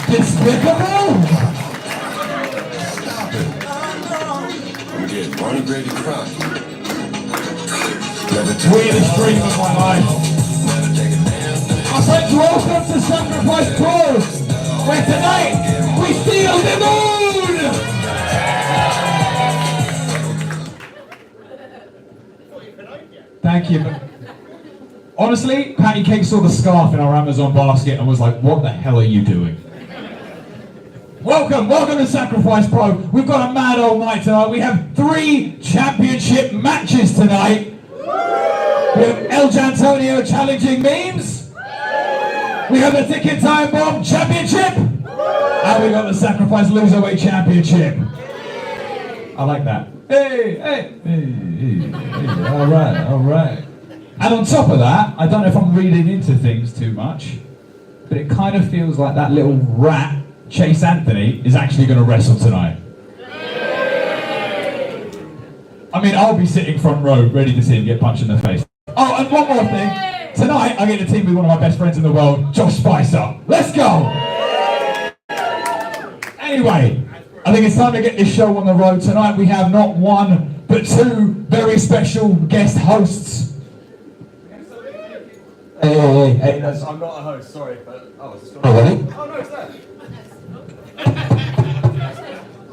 Despicable! Stop it. You did one great crime. Weirdest dream of my life. I said welcome to Sacrifice Pro, where tonight we steal the moon! Thank you. Honestly, Patty Cake saw the scarf in our Amazon basket and was like, what the hell are you doing? Welcome to Sacrifice Pro. We've got a mad old night tonight. We have 3 championship matches tonight. We have El Jantonio challenging memes. We have the Ticket Timebomb championship. And we got the Sacrifice Loserweight championship. I like that. Hey. All right. And on top of that, I don't know if I'm reading into things too much, but it kind of feels like that little rat, Chase Anthony, is actually going to wrestle tonight. I mean, I'll be sitting front row, ready to see him get punched in the face. Oh, and one more thing. Tonight, I get to team with one of my best friends in the world, Josh Spicer. Let's go! Anyway, I think it's time to get this show on the road. Tonight, we have not 1, but 2 very special guest hosts. Hey, Yes, I'm not a host, sorry, but... Oh, it's still... Oh, really? Oh, no, it's there.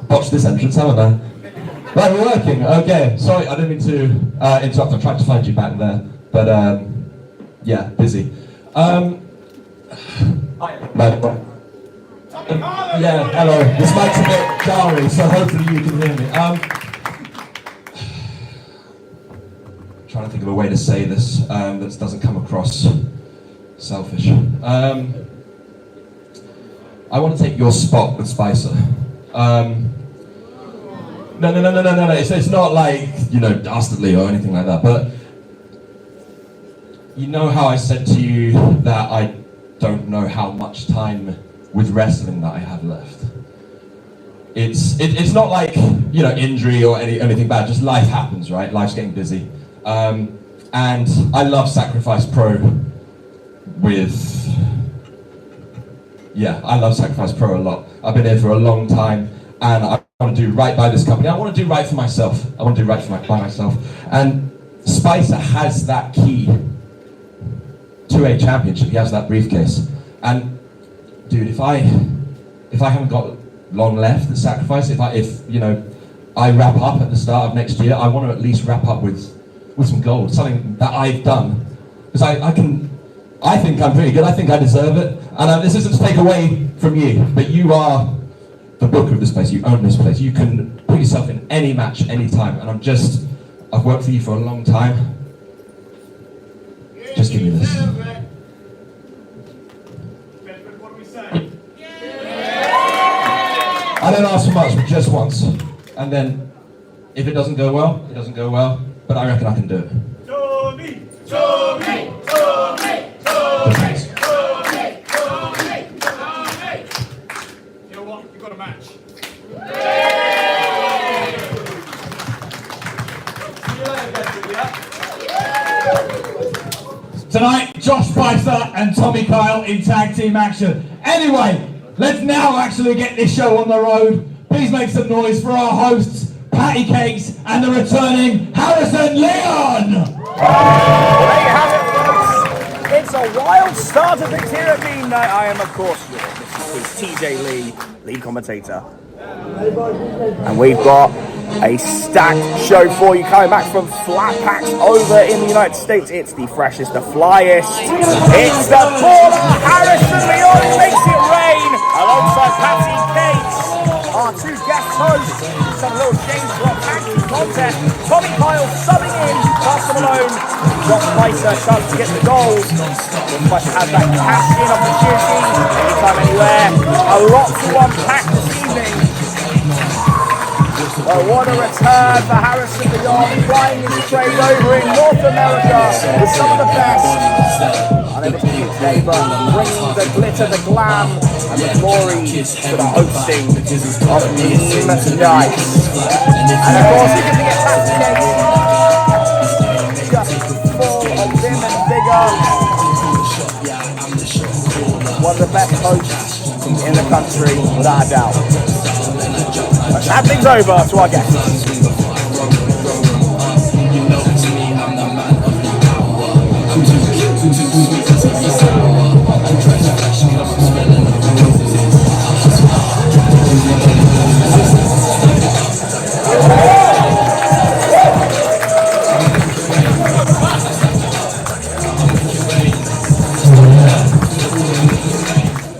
Watch this entrance, haven't I? Right, we're working. Okay, sorry, I didn't mean to interrupt. I tried to find you back there, but yeah, busy. Yeah, hello. This mic's a bit jarring, so hopefully you can hear me. Trying to think of a way to say this that doesn't come across selfish. I want to take your spot with Spicer. No. It's not like, dastardly or anything like that, but you know how I said to you that I don't know how much time with wrestling that I have left. It's not like, injury or anything bad, just life happens, right? Life's getting busy. And I love Sacrifice Pro I love Sacrifice Pro a lot. I've been here for a long time, and I want to do right by this company. I want to do right for myself. I want to do right by myself. And Spicer has that key to a championship. He has that briefcase. And dude, if I haven't got long left at Sacrifice, if I wrap up at the start of next year, I want to at least wrap up with some gold, something that I've done. Because I think I'm pretty good. I think I deserve it. And this isn't to take away from you, but you are the booker of this place. You own this place. You can put yourself in any match, any time. And I've worked for you for a long time. Just give me this. I don't ask for much, but just once. And then, if it doesn't go well, it doesn't go well. But I reckon I can do it. Show me. You know what? You've got a match. Tonight, Josh Spicer and Tommy Kyle in tag team action. Anyway, let's now actually get this show on the road. Please make some noise for our hosts, Patty Cakes, and the returning Harrison Leon! There you have it, folks. It's a wild start of things here at Bean Night. I am, of course, your TJ Lee, lead commentator. And we've got a stacked show for you coming back from Flat Packs over in the United States. It's the freshest, the flyest. It's the baller Harrison Leon makes it rain alongside Patty Cakes. Our 2 guest hosts, some little James Rock Action contest. Tommy Kyle subbing in, Pastor Malone, Josh Spicer trying to get the goals. Spicer has that cash-in opportunity, anytime, anywhere. A lot to unpack this evening. Well, what a return for Harrison Leon, flying his trade over in North America with some of the best. Unable neighbour, bringing the glitter, the glam, and the glory to the hosting of Team Night. And of course, we get to get back to Cakes, just full of vim and vigour. One of the best hosts in the country, without a doubt. Let's hand things over to our guests.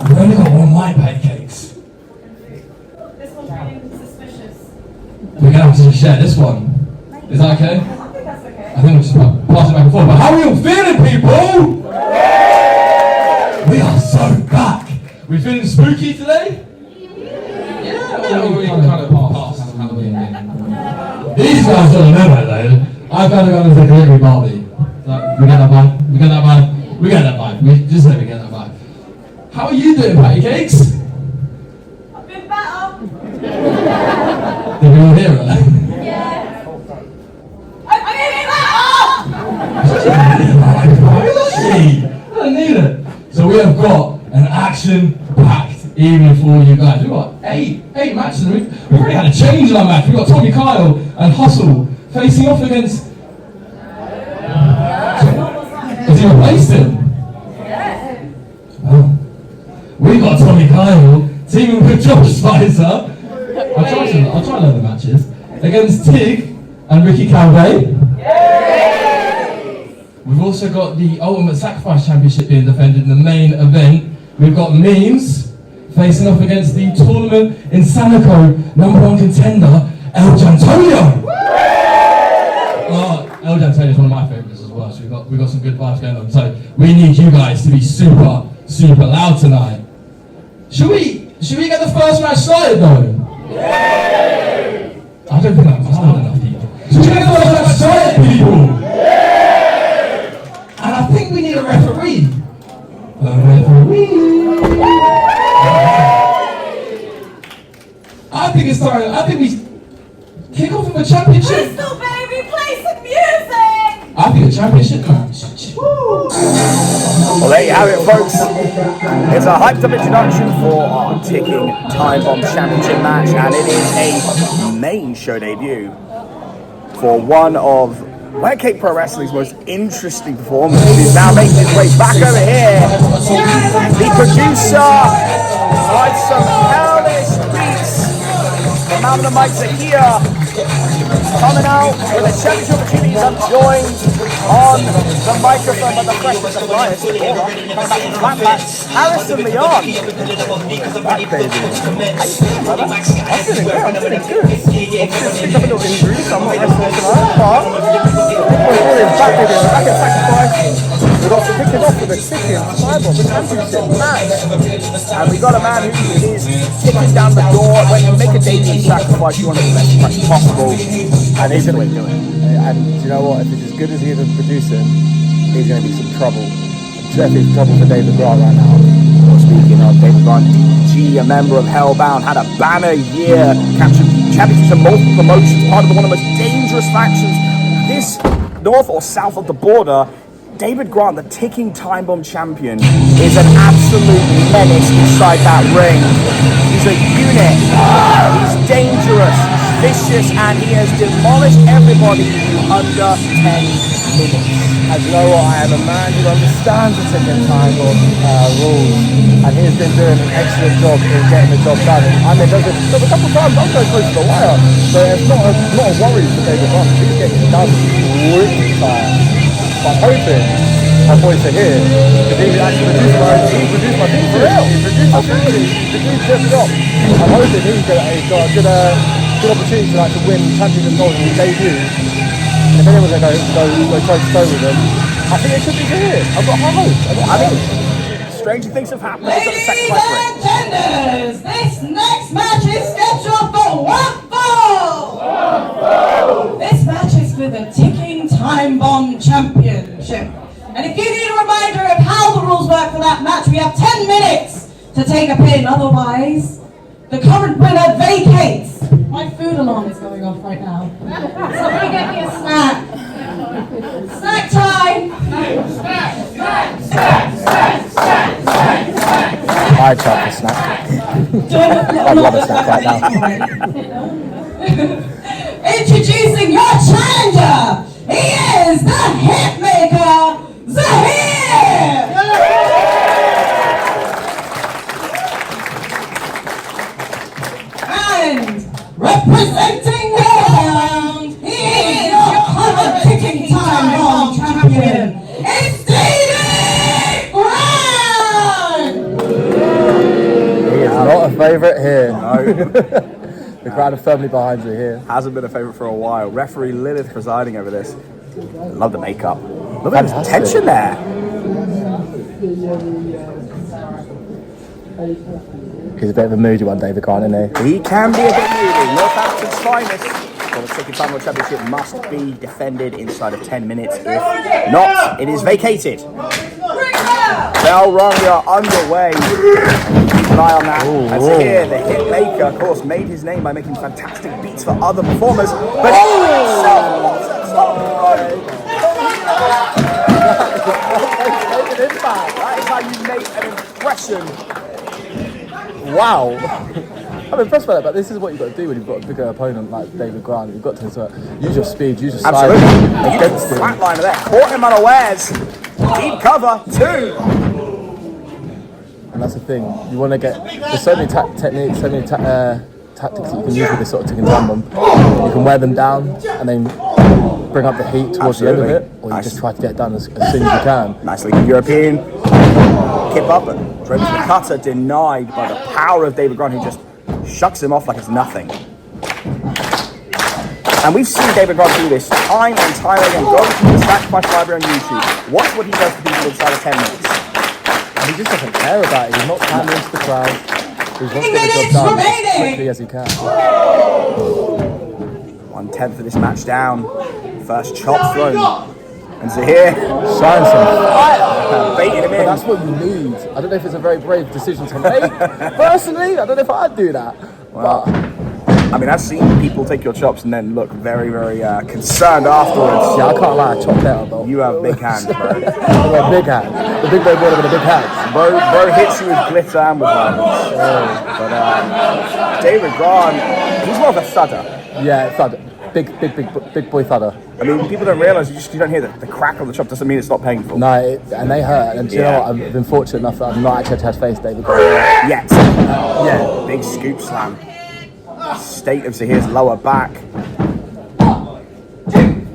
We've only got one my pancakes. This one's getting suspicious. We're gonna have to share this one. Is that okay? I think that's okay. I think we should pass it back and forth. But how are you all feeling, people? We are so back. We feeling spooky today? Yeah, we kind of passed Halloween. These guys don't remember though. I've got to go to the Gregory Marley. We get that vibe. We get that vibe. We get that vibe. We just let me get that vibe. How are you doing, patty cakes? I've been better. Did we all hear it? Yeah. I'm getting better! I don't need it. So we have got an action-packed evening for you guys. We've got eight matches. We've already had a change in our match. We've got Tommy Kyle and Hustle facing off against... Has he replaced him? Yeah. Oh. We got Tommy Kyle teaming with Josh Spicer. I'll try to learn the matches. Against Tig and Ricky Calvet. We've also got the Ultimate Sacrifice Championship being defended in the main event. We've got Memes facing off against the tournament in Sanaco #1 contender, El Jantonio. El Jantonio is one of my favourites as well, so we've got some good vibes going on. So we need you guys to be super loud tonight. Should we get the first match started though? I don't think I'm loud enough, people. Should we get the first match started, people? And I think we need a referee. I think it's time. I think we kick off with a championship. Crystal, baby, play some music! I think a championship match. Well, there you have it, folks. It's a hyped up introduction for our ticking Time Bomb Championship match, and it is a main show debut for one of Wet Cake Pro Wrestling's most interesting performances. He's now making his way back over here. The producer provides some hellish beats. The man of the mic, Zaheer, coming out with a championship opportunities. I'm joined on the microphone by the freshest of lions, coming back from Flatback, Harrison Leon. Back, baby. How you feeling, brother? I'm feeling good. I'm just picked up a little injury, so I'm not wrestling tonight. But we're back, baby. We're back at Sacrifice. We've got to kick it off with a ticking Timebomb, the championship match. And we got a man who is ticking down the door. When you make a debut in Sacrifice, you want to be the best match possible. And he's going to do it. And do you know what? If it's as good as he is at producing, he's going to be some trouble. Definitely trouble for David Grant right now. Well, speaking of David Grant, DG, a member of Hellbound, had a banner year, captured championships in multiple promotions, part of one of the most dangerous factions this north or south of the border. David Grant, the ticking Time Bomb champion, is an absolute menace inside that ring. He's a unit. He's dangerous, vicious, and he has demolished everybody under 10 minutes. And you know what? I am a man who understands the ticking time bomb rules, and he's been doing an excellent job in getting the job done. I mean, there's a couple of times I'm so close to the wire, so it's not a worry for David Grant. He's getting it done quick time. I'm hoping my boys are here, because he actually produced my thing for real. He produced my thing. He produced this job. I'm hoping he's got a good opportunity to win championship gold in his debut. And if anyone's going to go toe-to-toe with him, I think it could be here. I've got high hopes. I mean, stranger things have happened. It's at the Sacrifice ring. Ladies and tenders, this next match is scheduled for raffle. This match is for the ticking Time Bomb Championship. And if you need a reminder of how the rules work for that match, we have 10 minutes to take a pin. Otherwise, the current winner vacates. My food alarm is going off right now. Somebody get me a snack. Snack time. I tried to snack. I'd love a snap right now. Introducing your challenger. He is the hitmaker, Zaheer. And representing your round, he is your current ticking time bomb champion. It's David Brown. He is not a favourite here. No. The crowd are firmly behind you here. Hasn't been a favourite for a while. Referee Lilith presiding over this. Love the makeup. Look at the tension there. He's a bit of a moody one, David Grant, isn't he? He can be a bit moody. Northampton's finest. Well, the Ticket Time World Championship must be defended inside of 10 minutes. If not, it is vacated. Bell rung, we are underway. Keep an eye on that. And Zaheer, the hit maker, of course, made his name by making fantastic beats for other performers. But he himself that is how you make an impression. Wow. I'm impressed by that, but this is what you've got to do when you've got a bigger opponent like David Grant. You've got to use your speed, use your size Absolutely. against him. Flatliner there. Caught him unawares. Deep cover, 2. And that's the thing. You want to get. There's so many techniques, so many tactics that you can use with this sort of ticking time bomb. You can wear them down and then bring up the heat towards the end of it, or you just try to get it done as soon as you can. Nicely European. Kip up and Tripp the cutter denied by the power of David Grant, who just shucks him off like it's nothing. And we've seen David Grant do this time and time again. Go to the Sacrifice Library on YouTube. Watch what he does to people inside of 10 minutes. And he just doesn't care about it. He's not pandering to the crowd. He wants to get the job done as quickly as he can. 1/10 of this match down. First chop thrown. And Zaheer shine some fire. Baiting him But in. that's what you need. I don't know if it's a very brave decision to make. Personally, I don't know if I'd do that. Well, I mean, I've seen people take your chops and then look very, very concerned afterwards. Yeah, I can't lie, I chopped out, though. You have big hands, bro. I've got big hands. The big boy boy with a big hands. Bro hits you with glitter and with violence. But David Grant, he's more of a thudder. Yeah, thud. Big boy thudder. I mean, people don't realise you don't hear the crack of the chop doesn't mean it's not painful. No, and they hurt. And do you know what? I've been fortunate enough that I've not actually had to face David Grant yet. Yeah. Big scoop slam. State of Zaheer's lower back.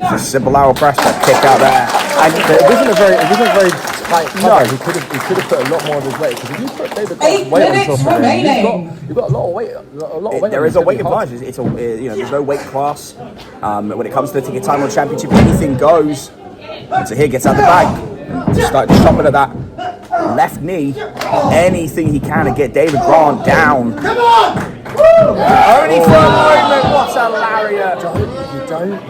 Just a simple lateral pressure kick out there. And it wasn't a very tight cover. No. He could have put a lot more of his weight, because if you put David Grant's weight on top of him, you've got a lot of weight. There is a weight advantage. It's there's no weight class. When it comes to the Ticket Time World Championship, anything goes. And Zaheer gets out the bag. Start chopping at that left knee. Anything he can to get David Grant down. Come on! Only for a moment. What a lariat!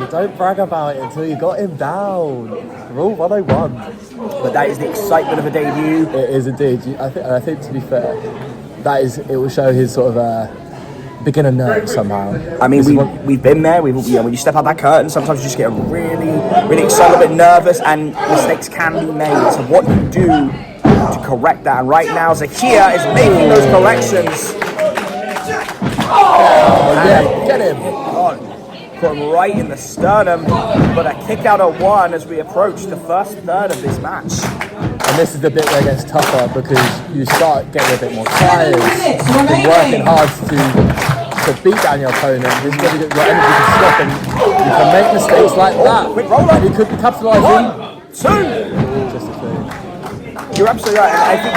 You don't brag about it until you got him down. Rule 101. But that is the excitement of a debut. It is indeed. I think to be fair, it will show his sort of beginner nerve somehow. I mean, we've been there. When you step out that curtain, sometimes you just get really, really excited, a bit nervous, and mistakes can be made. So what you do to correct that? And right now, Zaheer is making those corrections. Yeah, get him. Got him right in the sternum, but a kick out at 1 as we approach the first third of this match. And this is the bit where it gets tougher, because you start getting a bit more tired. You've been working hard to beat down your opponent. This is where your energy can stop, and you can make mistakes like that. Quick roll up. And he could be capitalising. 1, 2. Just a thing. You're absolutely right. And I think,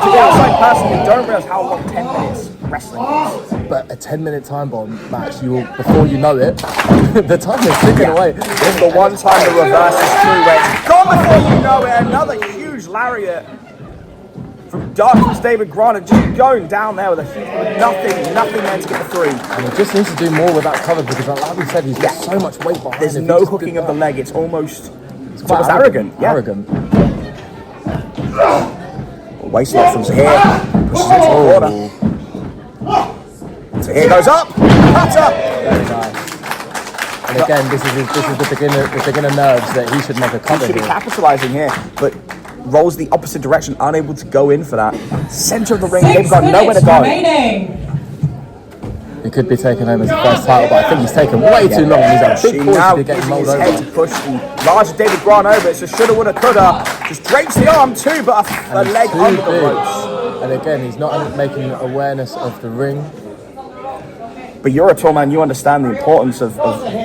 to the outside person, you don't realise how long 10 minutes wrestling is. But a 10-minute time bomb match, before you know it, the time is ticking away. It's the one time the reverse is true, where it's gone before you know it. Another huge lariat from Darkness David Grant, and just going down there with a huge, nothing there to get the 3. And he just needs to do more with that cover, because like we said, he's got so much weight behind There's him. no hooking of the leg. It's almost quite arrogant. Yeah. Arrogant. Waist lock from Zaheer. Pushes it to the corner. Zaheer goes up. Cutter. Very nice. And again, this is the beginner nerves that he should never cover. He should be capitalising here, but rolls the opposite direction, unable to go in for that. Center of the ring, they've 6 got nowhere minutes to go. remaining. He could be taking home his first title, but I think he's taken way too long. He's a big force Now to be getting using rolled his head over. to push the larger David Grant over. It's a shoulda, woulda, coulda. Just drapes the arm too, but a And leg too under the big. ropes. And again, he's not making awareness of the ring. But you're a tall man, you understand the importance of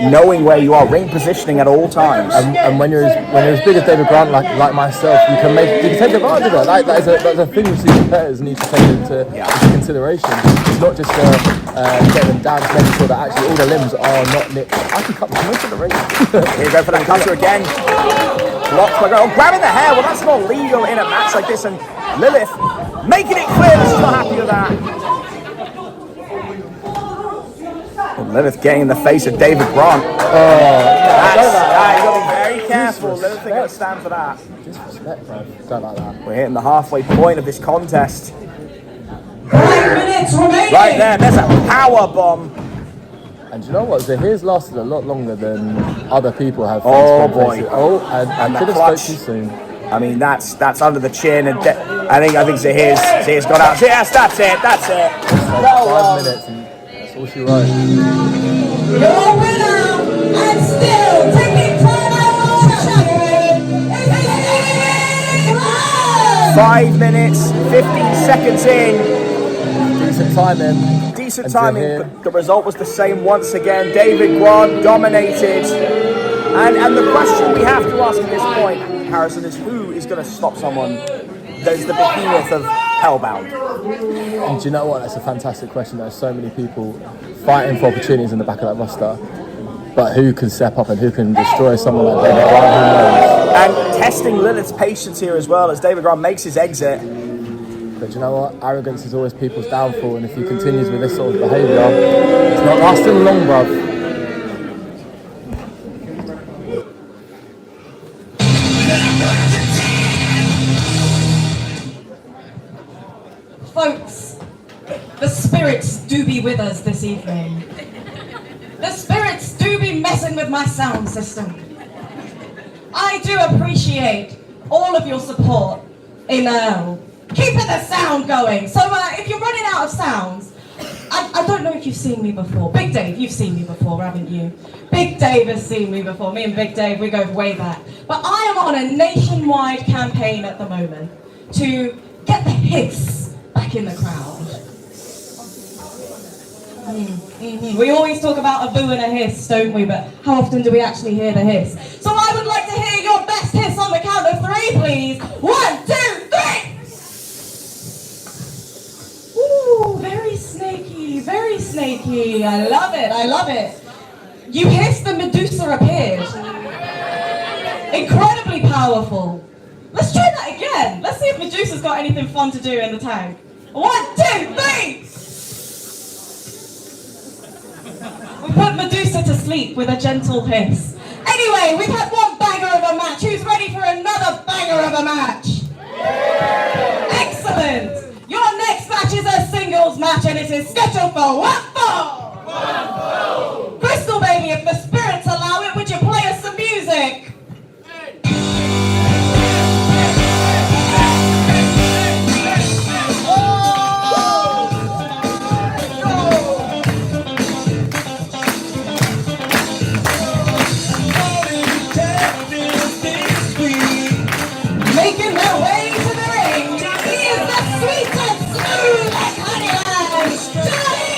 knowing where you are, ring positioning at all times. And when you're as big as David Grant, like myself, you can take advantage of that. That's a thing which these competitors need to take into consideration. It's not just getting them down, just making sure that actually all the limbs are not nicked. I can cut most of the ring. Here you go for that cutter again. Blocked by Gregory. Oh, grabbing the hair. Well, that's not legal in a match like this. And Lilith making it clear that she's not happy with that. And Lilith getting in the face of David Grant. You've got to be very careful. Lilith ain't going to stand for that. Disrespect, bro. Don't like that. We're hitting the halfway point of this contest. 5 minutes remaining. Right there, there's a power bomb. And do you know what? Zaheer's lasted a lot longer than other people have. Oh, boy. Oh, and the could have clutch. spoke too soon. I mean, that's under the chin, and I think Zaheer's got out. Yes, that's it. Like 5 minutes, and that's all she wrote. Your winner and still taking time out champion. 5 minutes, 15 seconds in. Decent timing. Decent And timing, Zaheer. but the result was the same once again. David Grant dominated. And the question we have to ask at this point, Harrison, is who is going to stop someone that is the behemoth of Hellbound? And do you know what? That's a fantastic question. There's so many people fighting for opportunities in the back of that roster. But who can step up and who can destroy someone like David Grant? Who knows? And testing Lilith's patience here as well as David Grant makes his exit. But do you know what? Arrogance is always people's downfall, and if he continues with this sort of behaviour, it's not lasting long, bruv. Folks, the spirits do be with us this evening. The spirits do be messing with my sound system. I do appreciate all of your support in keeping the sound going. So if you're running out of sounds, I don't know if you've seen me before. Big Dave, you've seen me before, haven't you? Big Dave has seen me before. Me and Big Dave, we go way back. But I am on a nationwide campaign at the moment to get the hiss back in the crowd. We always talk about a boo and a hiss, don't we? But how often do we actually hear the hiss? So I would like to hear your best hiss on the count of 3, please. 1, 2, 3! Ooh, very snaky, very snaky. I love it, I love it. You hissed and Medusa appeared. Incredibly powerful. Let's try that again. Let's see if Medusa's got anything fun to do in the tank. 1, 2, 3! We put Medusa to sleep with a gentle hiss. Anyway, we've had one banger of a match. Who's ready for another banger of a match? Excellent! Your next match is a singles match and it is scheduled for what for? Crystal, baby, if the spirits allow it, would you play us some music? Making their way to the ring, he is the sweet and smooth like honey lamb, Charley!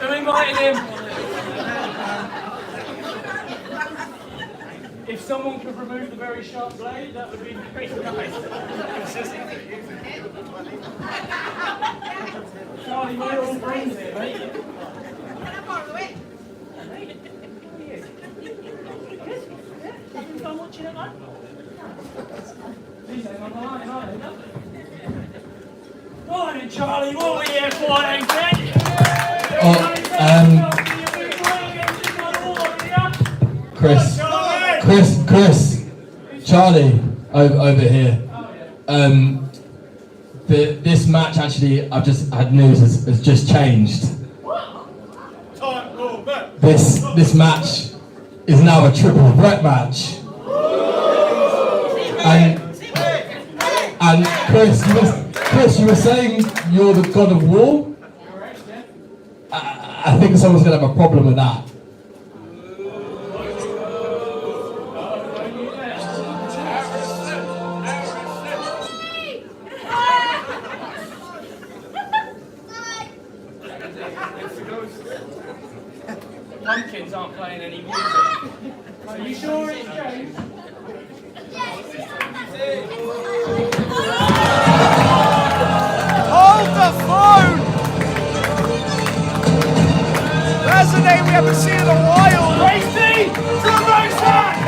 Who invited him? If someone could remove the very sharp blade, that would be very nice. Charlie, we're all friends here, mate. I'm watching it, mate. These ain't on the line, are they? Morning, Charlie. What are we here for, then, Ken? Chris, Charlie, over here. This match actually, I've just had news has just changed. This match is now a triple threat match. And Chris, you were saying you're the god of war? I think someone's gonna have a problem with that. Pumpkins aren't playing any music. Are you sure it's James? Hold the phone! That's a name we haven't seen in a while. Racy!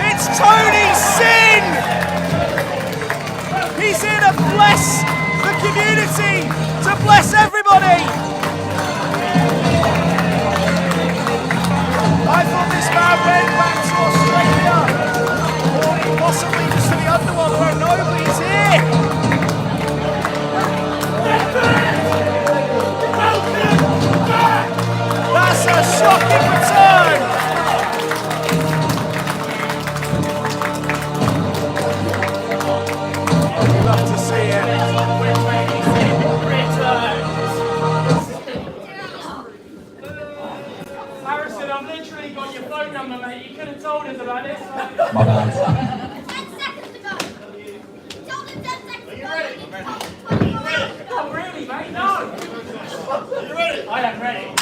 It's Tony Sin! He's here to bless the community, to bless everybody! I thought this man went back to Australia, or possibly just to the underworld, I don't know, but he's here! That's a shocking return! Love to see it. Harrison, I've literally got your phone number, mate. You could have told us about this. My bad. 10 seconds to go. Told him 10 seconds to go. Not really, mate. No. You ready? I am ready.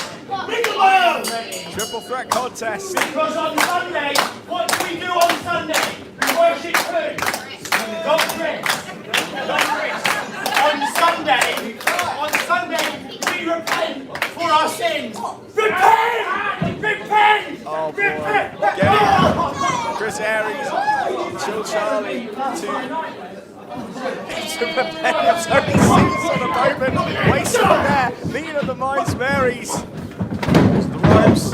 Triple threat contest. Because on Sunday, what do we do on Sunday? We worship who? God Chris. On Sunday, we repent for our sins. Repent! Repent! Oh boy. Repent! Get it. Chris Aries, Chill Charlie to repent of Tony Sins on the moment. Wasted there. Leading of the Minds Marys. There's the ropes.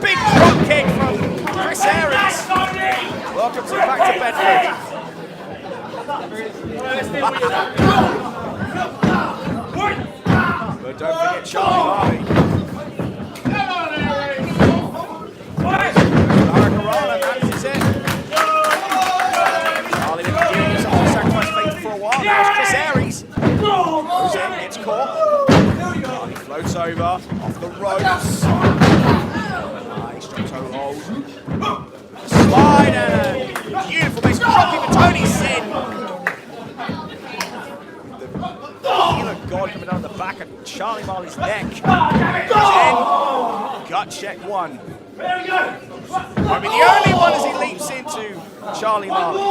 Big drop kick from Chris Aries. Welcome to Back to Bedford. But don't forget Charlie Marley. Hurricanrana manages it. Charlie been giving some sacrifice faith for a while. Now it's Chris Aries. Goes in, gets caught. Charlie floats over, off the ropes. Nice drop toe hold. Slide and a beautiful base dropping for Tony Sin. Heel of God coming down the back of Charlie Marley's neck. Goes in. Gut check one. I mean, the only one as he leaps into Charlie Marley.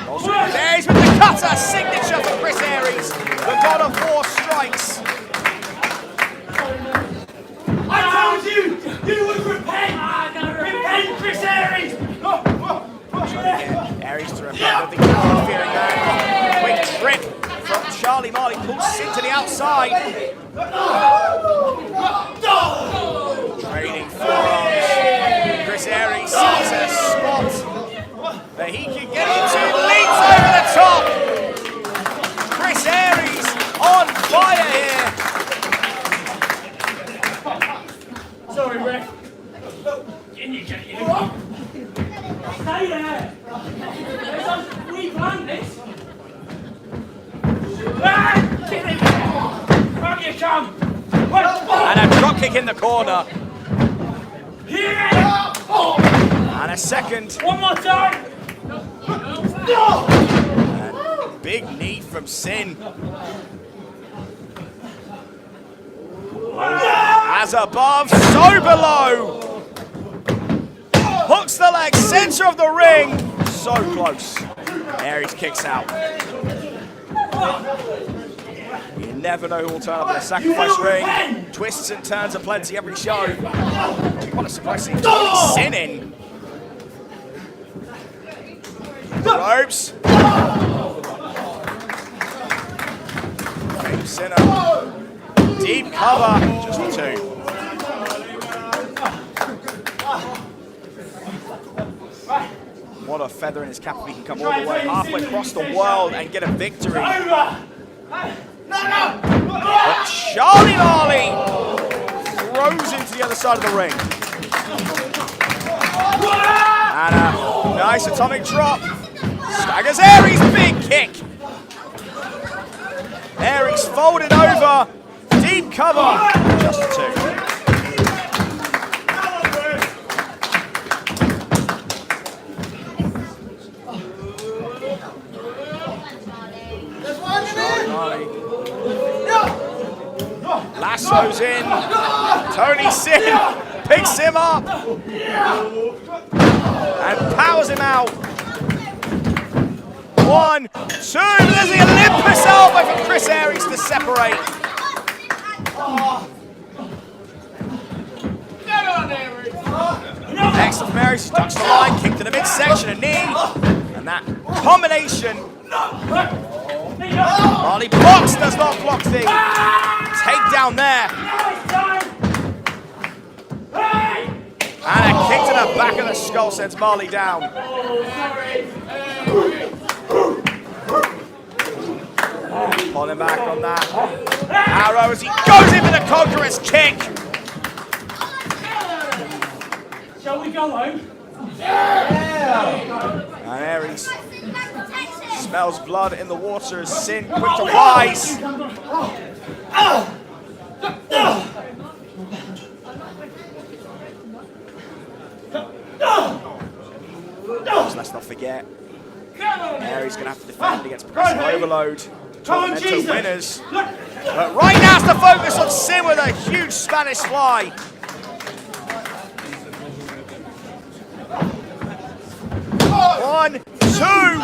Also, there's with the cutter signature for Chris Aries. The God of War strikes. I told you, you would repent! Repent, Chris Aries! Aries to repent. I don't think he's fearing that. Quick trip from Charlie Marley. Pulls Sin to the outside. Trading forearms. Chris Aries sees a spot that he can get into. Leaps over the top. Chris Aries on fire here. Sorry, Rick. Can you get you? Stay there! We planned this! Get in there! Where you come? And a drop kick in the corner. Here! And a second. One more time! And big knee from Sin. As above, so below. Hooks the leg, center of the ring. So close. Aries kicks out. You never know who will turn up in a sacrifice ring. Twists and turns are plenty every show. What a surprise to see Tony Sin in. Ropes. Sinner. Deep cover. Just the two. What a feather in his cap if he can come all the way halfway across the world and get a victory. But Charley Marley throws into the other side of the ring. And a nice atomic drop. Staggers Aries, big kick. Aries folded over. Deep cover. Just the two. Marley. Lassos in. Tony Sin picks him up and powers him out. 1, 2. There's the Olympus elbow from Chris Aries to separate. Next from Aries, he ducks the line, kick to the midsection, a knee, and that combination. Marley blocks, does not block the takedown there. And a kick to the back of the skull sends Marley down. Pulling back on that arrow as he goes in for the Conqueror's kick. Shall we go home? And Aries smells blood in the water as Sin quick to rise. Let's not forget, Aries going to have to defend against progressive overload. Tormento winners. But right now it's the focus on Sin with a huge Spanish fly. One, two,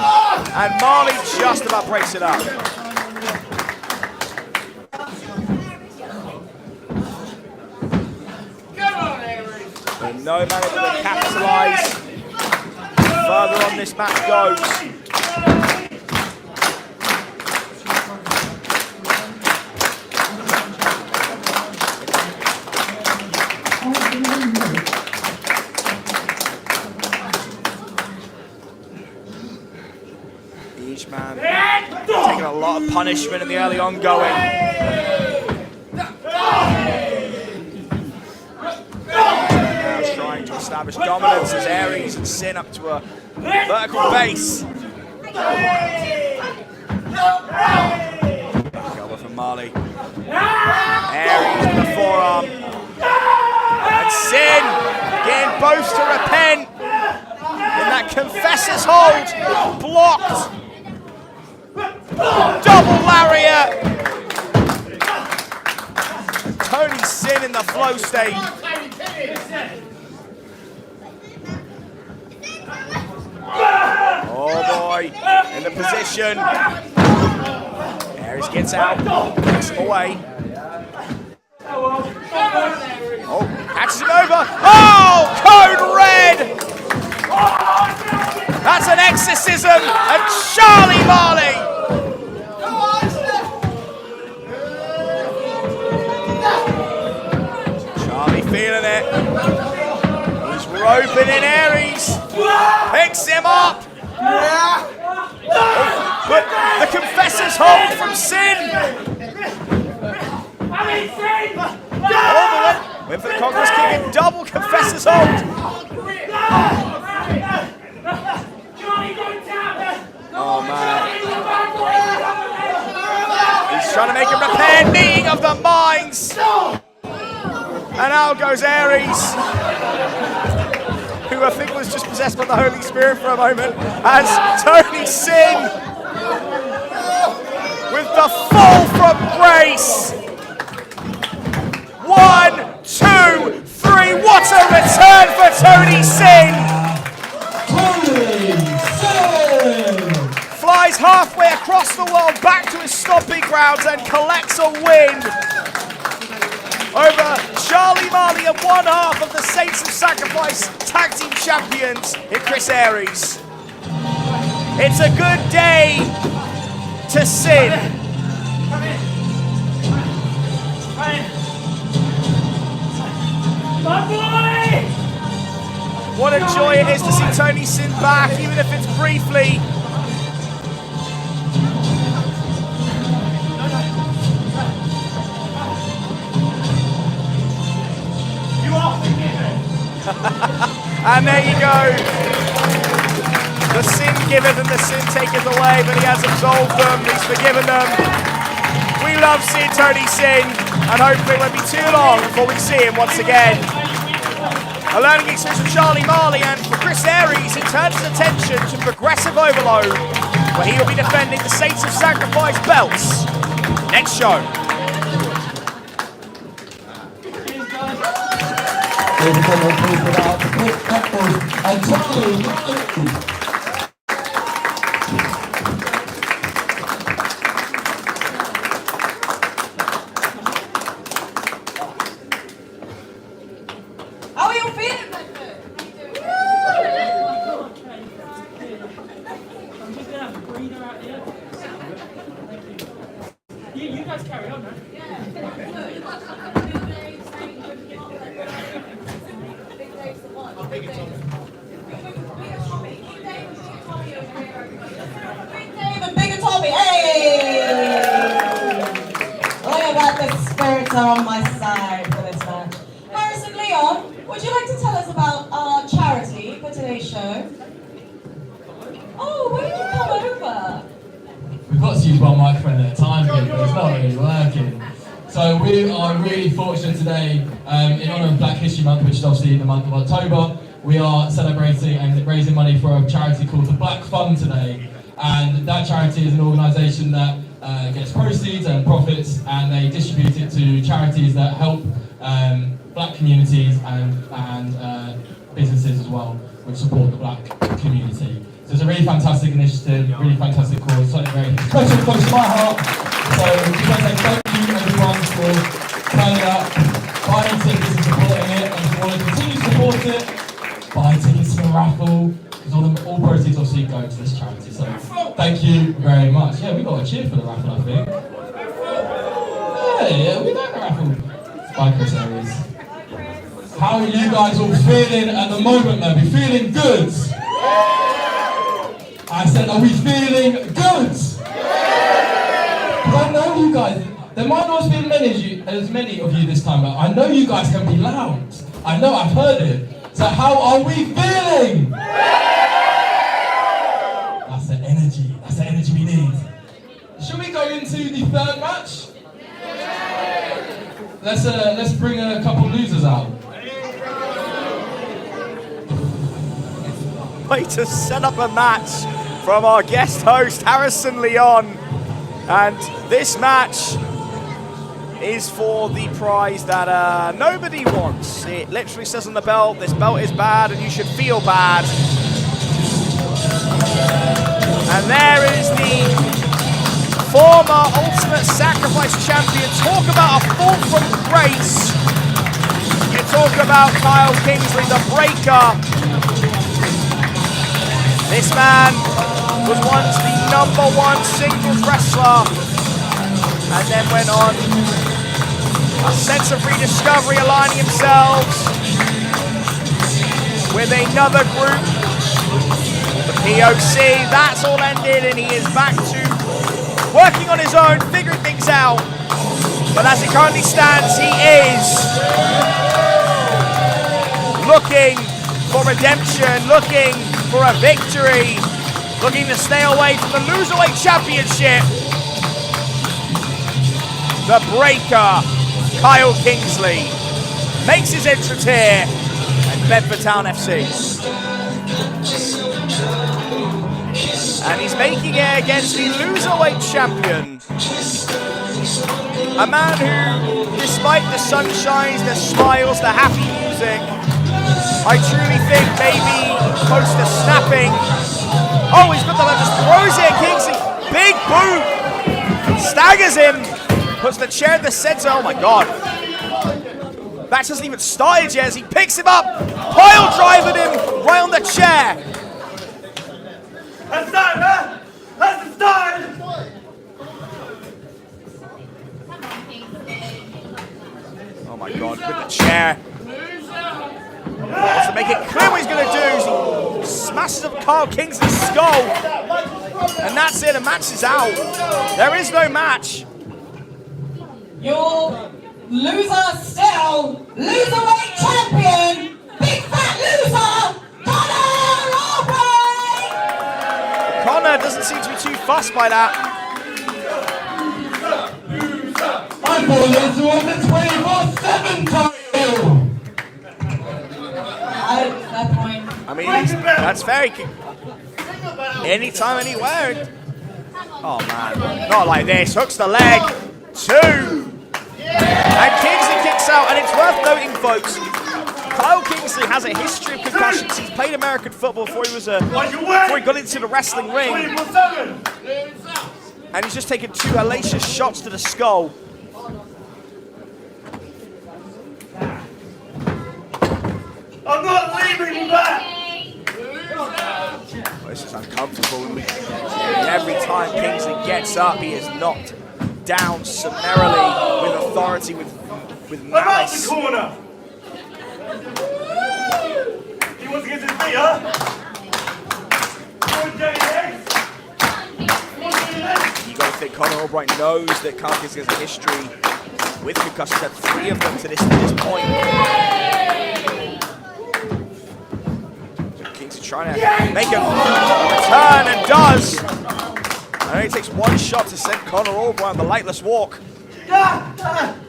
and Marley just about breaks it up. But no man able to capitalize. Further on this match goes. Each man taking a lot of punishment in the early ongoing. Now trying to establish dominance as Aries and Sin up to a vertical base. Calvet from Marley. Aries with the forearm. And Sin getting both to repent. In that confessor's hold. Blocked. Double lariat. Tony Sin in the flow state. Oh boy, in the position. Aries gets out, takes him away. Oh, catches him over. Oh, code red! That's an exorcism of Charley Marley. Charley feeling it. He's roping in Aries. Picks him up. But the confessor's hold from Sin. Went for the Conqueror's kick and double confessor's hold. Oh man. He's trying to make him repent, meeting of the minds. And out goes Aries, who I think was just possessed by the Holy Spirit for a moment, as Tony Sin the fall from grace. 1, 2, 3. What a return for Tony Sin. Flies halfway across the world back to his stomping grounds and collects a win over Charley, Marley, and one half of the Saints of Sacrifice Tag Team Champions in Chris Aries. It's a good day to Sin. My boy! What a joy it is to see Tony Sin back, even if it's briefly. And there you go. The sin giveth and the sin taketh away, but he has absolved them, he's forgiven them. We love seeing Tony Sin, and hopefully it won't be too long before we see him once again. A learning experience for Charley, Marley, and for Chris Aries, he turns his attention to Progressive Overload, where he will be defending the Saints of Sacrifice belts. Next show. How are you feeling, I'm just gonna have a breather out here. You guys carry on, man. Big Dave and Bigger Tommy, hey! Look at that, the spirits are on my side for this man. Harrison Leon, would you like to tell us about our charity for today's show? Oh, when did you come over? We've got to use one microphone at a time here, but it's not really working. So we are really fortunate today, in honour of Black History Month, which is obviously the month of October. We are celebrating and raising money for a charity called the Black Fund today. And that charity is an organisation that gets proceeds and profits, and they distribute it to charities that help black communities and businesses as well, which support the black community. So it's a really fantastic initiative, really fantastic cause, something very special, close to my heart. So just want to say thank you everyone for turning up, buying tickets and supporting it, and if you want to continue to support it, buy tickets to the raffle, because all proceeds obviously go to this charity. So thank you very much. Yeah, we got a cheer for the raffle, I think. Yeah, we like the raffle. Bye, Chris Aries. How are you guys all feeling at the moment, man? We feeling good? I said, are we feeling good? Because I know you guys, there might not be as many of you this time, but I know you guys can be loud. I know, I've heard it. So how are we feeling? That's the energy we need. Should we go into the third match? Let's bring a couple losers out. Way to set up a match from our guest host, Harrison Leon. And this match is for the prize that nobody wants. It literally says on the belt, this belt is bad and you should feel bad. And there is the former Ultimate Sacrifice champion. Talk about a fall from grace. You talk about Kyle Kingsley, the breaker. This man was once the #1 singles wrestler and then went on a sense of rediscovery, aligning himself with another group, the POC. That's all ended and he is back to working on his own, figuring things out. But as it currently stands, he is looking for redemption, looking for a victory, looking to stay away from the Loserweight Championship. The breaker, Kyle Kingsley, makes his entrance here at Bedford Town FC. And he's making it against the Loserweight champion, A man who, despite the sunshines, the smiles, the happy music, I truly think maybe close to snapping. Oh, he's got the left, just throws it at Kingsley. Big boot. Staggers him. Puts the chair in the center. Oh my God. Match hasn't even started yet as he picks him up. Pile driving him right on the chair. That's not, man. That's the start. Oh my God, with the chair. Wants to make it clear what he's going to do. He smashes up Carl Kingsley's skull. And that's it, the match is out. There is no match. Your loser still, Loserweight champion, big fat loser, Conor Allbright! Conor doesn't seem to be too fussed by that. I thought this was the 24/7 title. That point. I mean, that's very... Anytime, anywhere. Oh man, not like this. Hooks the leg. 2. And Kingsley kicks out, and it's worth noting, folks, Kyle Kingsley has a history of concussions. He's played American football before he got into the wrestling ring. And he's just taken 2 hellacious shots to the skull. I'm not leaving back. Well, this is uncomfortable. And every time Kingsley gets up, he is knocked down summarily with authority, with malice. I'm out the corner. He wants to get to his feet, huh? You got to think Conor Allbright knows that Carl Kingsley has a history with concussions. Had 3 of them to this point. Kingsley trying to make a return and does. And only takes 1 shot to send Conor Allbright on the lightless walk.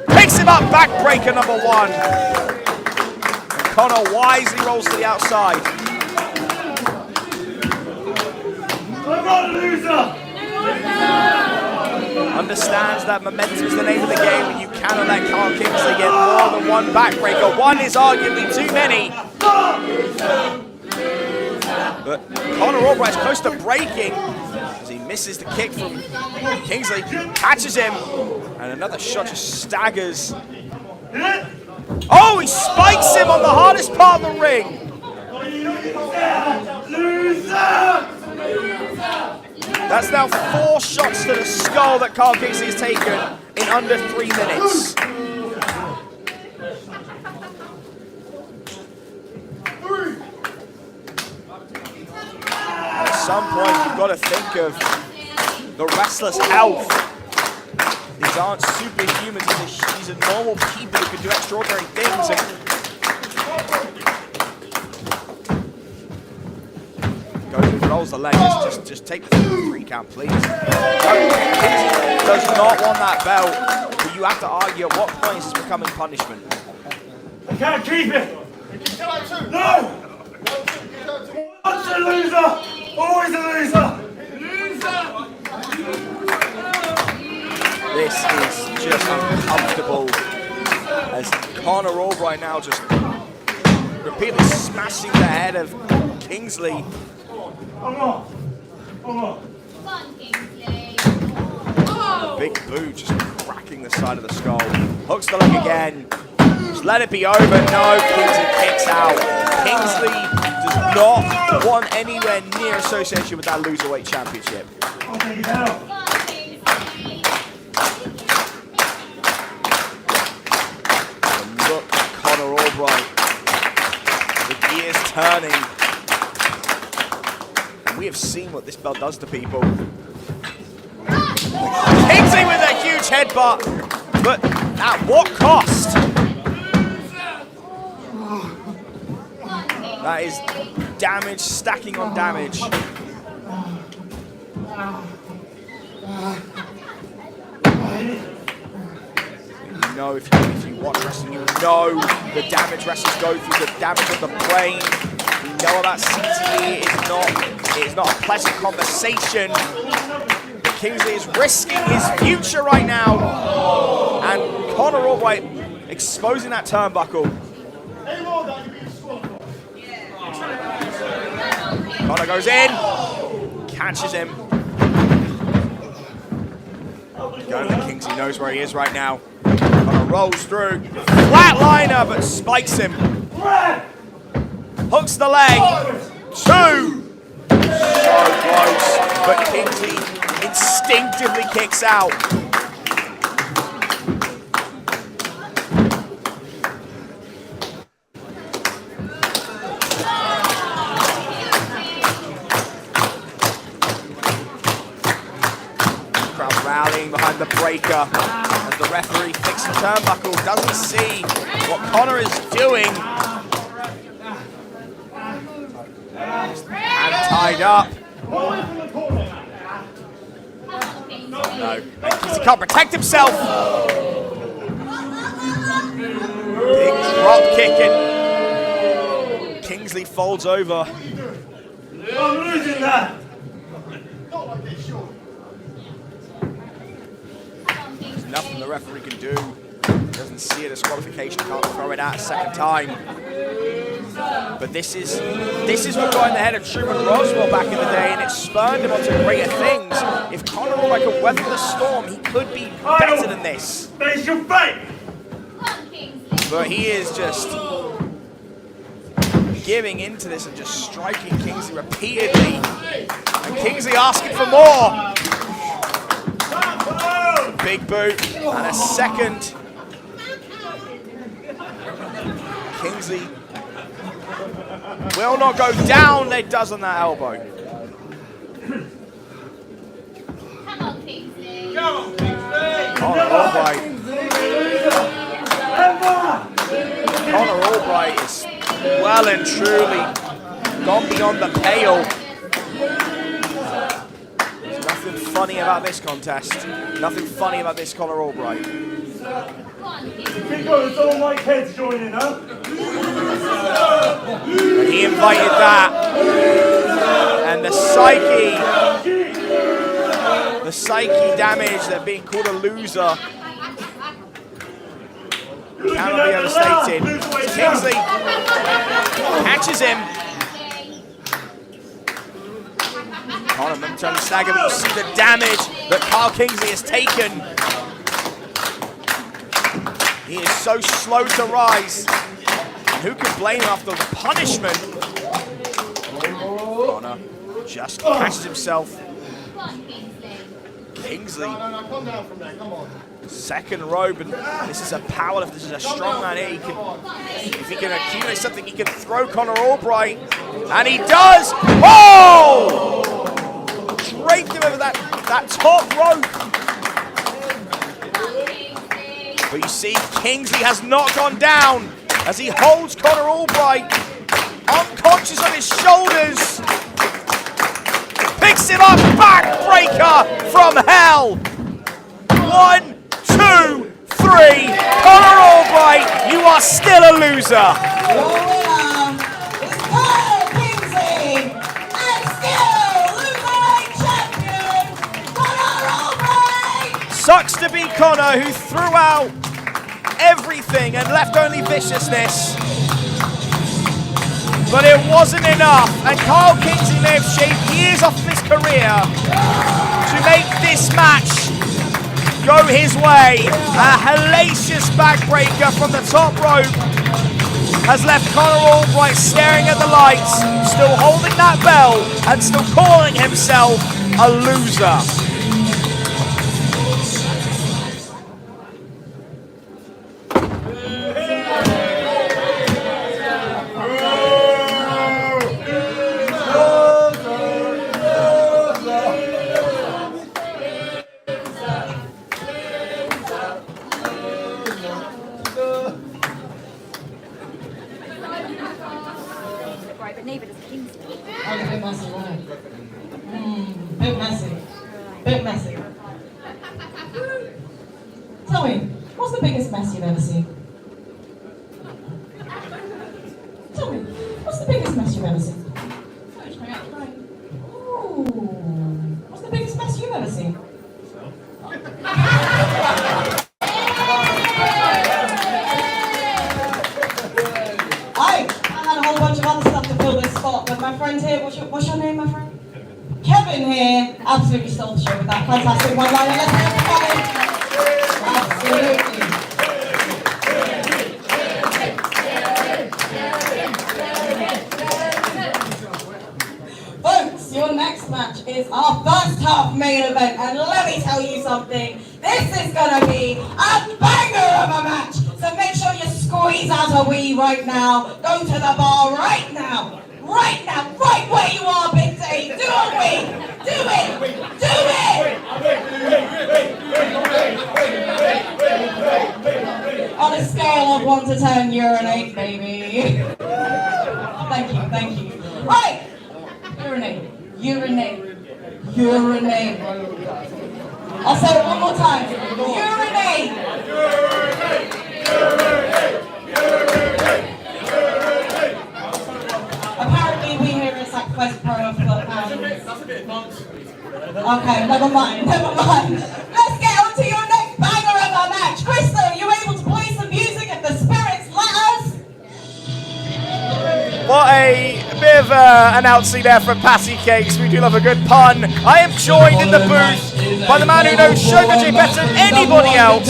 Picks him up, backbreaker number 1. And Conor wisely rolls to the outside. I'm not a loser. Understands that momentum is the name of the game, and you cannot let Carl Kingsley get more than 1 backbreaker. 1 is arguably too many. But Conor Allbright's close to breaking as he misses the kick from Kingsley, catches him, and another shot just staggers. Oh, he spikes him on the hardest part of the ring. That's now 4 shots to the skull that Carl Kingsley has taken in under 3 minutes. At some point, you've got to think of the wrestler's health. These aren't superhumans. These are normal people who can do extraordinary things. Rolls the leg, just take the 3 count, please. Kingsley does not want that belt, but you have to argue at what point is this becoming punishment. I can't keep it. No! Once a loser, always a loser. This is just uncomfortable as Conor Allbright now just repeatedly smashing the head of Kingsley. Big boot just cracking the side of the skull. Hooks the leg again. Just let it be over. No, Kingsley kicks out. Kingsley does not want anywhere near association with that Loserweight championship. And look at Conor Allbright. The gears turning. We have seen what this belt does to people. Kingsley with a huge headbutt, but at what cost? That is damage stacking on damage. You know, if you watch wrestling, you know the damage wrestlers go through, the damage on the plane. We know about CTE. It's not a pleasant conversation. But Kingsley is risking his future right now. And Conor Allbright exposing that turnbuckle. Conor goes in, catches him. Kingsley knows where he is right now. Conor rolls through, flatliner, but spikes him. Hooks the leg. 2. So close, but Kingsley instinctively kicks out. Crowd rallying behind the breaker as the referee fixing turnbuckle, doesn't see what Conor is doing. And tied up. No, he can't protect himself. Big drop kicking. Kingsley folds over. I'm losing that. There's nothing the referee can do. Doesn't see a disqualification, can't throw it out a second time. But this is what got in the head of Truman Roswell back in the day, and it spurned him onto greater things. If Conor Allbright could weather the storm, he could be better than this. Face your fate. But he is just giving into this and just striking Kingsley repeatedly. And Kingsley asking for more. Big boot and a second. Kingsley will not go down. It does on that elbow. Come on, Kingsley. Conor Allbright. Conor Allbright is well and truly gone beyond the pale. There's nothing funny about this contest. Nothing funny about this Conor Allbright. It's all my kids joining, huh? And he invited that. And the psyche damage that being called a loser cannot be overstated. Kingsley catches him. Conor momentarily stagger, but you see the damage that Kyle Kingsley has taken. He is so slow to rise. And who can blame him after the punishment? Conor just catches himself. Kingsley. Second rope, and this is a powerlift. This is a strong man here. If he can accumulate something, he can throw Conor Allbright. And he does! Oh! Draped him over that top rope. But you see, Kingsley has not gone down as he holds Conor Allbright unconscious on his shoulders. Picks him up, backbreaker from hell. 1, 2, 3. Conor Allbright, you are still a loser. Your winner is Kyle Kingsley, and still Loserweight champion, Conor Allbright. Sucks to be Conor, who threw out everything and left only viciousness. But it wasn't enough, and Kyle Kingsley may have shaved years off his career to make this match go his way. A hellacious backbreaker from the top rope has left Conor Allbright staring at the lights, still holding that bell and still calling himself a loser. Bit messy. Tell me, what's the biggest mess you've ever seen? Tell me, what's the biggest mess you've ever seen? Ooh, what's the biggest mess you've ever seen? in here absolutely stole the show with that fantastic one-liner. Let's have it. Absolutely. Folks, your next match is our first half main event, and let me tell you something. This is gonna be a banger of a match. So make sure you squeeze out a wee right now. Go to the bar right now. Right now, right where you are, Big D. Do a wee. Do it. Do it. On a scale of 1 to 10, urinate, baby. Thank you, thank you. Right. Urinate. Urinate. Urinate. I'll say it one more time. Urinate. Apparently we here at Sacrifice Pro have got Okay, never mind, never mind. Let's get on to your next banger of our match. Crystal, are you able to play some music if the spirits let us? What a bit of an outsy there from Patty Cakes. We do love a good pun. I am joined in the booth by the man who knows Shogun J better than anybody else.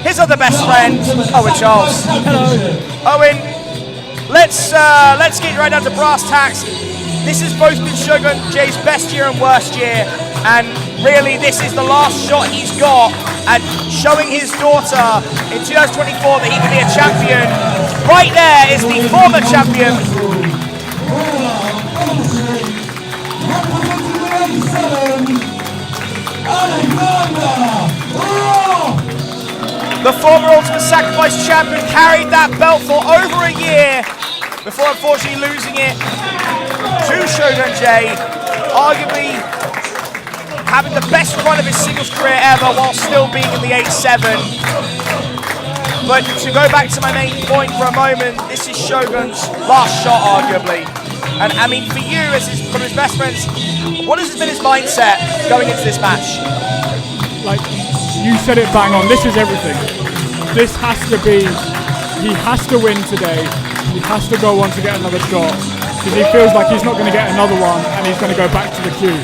His other best friend, Owen Charles. Hello. Owen, let's get right down to brass tacks. This has both been Shogun J's best year and worst year, and really this is the last shot he's got at showing his daughter in 2024 that he can be a champion. Right there is the former champion. The former Ultimate Sacrifice champion carried that belt for over a year before unfortunately losing it to Shogun J, arguably having the best run of his singles career ever while still being in the 8-7. But to go back to my main point for a moment, this is Shogun's last shot, arguably. And I mean, for you, as one of his best friends, what has been his mindset going into this match? Like, you said it bang on, this is everything. This has to be, he has to win today. He has to go on to get another shot. Because he feels like he's not going to get another one and he's going to go back to the queue.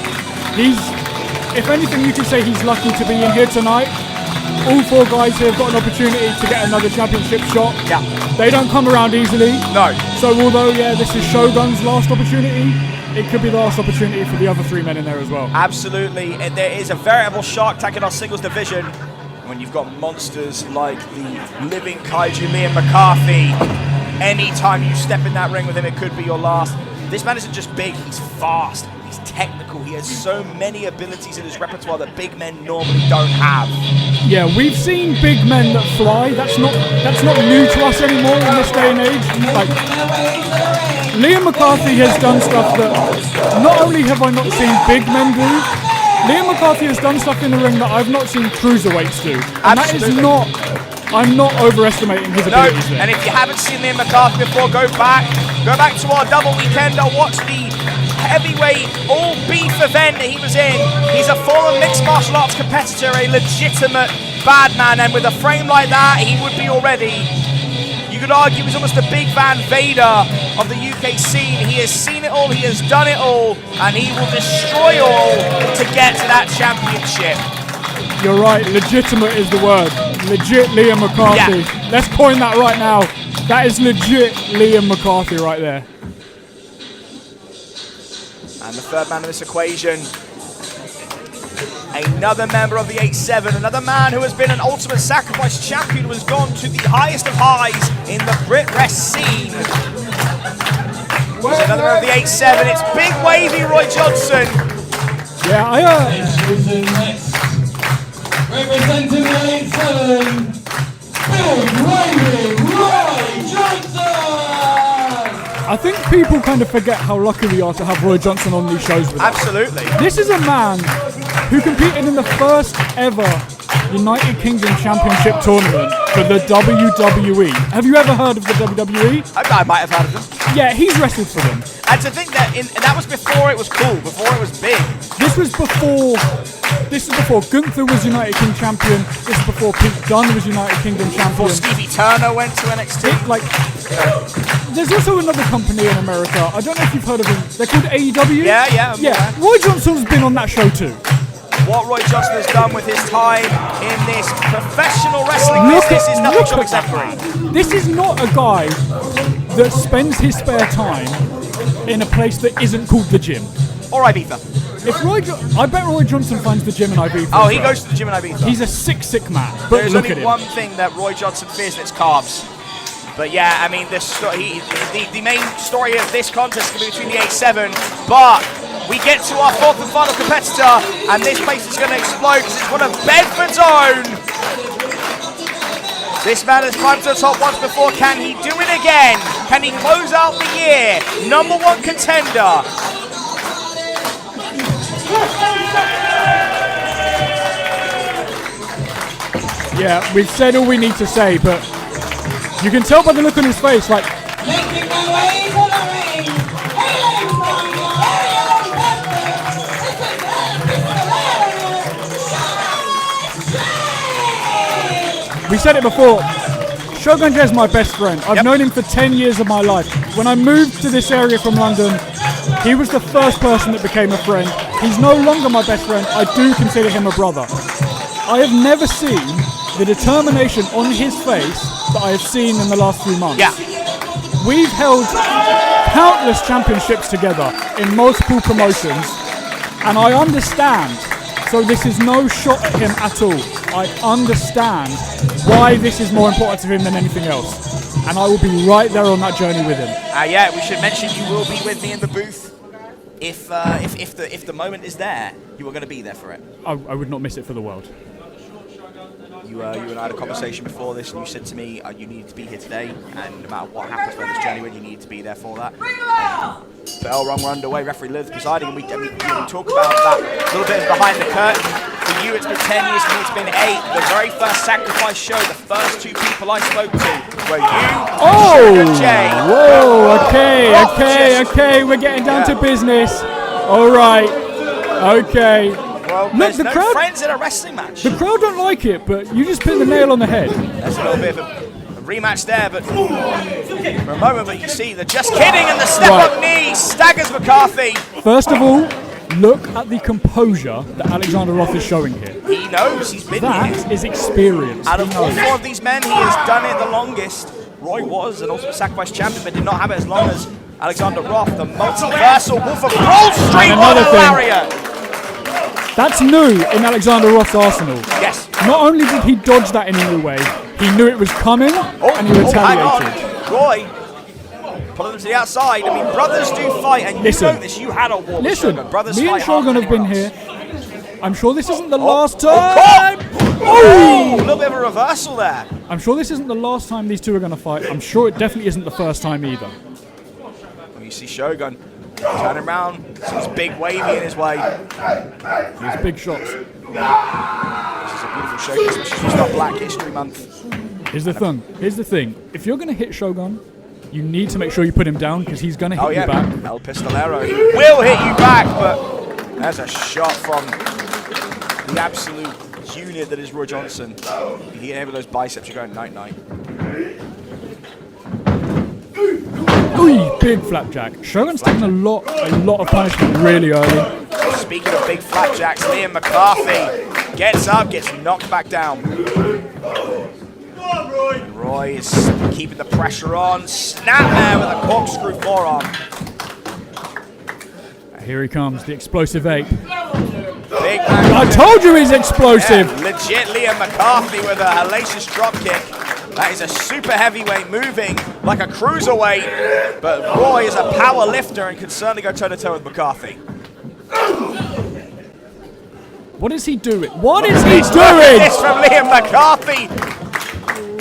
If anything, you can say he's lucky to be in here tonight. All four guys here have got an opportunity to get another championship shot. Yeah. They don't come around easily. No. So although, yeah, this is Shogun's last opportunity, it could be the last opportunity for the other three men in there as well. Absolutely. And there is a veritable shark tank in our singles division. When you've got monsters like the living Kaiju Liam McCarthy, anytime you step in that ring with him, it could be your last. This man isn't just big, he's fast, he's technical, he has so many abilities in his repertoire that big men normally don't have. Yeah, we've seen big men that fly. That's not new to us anymore in this day and age. Like, Liam McCarthy has done stuff that not only have I not seen big men do, Liam McCarthy has done stuff in the ring that I've not seen cruiserweights do. And Absolutely. that is not, I'm not overestimating his abilities there. And if you haven't seen Liam McCarthy before, go back to our double weekend and watch the heavyweight all beef event that he was in. He's a former mixed martial arts competitor, a legitimate bad man, and with a frame like that, he would be already, you could argue, he's almost the big Van Vader of the UK scene. He has seen it all, he has done it all, and he will destroy all to get to that championship. You're right, legitimate is the word. Legit Liam McCarthy. Yeah. Let's coin that right now. That is legit Liam McCarthy right there. And the third man in this equation, another member of the 8-7, another man who has been an Ultimate Sacrifice champion, who has gone to the highest of highs in the Brit Rest scene. There's another member of the 8-7, it's Big Wavy Roy Johnson. Yeah, Introducing next, representing the 8-7, Big Wavy Roy Johnson! I think people kind of forget how lucky we are to have Roy Johnson on these shows with us. Absolutely. This is a man who competed in the first ever United Kingdom Championship tournament for the WWE. Have you ever heard of the WWE? I might have heard of them. Yeah, he's wrestled for them. And to think that that was before it was cool, before it was big. This was before Gunther was United King champion. This is before Pete Dunne was United Kingdom champion. Before Stevie Turner went to NXT. There's also another company in America. I don't know if you've heard of them. They're called AEW. Yeah. Roy Johnson's been on that show too. What Roy Johnson has done with his time in this professional wrestling business is nothing short of exemplary. This is not a guy that spends his spare time in a place that isn't called the gym. Or Ibiza. I bet Roy Johnson finds the gym in Ibiza. Oh, he goes to the gym in Ibiza. He's a sick man. But there's look only at him. one thing that Roy Johnson fears, and it's carbs. But yeah, I mean, the main story of this contest is going to be between the 8-7, but we get to our fourth and final competitor, and this place is going to explode because it's one of Bedford's own. This man has climbed to the top once before. Can he do it again? Can he close out the year? #1 contender. Yeah, we've said all we need to say, but you can tell by the look on his face, like... Making my way to the ring, hailing from your very own Bedford, We said it before, Shogun Jay's my best friend. I've known him for 10 years of my life. When I moved to this area from London, he was the first person that became a friend. He's no longer my best friend. I do consider him a brother. I have never seen the determination on his face that I have seen in the last few months. Yeah. We've held countless championships together in multiple promotions, and I understand. So this is no shot at him at all. I understand why this is more important to him than anything else. And I will be right there on that journey with him. Yeah, we should mention you will be with me in the booth. If the moment is there, you are going to be there for it. I would not miss it for the world. You and I had a conversation before this, and you said to me, you need to be here today, and no matter what happens for this journey, when you need to be there for that. Bell rung, we're underway, referee Liv presiding, and we talk about that little bit behind the curtain. For you, it's been 10 years, for me, it's been 8. The very first Sacrifice show, the first 2 people I spoke to were you and Jay. Whoa, okay, we're getting down to business. All right, okay. Well, look, there's the no crowd, friends in a wrestling match. The crowd don't like it, but you just hit the nail on the head. There's a little bit of a rematch there, but for a moment, but you see the just kidding and the step-up knee staggers McCarthy. First of all, look at the composure that Alexander Roth is showing here. He knows, he's been here. That is experience. Out of all 4 of these men, he has done it the longest. Roy was an Ultimate Sacrifice champion, but did not have it as long as Alexander Roth, the multiversal Wolf of Broad Street on a lariat. That's new in Alexander Roth's arsenal. Yes. Not only did he dodge that in a new way, he knew it was coming and he retaliated. Hang on. Roy, pulling them to the outside. I mean, brothers do fight, and you know this. You had a war with Shogun. Brothers me fight and Shogun have been else. here. I'm sure this isn't the last time. Oh, a little bit of a reversal there. I'm sure this isn't the last time these two are going to fight. I'm sure it definitely isn't the first time either. Well, you see Shogun turning around, seems big wavy in his way. These big shots. This is a beautiful Shogun, especially as we start Black History Month. Here's the thing. If you're going to hit Shogun, you need to make sure you put him down because he's going to hit you back. El Pistolero. He will hit you back, but there's a shot from the absolute unit that is Roy Johnson. He hit with those biceps, you're going night-night. Ooh, big flapjack. Shogun's taking a lot of punishment really early. Speaking of big flapjacks, Liam McCarthy gets up, gets knocked back down. Roy is keeping the pressure on. Snap there with a corkscrew forearm. Here he comes, the explosive ape. Big man. I told you he's explosive. Yeah, legit Liam McCarthy with a hellacious drop kick. That is a super heavyweight moving like a cruiserweight, but Roy is a power lifter and can certainly go toe-to-toe with McCarthy. What is he doing? What is he doing? This from Liam McCarthy.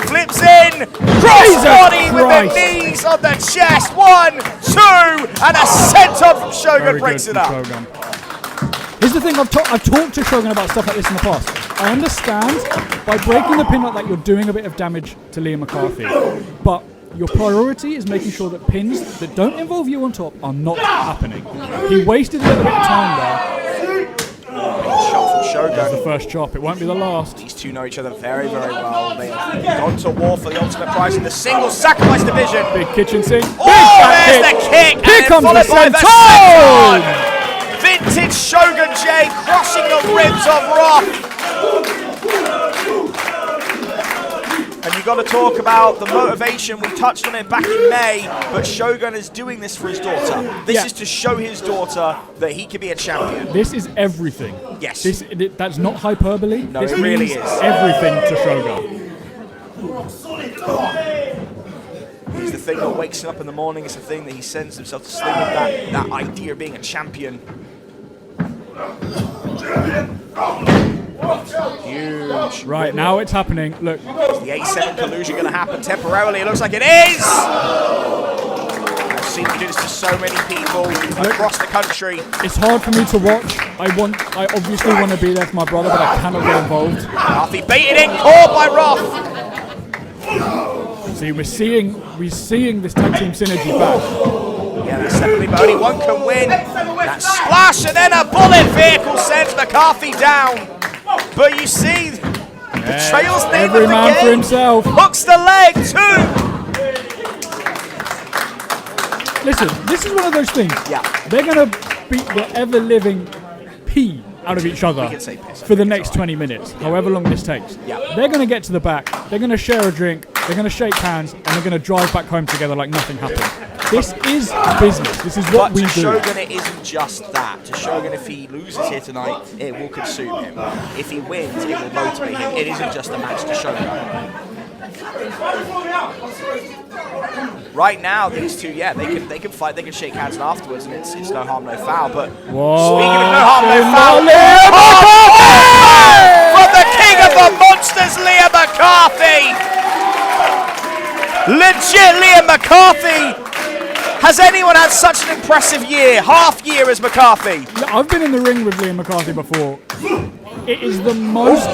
Flips in, cross body with the knees on the chest. 1, 2, and a senton from Shogun breaks it up. Shogun. Here's the thing, I've talked to Shogun about stuff like this in the past. I understand by breaking the pin like that, you're doing a bit of damage to Liam McCarthy. But your priority is making sure that pins that don't involve you on top are not happening. He wasted a little bit of time there. Shot from Shogun. That's the first chop. It won't be the last. These two know each other very, very well. They have gone to war for the ultimate prize in the singles sacrifice division. Big kitchen sink. Oh, there's the kick. Here comes the senton. Vintage Shogun J crushing the ribs of Roth. And you got to talk about the motivation. We touched on it back in May, but Shogun is doing this for his daughter. This is to show his daughter that he can be a champion. This is everything. Yes. That's not hyperbole. No, this it really means is. Everything to Shogun. It's the thing that wakes him up in the morning. It's the thing that he sends himself to sleep with, that idea of being a champion. Huge. Right, now it's happening. Look. Is the 8-7 collusion going to happen temporarily? It looks like it is! I've seen him do this to so many people across the country. It's hard for me to watch. I obviously want to be there for my brother, but I cannot get involved. McCarthy baited in, caught by Roth. See, we're seeing this tag team synergy back. Yeah, that's definitely, but only one can win. That splash and then a bullet vehicle sends McCarthy down. But you see, the trail's name Every of the man game for himself. hooks the leg too. Listen, this is one of those things. Yeah. They're going to beat the ever-living pee out of each other can say piss, I for the think next it's 20 minutes, however long this takes. Yeah. They're going to get to the back, they're going to share a drink, they're going to shake hands, and they're going to drive back home together like nothing happened. This is business. This is what we do. But to Shogun, it isn't just that. To Shogun, if he loses here tonight, it will consume him. If he wins, it will motivate him. It isn't just a match to Shogun. Right now, these two, they can fight, they can shake hands afterwards, and it's no harm, no foul. But speaking of no harm, no foul, from the king of the monsters, Liam McCarthy. Legit, Liam McCarthy. Has anyone had such an impressive year, half year as McCarthy? I've been in the ring with Liam McCarthy before. It is the most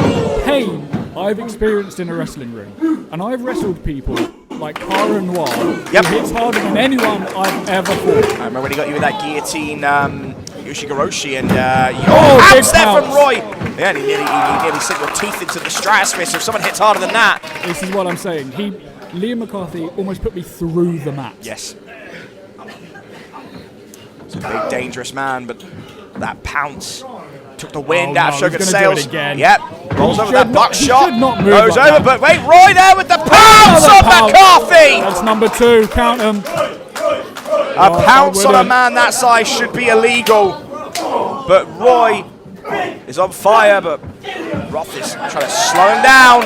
pain I've experienced in a wrestling ring. And I've wrestled people like Cara Noir, who hits harder than anyone I've ever fought. I remember when he got you with that guillotine Yoshigoroshi and big there from pounce. Roy. Yeah, and he nearly sent your teeth into the stratosphere, so if someone hits harder than that. This is what I'm saying. Liam McCarthy almost put me through the mat. Yes. It's a big, dangerous man, but that pounce took the wind out of Shogun's sails. Yep. Rolls over that buckshot. Goes like over, but wait, Roy there with the pounce on McCarthy! That's number 2. Count him. A pounce on a man that size should be illegal. But Roy is on fire, but Roth is trying to slow him down.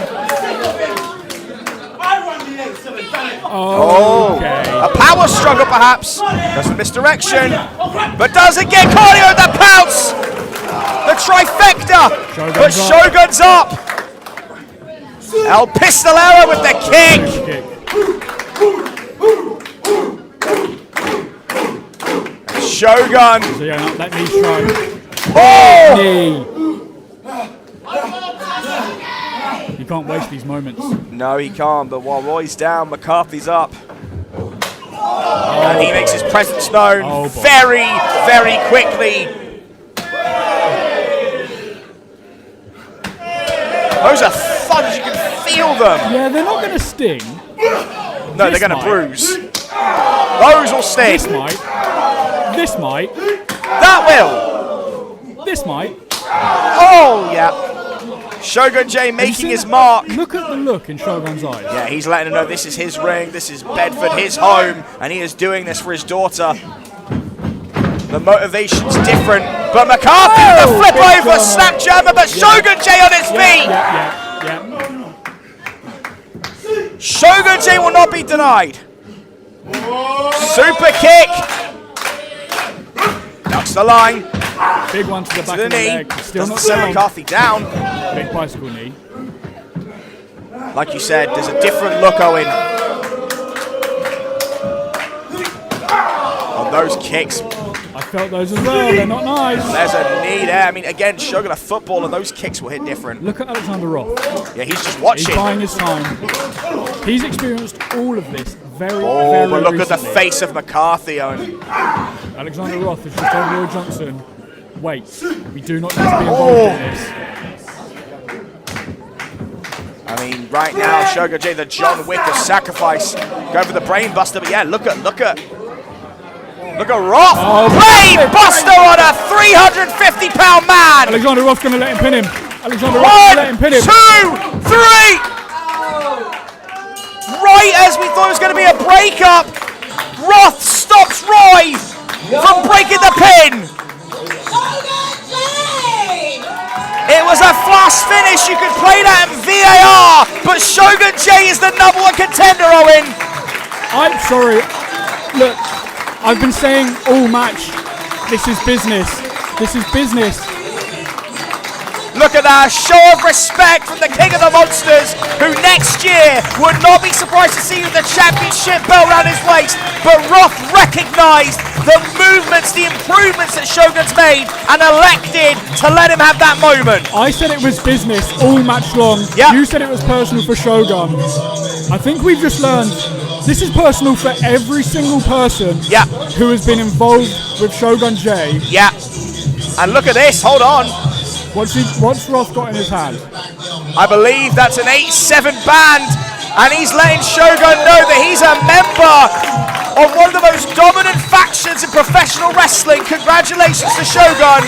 Okay. A power struggle perhaps. Does a misdirection, but doesn't get cardio with the pounce. The trifecta, but Shogun's up. El Pistolero with the kick. Shogun. That knee strike. Oh! Knee. You can't waste these moments. No, he can't, but while Roy's down, McCarthy's up. And he makes his presence known very, very quickly. Those are thuds, you can feel them. Yeah, they're not going to sting. No, they're going to bruise. Those will sting. This might. This might. That will. This might. Oh, yeah. Shogun J making his mark. Look at the look in Shogun's eyes. Yeah, he's letting him know this is his ring, this is Bedford, his home, and he is doing this for his daughter. The motivation's different, but McCarthy with the flip over, snap jammer, but Shogun J on his feet! Yeah. Shogun J will not be denied. Super kick. Ducks the line. Big one to the back to the of the knee. leg. Still not Send down. McCarthy down. Big bicycle knee. Like you said, there's a different look, Owen. On those kicks. I felt those as well. They're not nice. There's a knee there. I mean, again, Shogun a football, and those kicks will hit different. Look at Alexander Roth. Yeah, he's just watching. He's buying his time. He's experienced all of this very, Oh, very but look at the recently. face of McCarthy, Owen. Alexander Roth has just told Roy Johnson, wait, we do not need to be involved in this. I mean, right now, Shogun J, the John Wick of sacrifice, go for the brain buster, but yeah, look at Roth. Brain buster on a 350-pound man. Alexander Roth's going to let him pin him. Alexander Roth's going to let him pin him. 1, 2, 3. Right as we thought it was going to be a breakup, Roth stops Roy from breaking the pin. It was a fast finish. You could play that in VAR, but Shogun J is the #1 contender, Owen. I'm sorry. Look, I've been saying all match, this is business. This is business. Look at that, show of respect from the King of the Monsters, who next year would not be surprised to see the championship belt around his waist. But Roth recognised the movements, the improvements that Shogun's made, and elected to let him have that moment. I said it was business all match long. Yep. You said it was personal for Shogun. I think we've just learned this is personal for every single person who has been involved with Shogun J. Yeah. And look at this, hold on. What's Roth got in his hand? I believe that's an 8-7 band, and he's letting Shogun know that he's a member of one of the most dominant factions in professional wrestling. Congratulations to Shogun.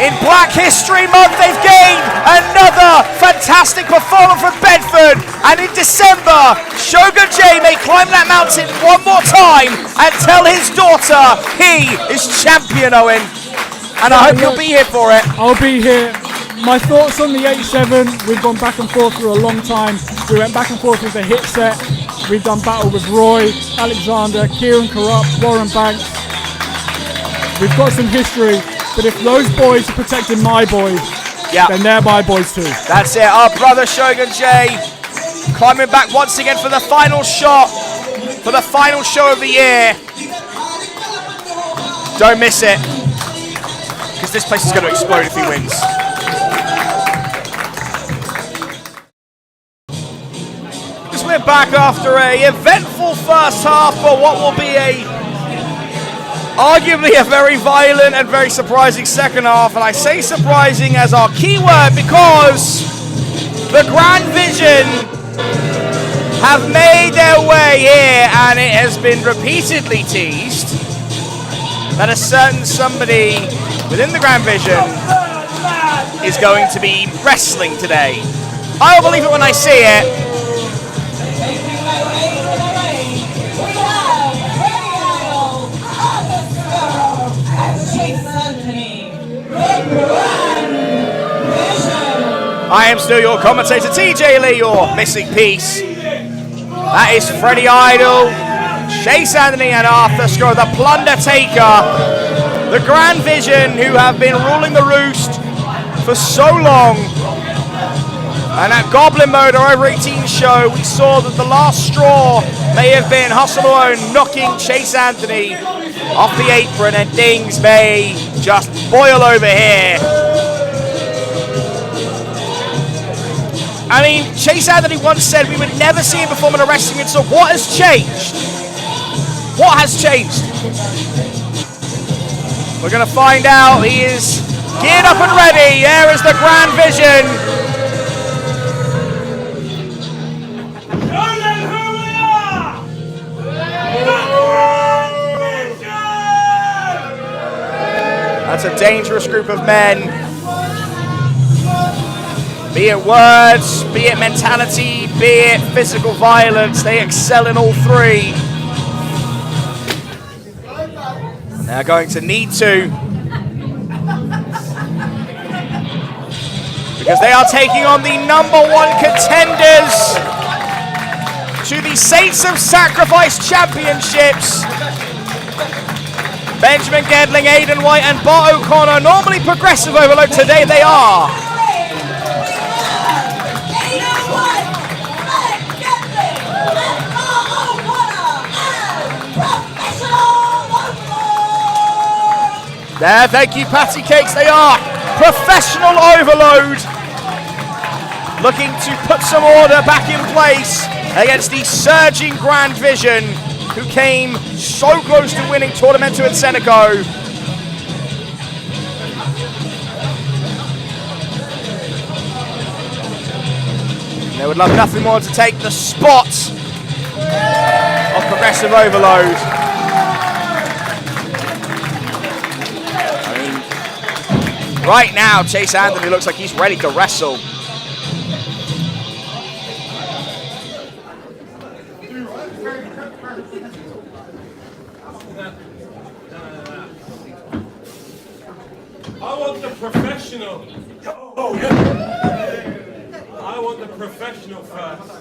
In Black History Month, they've gained another fantastic performer from Bedford. And in December, Shogun J may climb that mountain one more time and tell his daughter he is champion, Owen. And I hope you'll be here for it. I'll be here. My thoughts on the 8-7, we've gone back and forth for a long time. We went back and forth with the hit set. We've done battle with Roy, Alexander, Kieran Corrupt, Warren Banks. We've got some history. But if those boys are protecting my boys, then they're my boys too. That's it. Our brother Shogun J climbing back once again for the final shot, for the final show of the year. Don't miss it, because this place is going to explode if he wins. Because we're back after a eventful first half for what will be arguably a very violent and very surprising second half, and I say surprising as our key word because the Grand Vision have made their way here, and it has been repeatedly teased that a certain somebody within the Grand Vision is going to be wrestling today. I'll believe it when I see it. I am still your commentator, TJ Lee, your missing piece. That is Freddie Idol, Chase Anthony, and Arthur Scroll, the Plunder Taker. The Grand Vision, who have been ruling the roost for so long. And at Goblin Mode, our over 18 show, we saw that the last straw may have been Hustle Malone knocking Chase Anthony off the apron, and things may just boil over here. I mean, Chase Anthony once said we would never see him perform in a wrestling ring, so what has changed? What has changed? We're going to find out. He is geared up and ready. There is the Grand Vision. That's a dangerous group of men. Be it words, be it mentality, be it physical violence, they excel in all three. They're going to need to, because they are taking on the #1 contenders to the Saints of Sacrifice Championships. Benjamin Gedling, Aidan White, and Bart O'Connor. Normally progressive overload, today they are. There, thank you, Patty Cakes. They are Professional Overload looking to put some order back in place against the surging Grand Vision, who came so close to winning Tornamento and Seneco. They would love nothing more to take the spot of Progressive Overload. Right now, Chase Anthony looks like he's ready to wrestle. I want the professional. Oh, yeah. I want the professional first.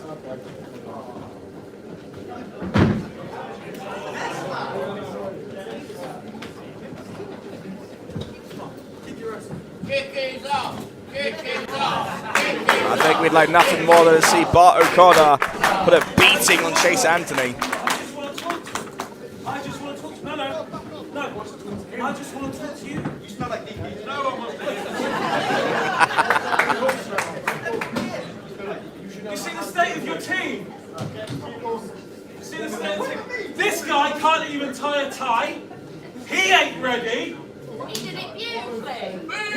I think we'd like nothing more than to see Bart O'Connor put a beating on Chase Anthony. I just want to talk to you. No. I just want to talk to you. You smell like DP. No one wants to hear. You see the state of your team? You see the state of the team? This guy can't even tie a tie. He ain't ready. He did it beautifully.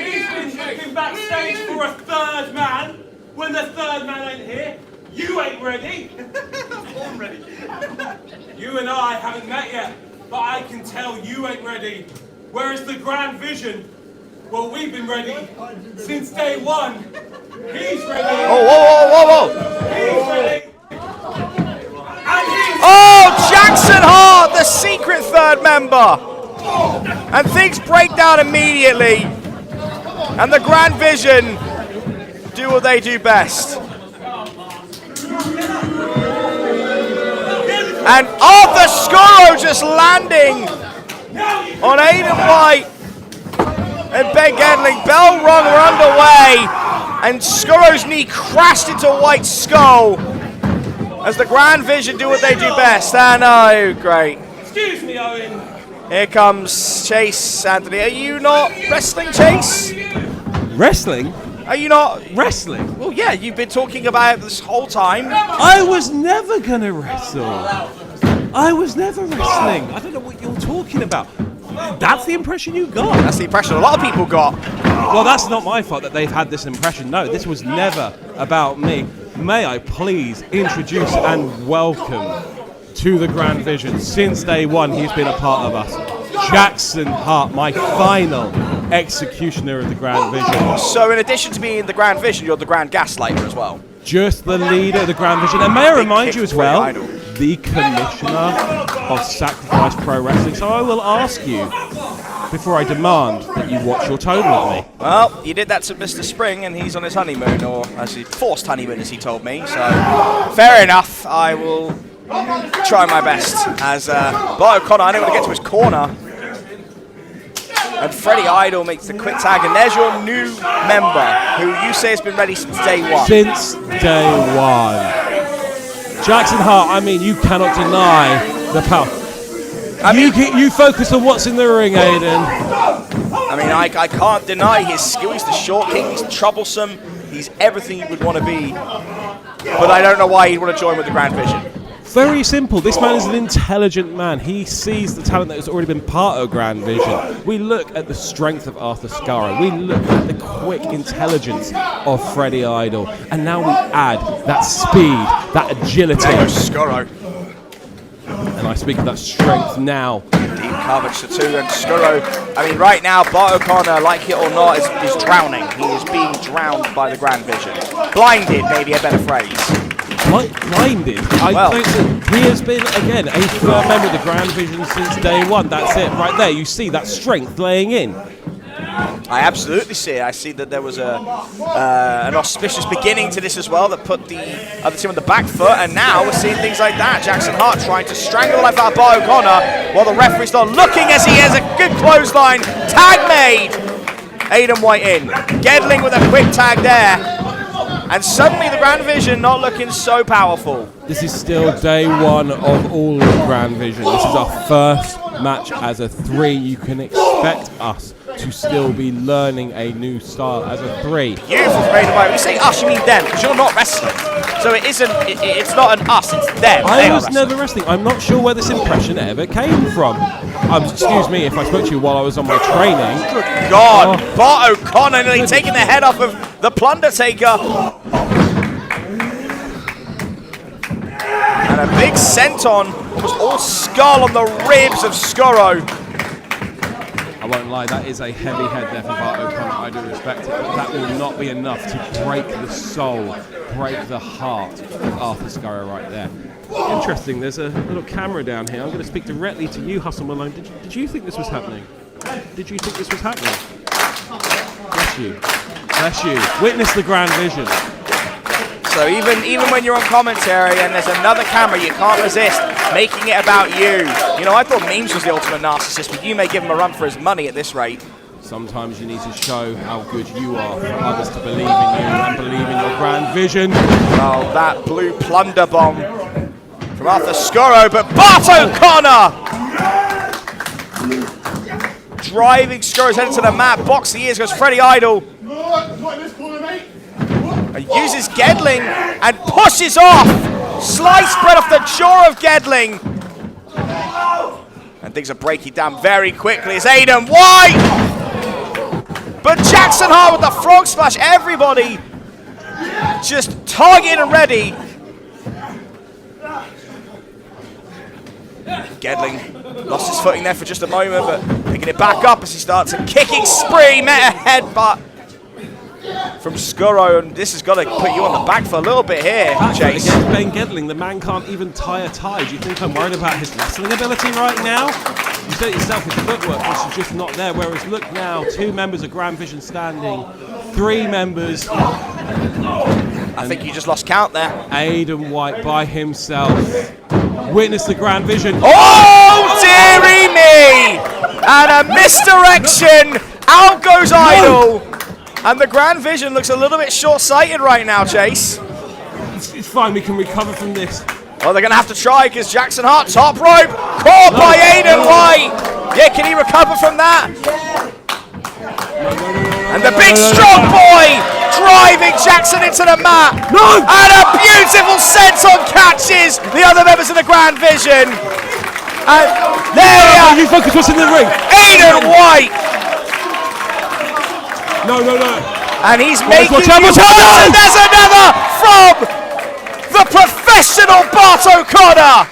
He's been looking backstage for a third man when the third man ain't here. You ain't ready. I'm ready. You and I haven't met yet, but I can tell you ain't ready. Whereas the Grand Vision, well, we've been ready since day one. He's ready. Oh, whoa. He's ready. And he's Oh, Jackson Hart, the secret third member. And things break down immediately. And the Grand Vision do what they do best. And Arthur Scuro just landing on Aiden White and Ben Gedling. Bell rung were underway, and Scuro's knee crashed into White's skull as the Grand Vision do what they do best. And oh, great. Excuse me, Owen. Here comes Chase Anthony. Are you not wrestling, Chase? Wrestling? Are you not Wrestling? Well, yeah, you've been talking about it this whole time. I was never gonna wrestle. I was never wrestling. I don't know what you're talking about. That's the impression you got. That's the impression a lot of people got. Well, that's not my fault that they've had this impression. No, this was never about me. May I please introduce and welcome to the Grand Vision. Since day one, he's been a part of us. Jackson Hart, my final executioner of the Grand Vision. So in addition to being the Grand Vision, you're the Grand Gaslighter as well. Just the leader of the Grand Vision. And may I remind you as well, the commissioner of Sacrifice Pro Wrestling. So I will ask you, before I demand that you watch your tone with me. Well, you did that to Mr. Spring, and he's on his honeymoon, or actually forced honeymoon, as he told me. So fair enough. I will try my best. As Bart O'Connor, I don't want to get to his corner. And Freddie Idol makes the quick tag, and there's your new member, who you say has been ready since day one. Since day one. Jackson Hart, I mean, you cannot deny the power. You focus on what's in the ring, Aiden. I mean, I can't deny his skill. He's the short king, he's troublesome, he's everything you would want to be. But I don't know why he'd want to join with the Grand Vision. Very simple. This man is an intelligent man. He sees the talent that has already been part of Grand Vision. We look at the strength of Arthur Scuro. We look at the quick intelligence of Freddie Idol. And now we add that speed, that agility. Scuro. And I speak of that strength now. Deep coverage to two, and Scuro, I mean, right now, Bart O'Connor, like it or not, is drowning. He is being drowned by the Grand Vision. Blinded, maybe a better phrase. Blinded. I think that he has been, again, a firm member of the Grand Vision since day one. That's it, right there. You see that strength laying in. I absolutely see it. I see that there was an auspicious beginning to this as well that put the other team on the back foot, and now we're seeing things like that. Jackson Hart trying to strangle the life out of Bart O'Connor while the referee's not looking, as he has a good clothesline. Tag made. Aiden White in. Gedling with a quick tag there. And suddenly the Grand Vision not looking so powerful. This is still day one of all of Grand Vision. This is our first match as a 3. You can expect us to still be learning a new style as a 3. Beautiful fade away. When you say us, you mean them, because you're not wrestling. So it isn't. It's not an us. It's them. I was never wrestling. I'm not sure where this impression ever came from. Excuse me if I spoke to you while I was on my training. Good God, Bart O'Connor nearly taking the head off of the Plunder Taker. And a big senton was all skull on the ribs of Skoro. I won't lie, that is a heavy head there from Bart O'Connor. I do respect it, but that will not be enough to break the soul, break the heart of Arthur Skoro right there. Interesting, there's a little camera down here. I'm going to speak directly to you, Hustle Malone. Did you think this was happening? Did you think this was happening? Bless you. Bless you. Witness the grand vision. So even when you're on commentary and there's another camera, you can't resist making it about you. You know, I thought Memes was the ultimate narcissist, but you may give him a run for his money at this rate. Sometimes you need to show how good you are for others to believe in you and believe in your grand vision. Well, that blue plunder bomb from Arthur Skoro, but Bart O'Connor driving Skoro's head into the mat. Box the ears goes Freddie Idol. And uses Gedling and pushes off. Slice spread off the jaw of Gedling. And things are breaking down very quickly as Aiden White. But Jackson Hart with the frog splash. Everybody just targeted and ready. Gedling lost his footing there for just a moment, but picking it back up as he starts a kicking spree. Met a headbutt from Skoro, and this has got to put you on the back for a little bit here, Chase. Against Ben Gedling, the man can't even tie a tie. Do you think I'm worried about his wrestling ability right now? You said it yourself, his footwork, which is just not there. Whereas look now, 2 members of Grand Vision standing, 3 members. I think you just lost count there. Aiden White by himself. Witness the Grand Vision. Oh, dearie me! And a misdirection. Out goes Idol. And the Grand Vision looks a little bit short-sighted right now, Chase. It's fine, we can recover from this. Well, they're going to have to try because Jackson Hart, top rope, caught by Aiden White. Yeah, can he recover from that? And the big strong boy driving Jackson into the mat. No! And a beautiful senton catches the other members of the Grand Vision. And there we are. You focus what's in the ring. Aiden White. No. And he's making watch out, and there's another from the professional Bart O'Connor.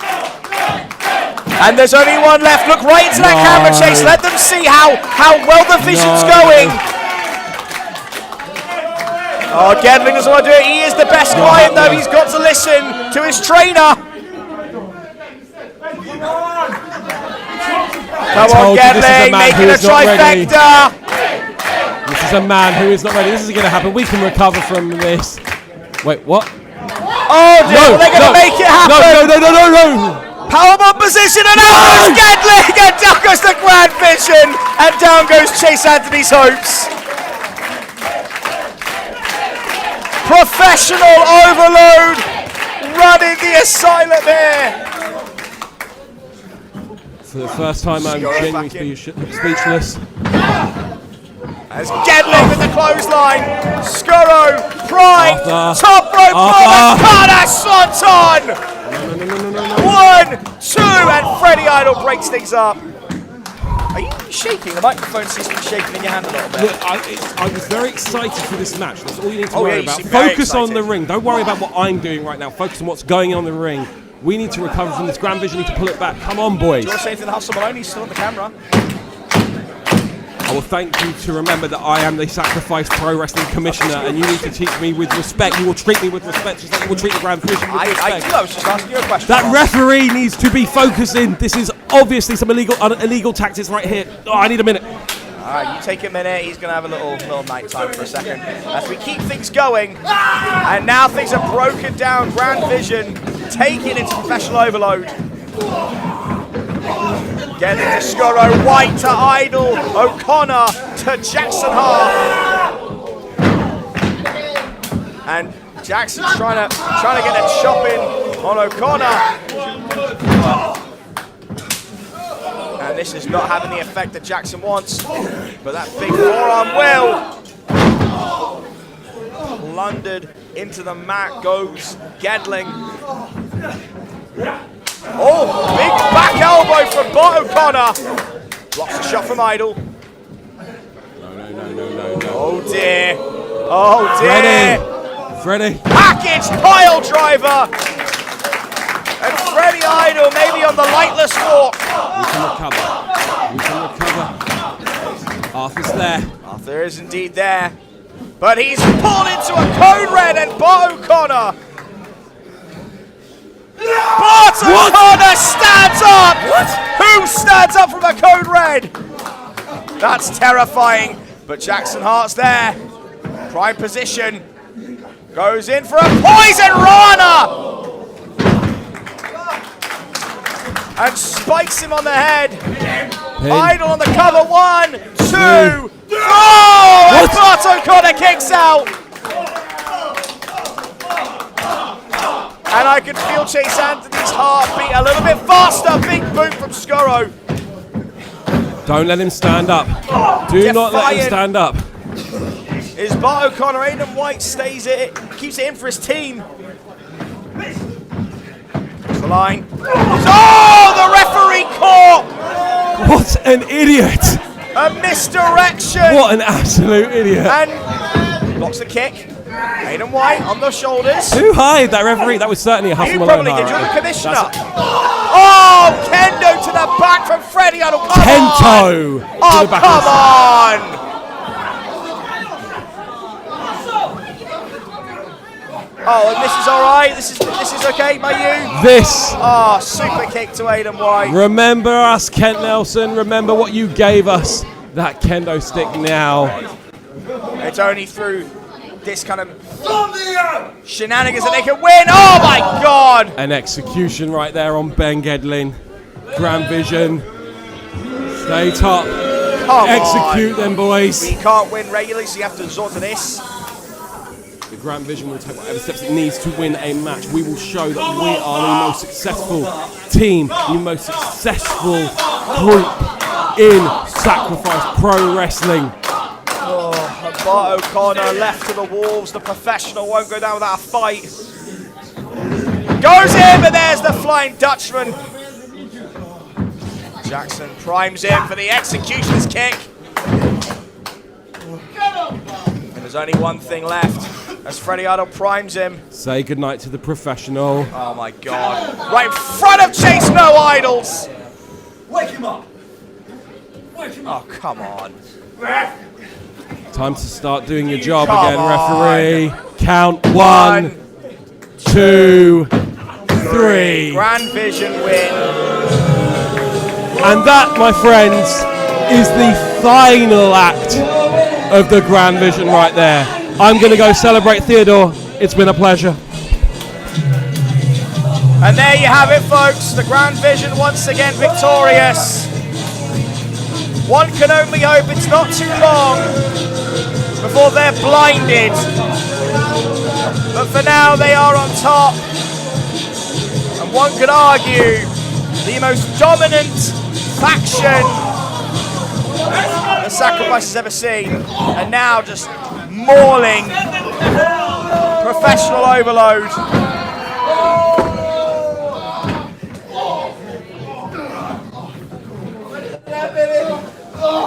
And there's only one left. Look right into that camera, Chase. Let them see how well the vision's going. Oh, Gedling doesn't want to do it. He is the best client, though. He's got to listen to his trainer. Come on, Gedling, making a trifecta. This is a man who is not ready. This isn't going to happen. We can recover from this. Wait, what? Oh, dear, they're going to make it happen. No. Powerbomb position, and out goes Gedling, and down goes the Grand Vision, and down goes Chase Anthony's hopes. Professional overload running the asylum here. For the first time, I'm genuinely speechless. As Gedling with the clothesline, Skoro, Pride, top rope, Carter, Swanton! No. 1, 2, and Freddie Idol breaks things up. Are you shaking? The microphone seems to be shaking in your hand a little bit. Look, I was very excited for this match. That's all you need to worry about. Focus on the ring. Don't worry about what I'm doing right now. Focus on what's going on in the ring. We need to recover from this. Grand Vision need to pull it back. Come on, boys. Do you want to say anything to Hustle Malone? He's still on the camera. I will thank you to remember that I am the Sacrifice Pro Wrestling Commissioner, and you need to treat me with respect. You will treat me with respect, just like you will treat the Grand Vision with respect. I was just asking you a question. That referee needs to be focusing. This is obviously some illegal tactics right here. Oh, I need a minute. Alright, you take a minute. He's going to have a little night time for a second. As we keep things going, and now things are broken down. Grand Vision taking into professional overload. Getting to Skoro, White to Idol, O'Connor to Jackson Hart. And Jackson's trying to get a chop in on O'Connor. And And this is not having the effect that Jackson wants. But that big forearm will. Blundered into the mat goes Gedling. Oh, big back elbow from Bot O'Connor. Blocks the shot from Idol. No. Oh dear. Oh dear. Freddie. Package pile driver. And Freddie Idol maybe on the lightless walk. We can recover. Arthur's there. Arthur is indeed there. But he's pulled into a code red and Bot O'Connor. Bot O'Connor stands up! What? Who stands up from a code red? That's terrifying. But Jackson Hart's there. Prime position. Goes in for a poison Rana! And spikes him on the head. Payne. Idol on the cover. 1, 2, 3. Oh! And Bot O'Connor kicks out. And I could feel Chase Anthony's heart beat a little bit faster. Big boot from Scurro. Don't let him stand up. Do not let him stand up. Is Bot O'Connor. Aiden White stays it, keeps it in for his team. There's the line. Oh, the referee caught! What an idiot! A misdirection! What an absolute idiot! And blocks the kick. Aiden White on the shoulders. Who hired that referee? That was certainly a Hustle You Malone probably did. You're the hire. commissioner. Oh, Kendo to the back from Freddie Idol. Kento! Oh, to the back come on! Oh, and this is all right. This is okay by you. This. Oh, super kick to Aiden White. Remember us, Kent Nelson. Remember what you gave us. That kendo stick now. It's only through this kind of shenanigans that they can win. Oh my God! An execution right there on Ben Gedlin. Grand Vision. Stay top. Come Execute on. them, boys. We can't win regularly, so you have to resort to this. The Grand Vision will take whatever steps it needs to win a match. We will show that we are the most successful team, the most successful group in Sacrifice Pro Wrestling. Oh, Bot O'Connor left to the wolves. The professional won't go down without a fight. Goes in, but there's the Flying Dutchman. Jackson primes in for the executioner's kick. And there's only one thing left as Freddie Idol primes him. Say goodnight to the professional. Oh my God. Right in front of Chase No Idols. Wake him up. Wake him up. Oh, come on. Time to start doing your job Come again, on. referee. Count 1, 2, 3. Grand Vision win. And that, my friends, is the final act of the Grand Vision right there. I'm going to go celebrate Theodore. It's been a pleasure. And there you have it, folks. The Grand Vision once again victorious. One can only hope it's not too long before they're blinded. But for now, they are on top. And one could argue the most dominant faction the Sacrifice has ever seen. And now just mauling professional overload.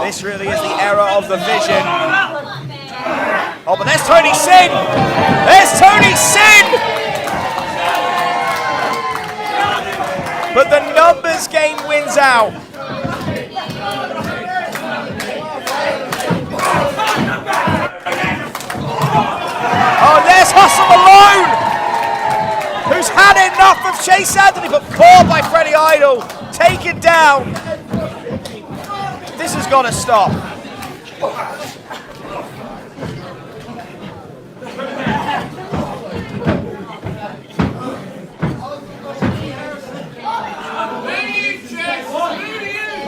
This really is the era of the Vision. Oh, but there's Tony Sin! There's Tony Sin! But the numbers game wins out. Oh, there's Hustle Malone! Who's had enough of Chase Anthony, but caught by Freddie Idol. Taken down. This has got to stop.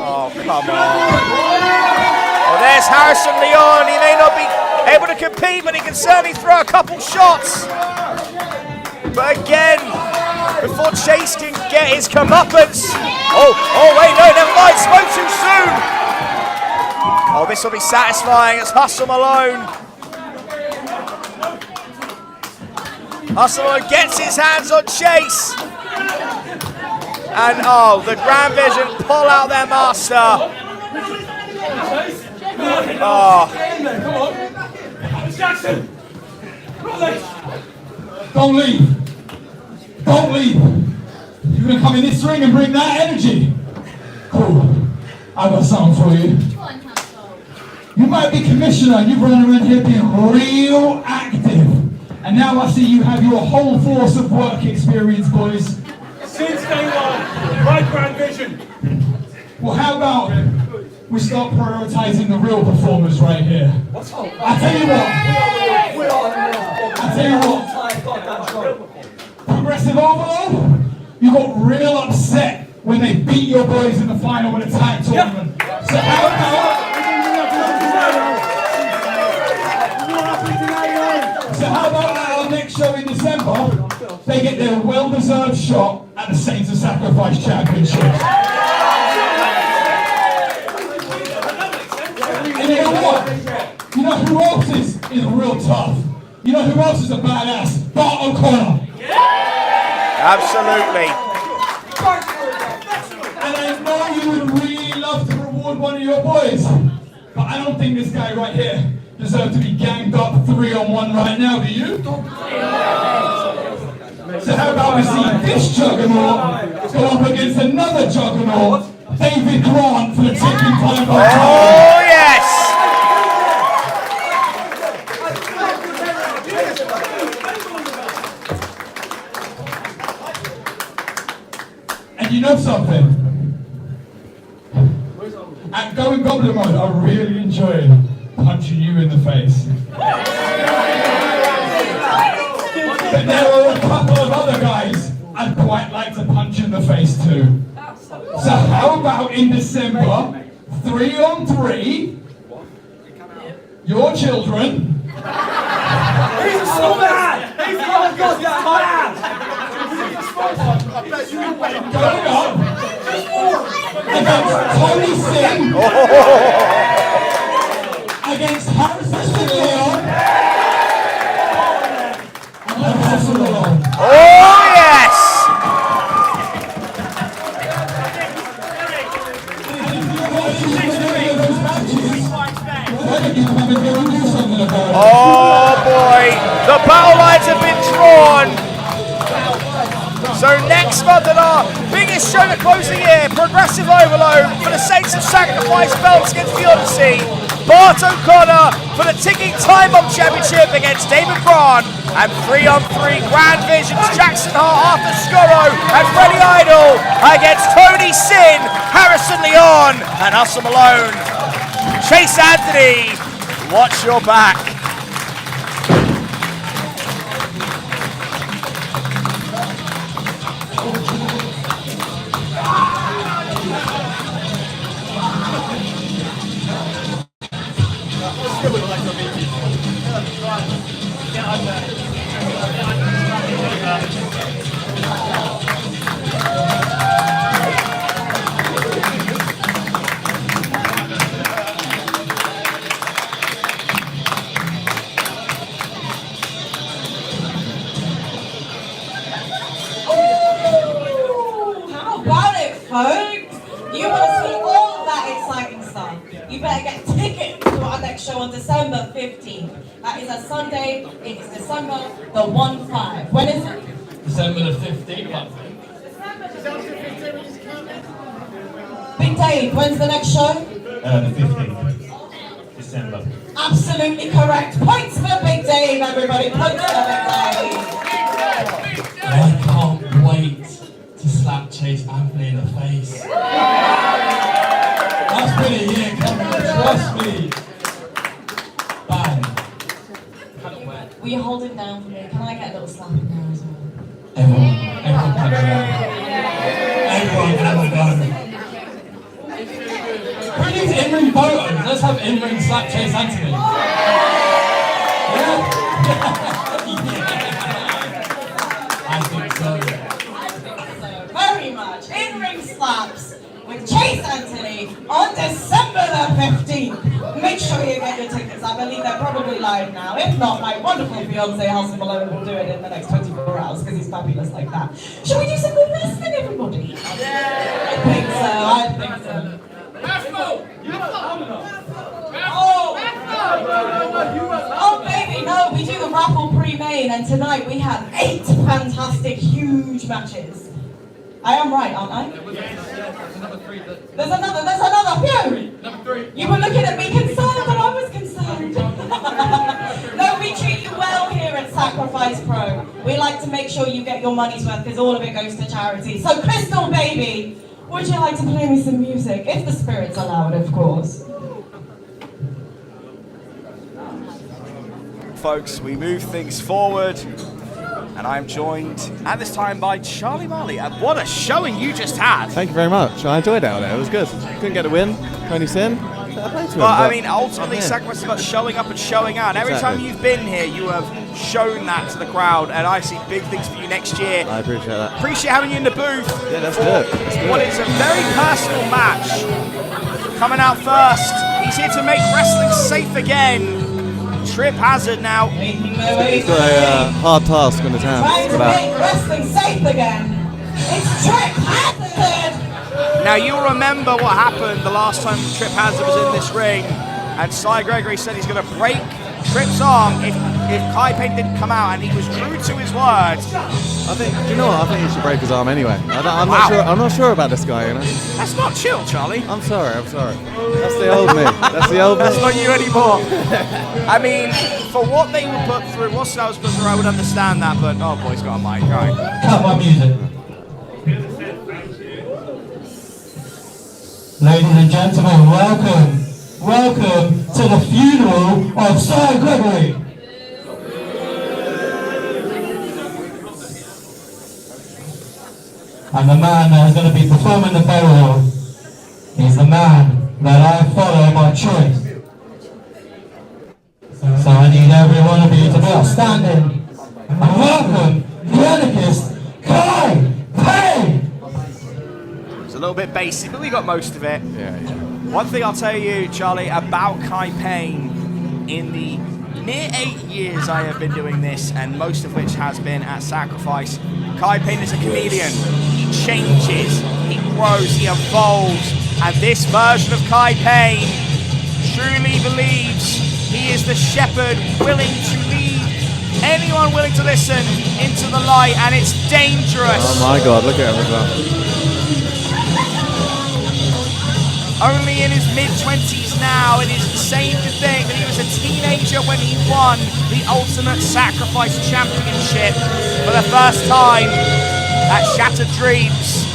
Oh, come on. Well, there's Harrison Leon. He may not be able to compete, but he can certainly throw a couple shots. But again, before Chase can get his comeuppance. Oh, wait, no, never mind. spoke too soon. Oh, this will be satisfying. It's Hustle Malone. Hustle Malone gets his hands on Chase. And oh, the Grand Vision pull out their master. Oh. Jackson! Don't leave. Don't leave. You're going to come in this ring and bring that energy. Cool. I've got something for you. You might be commissioner, you've run around here being real active. And now I see you have your whole force of work experience, boys. Since day one, my Grand Vision. Well, how about we start prioritizing the real performers right here? I tell you what. Progressive Overload, you got real upset when they beat your boys in the final in a tag tournament. So how about at our next show in December, they get their well-deserved shot at the Saints of Sacrifice Championship. And you know what? You know who else is real tough? You know who else is a badass? Bart O'Connor. Absolutely. And I know you would really love to reward one of your boys, but I don't think this guy right here deserves to be ganged up 3-on-1 right now, do you? So how about we see this juggernaut go up against another juggernaut, David Grant, for the ticking time bomb. Oh, yes! And you know something? At Going Goblin Mode, I really enjoyed punching you in the face. But there are a couple of other guys I'd quite like to punch in the face too. So how about in December, 3-on-3, your children. He's a snowman! He's not a goddamn man! Going up against Tony Singh, against Harrison Leon, and Hustle Malone. Oh, yes! Oh boy, the battle lines have been drawn. So next month at our biggest show to close the year, Progressive Overload for the Saints of Sacrifice belts against the Odyssey. Bart O'Connor for the Ticking Time Bomb Championship against David Grant. And 3-on-3 Grand Visions, Jackson Hart, Arthur Scurro and Freddie Idol against Tony Sin, Harrison Leon and Hustle Malone. Chase Anthony, watch your back. How about it, folks? You want to see all of that exciting stuff? You better get tickets to our next show on December 15th. That is a Sunday. It is December the 1-5. When is it? December the 15th. Big Dave, when's the next show? The 15th. December. Absolutely correct. Points for Big Dave, everybody. Points for Big Dave. I can't wait to slap Chase Anthony in the face. That's been a year coming, trust me. Bang. Will you hold him down for me? Can I get a little slap in there as well? Everyone can have a go. Everyone can have a go. Who needs in-ring photos? Let's have in-ring slap Chase Anthony. Yeah? I think so. Very much. In-ring slaps. We're with Chase Anthony on December the 15th. Make sure you get your tickets. I believe they're probably live now. If not, my wonderful fiance, Halson Malone, will do it in the next 24 hours because he's fabulous like that. Shall we do some good wrestling, everybody? Yeah. I think so. Oh baby, no, we do the raffle pre-main, and tonight we have 8 fantastic, huge matches. I am right, aren't I? There's another, phew! You were looking at me concerned, but I was concerned. No, we treat you well here at Sacrifice Pro. We like to make sure you get your money's worth, because all of it goes to charity. So Crystal baby, would you like to play me some music? If the spirits allow it, of course. Folks, we move things forward, and I'm joined at this time by Charley Marley. And what a showing you just had! Thank you very much. I enjoyed it out there. It was good. Couldn't get a win. Tony Sin. I mean, ultimately, Sacrifice is about showing up and showing out. And every time you've been here, you have shown that to the crowd, and I see big things for you next year. I appreciate that. Appreciate having you in the booth. Yeah, that's good. That's good. What is a very personal match. Coming out first, he's here to make wrestling safe again. Tripp Hazard now. He's got a hard task on his hands for that. Make wrestling safe again. It's Tripp Hazard. Now you'll remember what happened the last time Tripp Hazard was in this ring, and Cy Gregory said he's going to break Tripp's arm if Payne didn't come out, and he was true to his word. I think, do you know what? I think he should break his arm anyway. I'm not sure about this guy, you know. That's not chill, Charlie. I'm sorry. That's the old me. That's the old me. That's not you anymore. I mean, for what they were put through, what Sal was put through, I would understand that, but oh boy, he's got a mic, right? Cut my music. Ladies and gentlemen, welcome to the funeral of Cy Gregory. And the man that is going to be performing the burial is the man that I follow by choice. So I need every one of you to be outstanding. And welcome the anarchist, Payne! It's a little bit basic, but we got most of it. Yeah. One thing I'll tell you, Charlie, about Payne, in the near 8 years I have been doing this, and most of which has been at Sacrifice, Payne is a chameleon. He changes, he grows, he evolves, and this version of Payne truly believes he is the shepherd willing to lead anyone willing to listen into the light, and it's dangerous. Oh my God, look at him as well. Only in his mid-20s now, it is insane to think that he was a teenager when he won the Ultimate Sacrifice Championship for the first time at Shattered Dreams,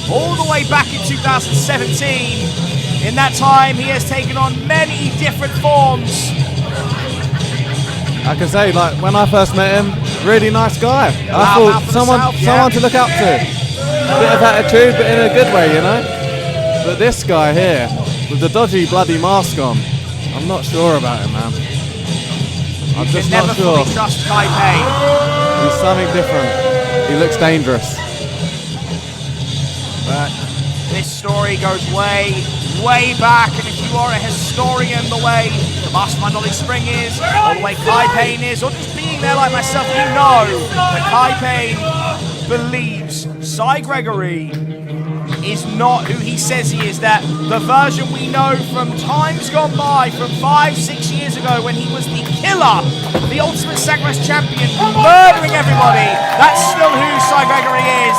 all the way back in 2017. In that time, he has taken on many different forms. I can say, like, when I first met him, really nice guy. I thought someone to look up to. A bit of attitude, but in a good way, you know? But this guy here, with the dodgy bloody mask on, I'm not sure about him, man. I'm just not sure. Never fully trust Payne. He's something different. He looks dangerous. But this story goes way, way back, and if you are a historian the way the Mastermind Ollie Spring is, or the way Payne is, or just being there like myself, you know that Payne believes Cy Gregory is not who he says he is, that the version we know from times gone by, from 5-6 years ago when he was the killer, the Ultimate Sacrifice Champion, murdering everybody, that's still who Cy Gregory is.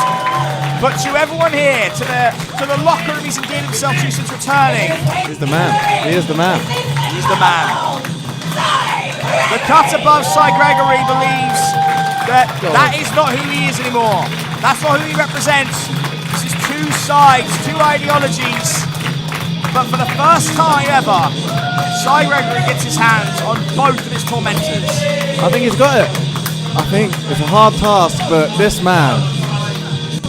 But to everyone here, to the locker room he's endeared himself to since returning. He's the man. He is the man. He's the man. The cut above Cy Gregory believes that that is not who he is anymore. That's not who he represents. This is two sides, two ideologies. But for the first time ever, Cy Gregory gets his hands on both of his tormentors. I think he's got it. I think it's a hard task, but this man,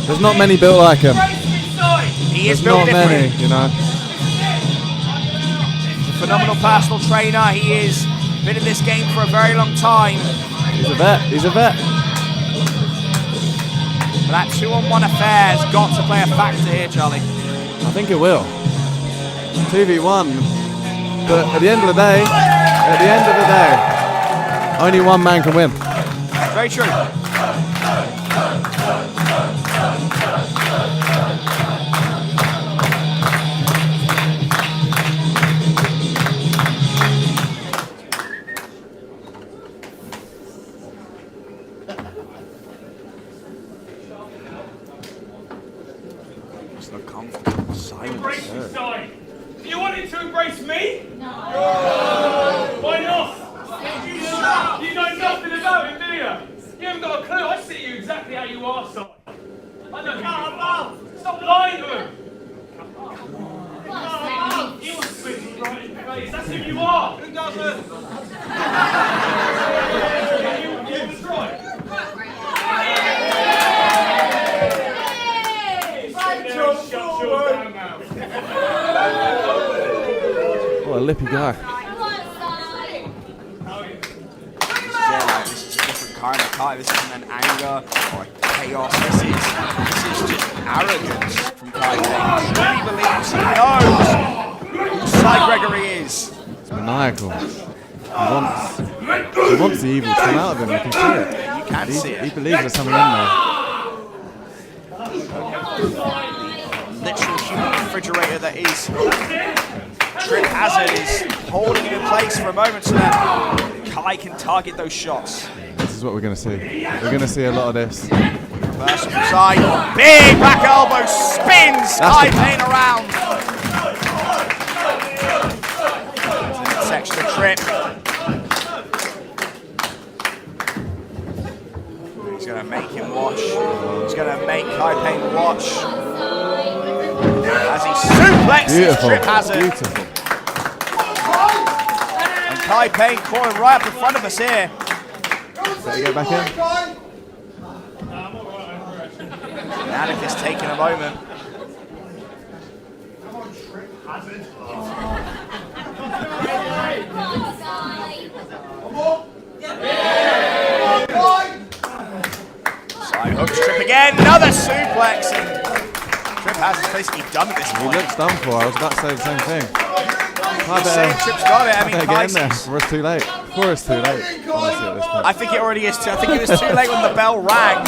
there's not many built like him. He is There's built not different. many, you know. He's a phenomenal personal trainer. He has been in this game for a very long time. He's a vet. He's a vet. But that 2-on-1 affair has got to play a factor here, Charlie. I think it will. 2v1. But at the end of the day, only one man can win. Very true. Embrace me, side. You wanted to embrace me? No. Why not? You know nothing about him, do you? You haven't got a clue. I see you exactly how you are, side. I know who you are. Stop lying to him. You want to switch right in the face. That's who you are. Who doesn't? You was right. What a lippy guy. This is a different kind of Kai. This isn't an anger or a chaos. This is just arrogance from Kai Payne. He believes he knows who Gregory is. It's maniacal. He wants the evil to come out of him. You can see it. You can see it. He believes there's something in there. Literal human refrigerator that is. Tripp Hazard is holding him in place for a moment so that Kai can target those shots. This is what we're going to see. We're going to see a lot of this. Reversal from side. Big back elbow spins Kai Payne around. Section of Tripp. He's going to make him watch. He's going to make Kai Payne watch. As he suplexes Tripp Hazard. Beautiful. And Kai Payne crawling right up in front of us here. Better get back in. Nanik is taking a moment. Side hooks Tripp again, another suplex. And Tripp Hazard's basically done at this point. He looks done for. I was about to say the same thing. He's saying Tripp's got it. I mean, get in there before it's too late. Before it's too late. Honestly, at this point. I think it already is too. I think it was too late when the bell rang.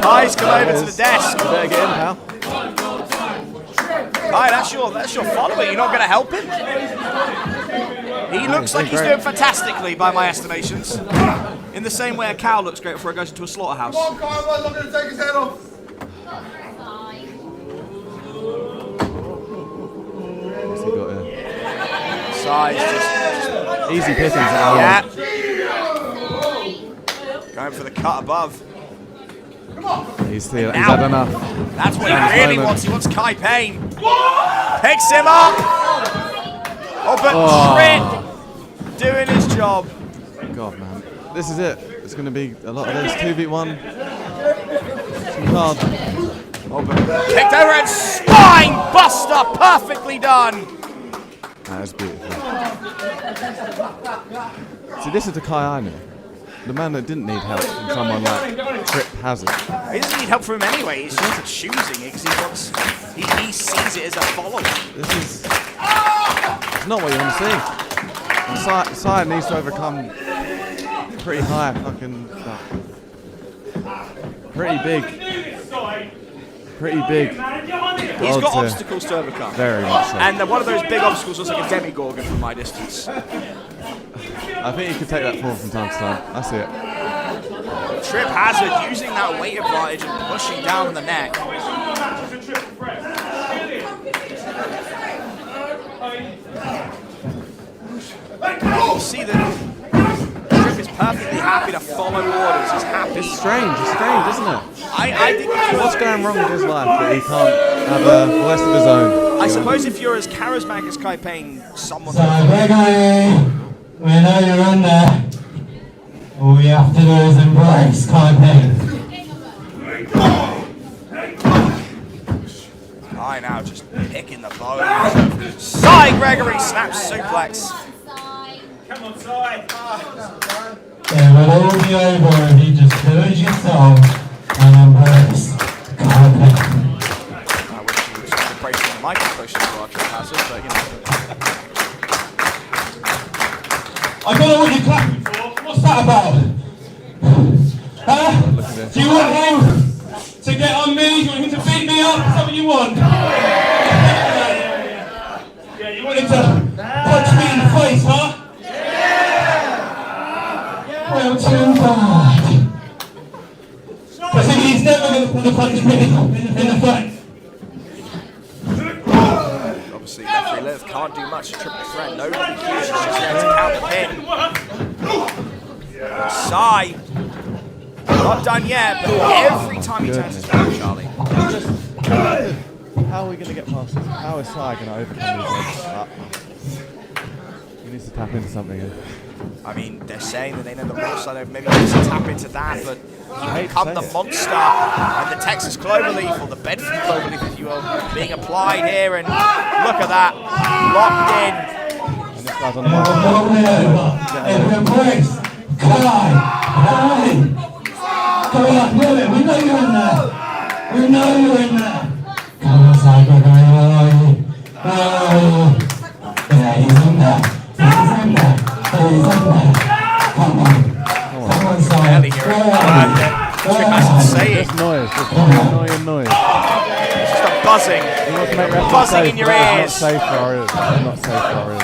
Kai's come over to the desk. You better get in, pal. Kai, that's your follower. You're not going to help him? He looks like he's doing fantastically by my estimations. In the same way a cow looks great before it goes into a slaughterhouse. Come on, Kai, I'm not going to take his head off. What's he got here? Size just easy pickings. Yeah. Going for the cut above. He's had enough. That's what he really wants. He wants Kai Payne. Picks him up. Oh, but Tripp doing his job. God, man. This is it. It's going to be a lot of this. 2v1. Too hard. Oh, but kicked over and spine buster. Perfectly done. That is beautiful. See, this is the Kai I knew. The man that didn't need help from someone like Tripp Hazard. He doesn't need help from him anyway. He's just choosing it because he sees it as a follower. This is not what you want to see. And Side needs to overcome pretty high fucking stuff. Pretty big. He's got obstacles to overcome. Very much so. And one of those big obstacles looks like a demigorgon from my distance. I think he could take that forward from time to time. I see it. Tripp Hazard using that weight advantage and pushing down on the neck. You see that Tripp is perfectly happy to follow orders. He's happy. It's strange, isn't it? I think what's going wrong with his life that he can't have a voice of his own? I suppose if you're as charismatic as Kai Payne, someone. So Gregory, we know you're in there. All we have to do is embrace Kai Payne. Kai now just picking the bone. Side Gregory snaps suplex. Come on, side. It will all be over if you just do as you're told and embrace Calvet. I wish you would just celebration than my celebration for our Tripp Hazard, but you know. I don't know what you're clapping for. What's that about? Huh? Do you want him to get on me? Do you want him to beat me up? Is that what you want? Yeah, you want him to punch me in the face, huh? Yeah! Well, too bad. Because he's never going to put a punch me in the face. Obviously, referee Liv can't do much to Tripp the threat. Nobody here is just there to count the pin. Sai. Not done yet, but every time he turns his back, Charlie. How are we going to get past this? How is Sai going to overcome these legs? He needs to tap into something. I mean, they're saying that they know the Roth side, maybe he needs to tap into that, but he become the monster. And the Texas Cloverleaf, or the Bedford Cloverleaf, if you will, being applied here, and look at that, locked in. And this guy's on the Come on, move it. We know you're in there. We know you're in there. Come on, Sai, Gregory. Where are you? Yeah, he's in there. He's in there. He's in there. Come on. Come on, Sai. Barely hear it. Tripp hasn't saying. This noise, this annoying noise. It's just a buzzing. Buzzing in your ears. Not safe for our ears. Not safe for our ears.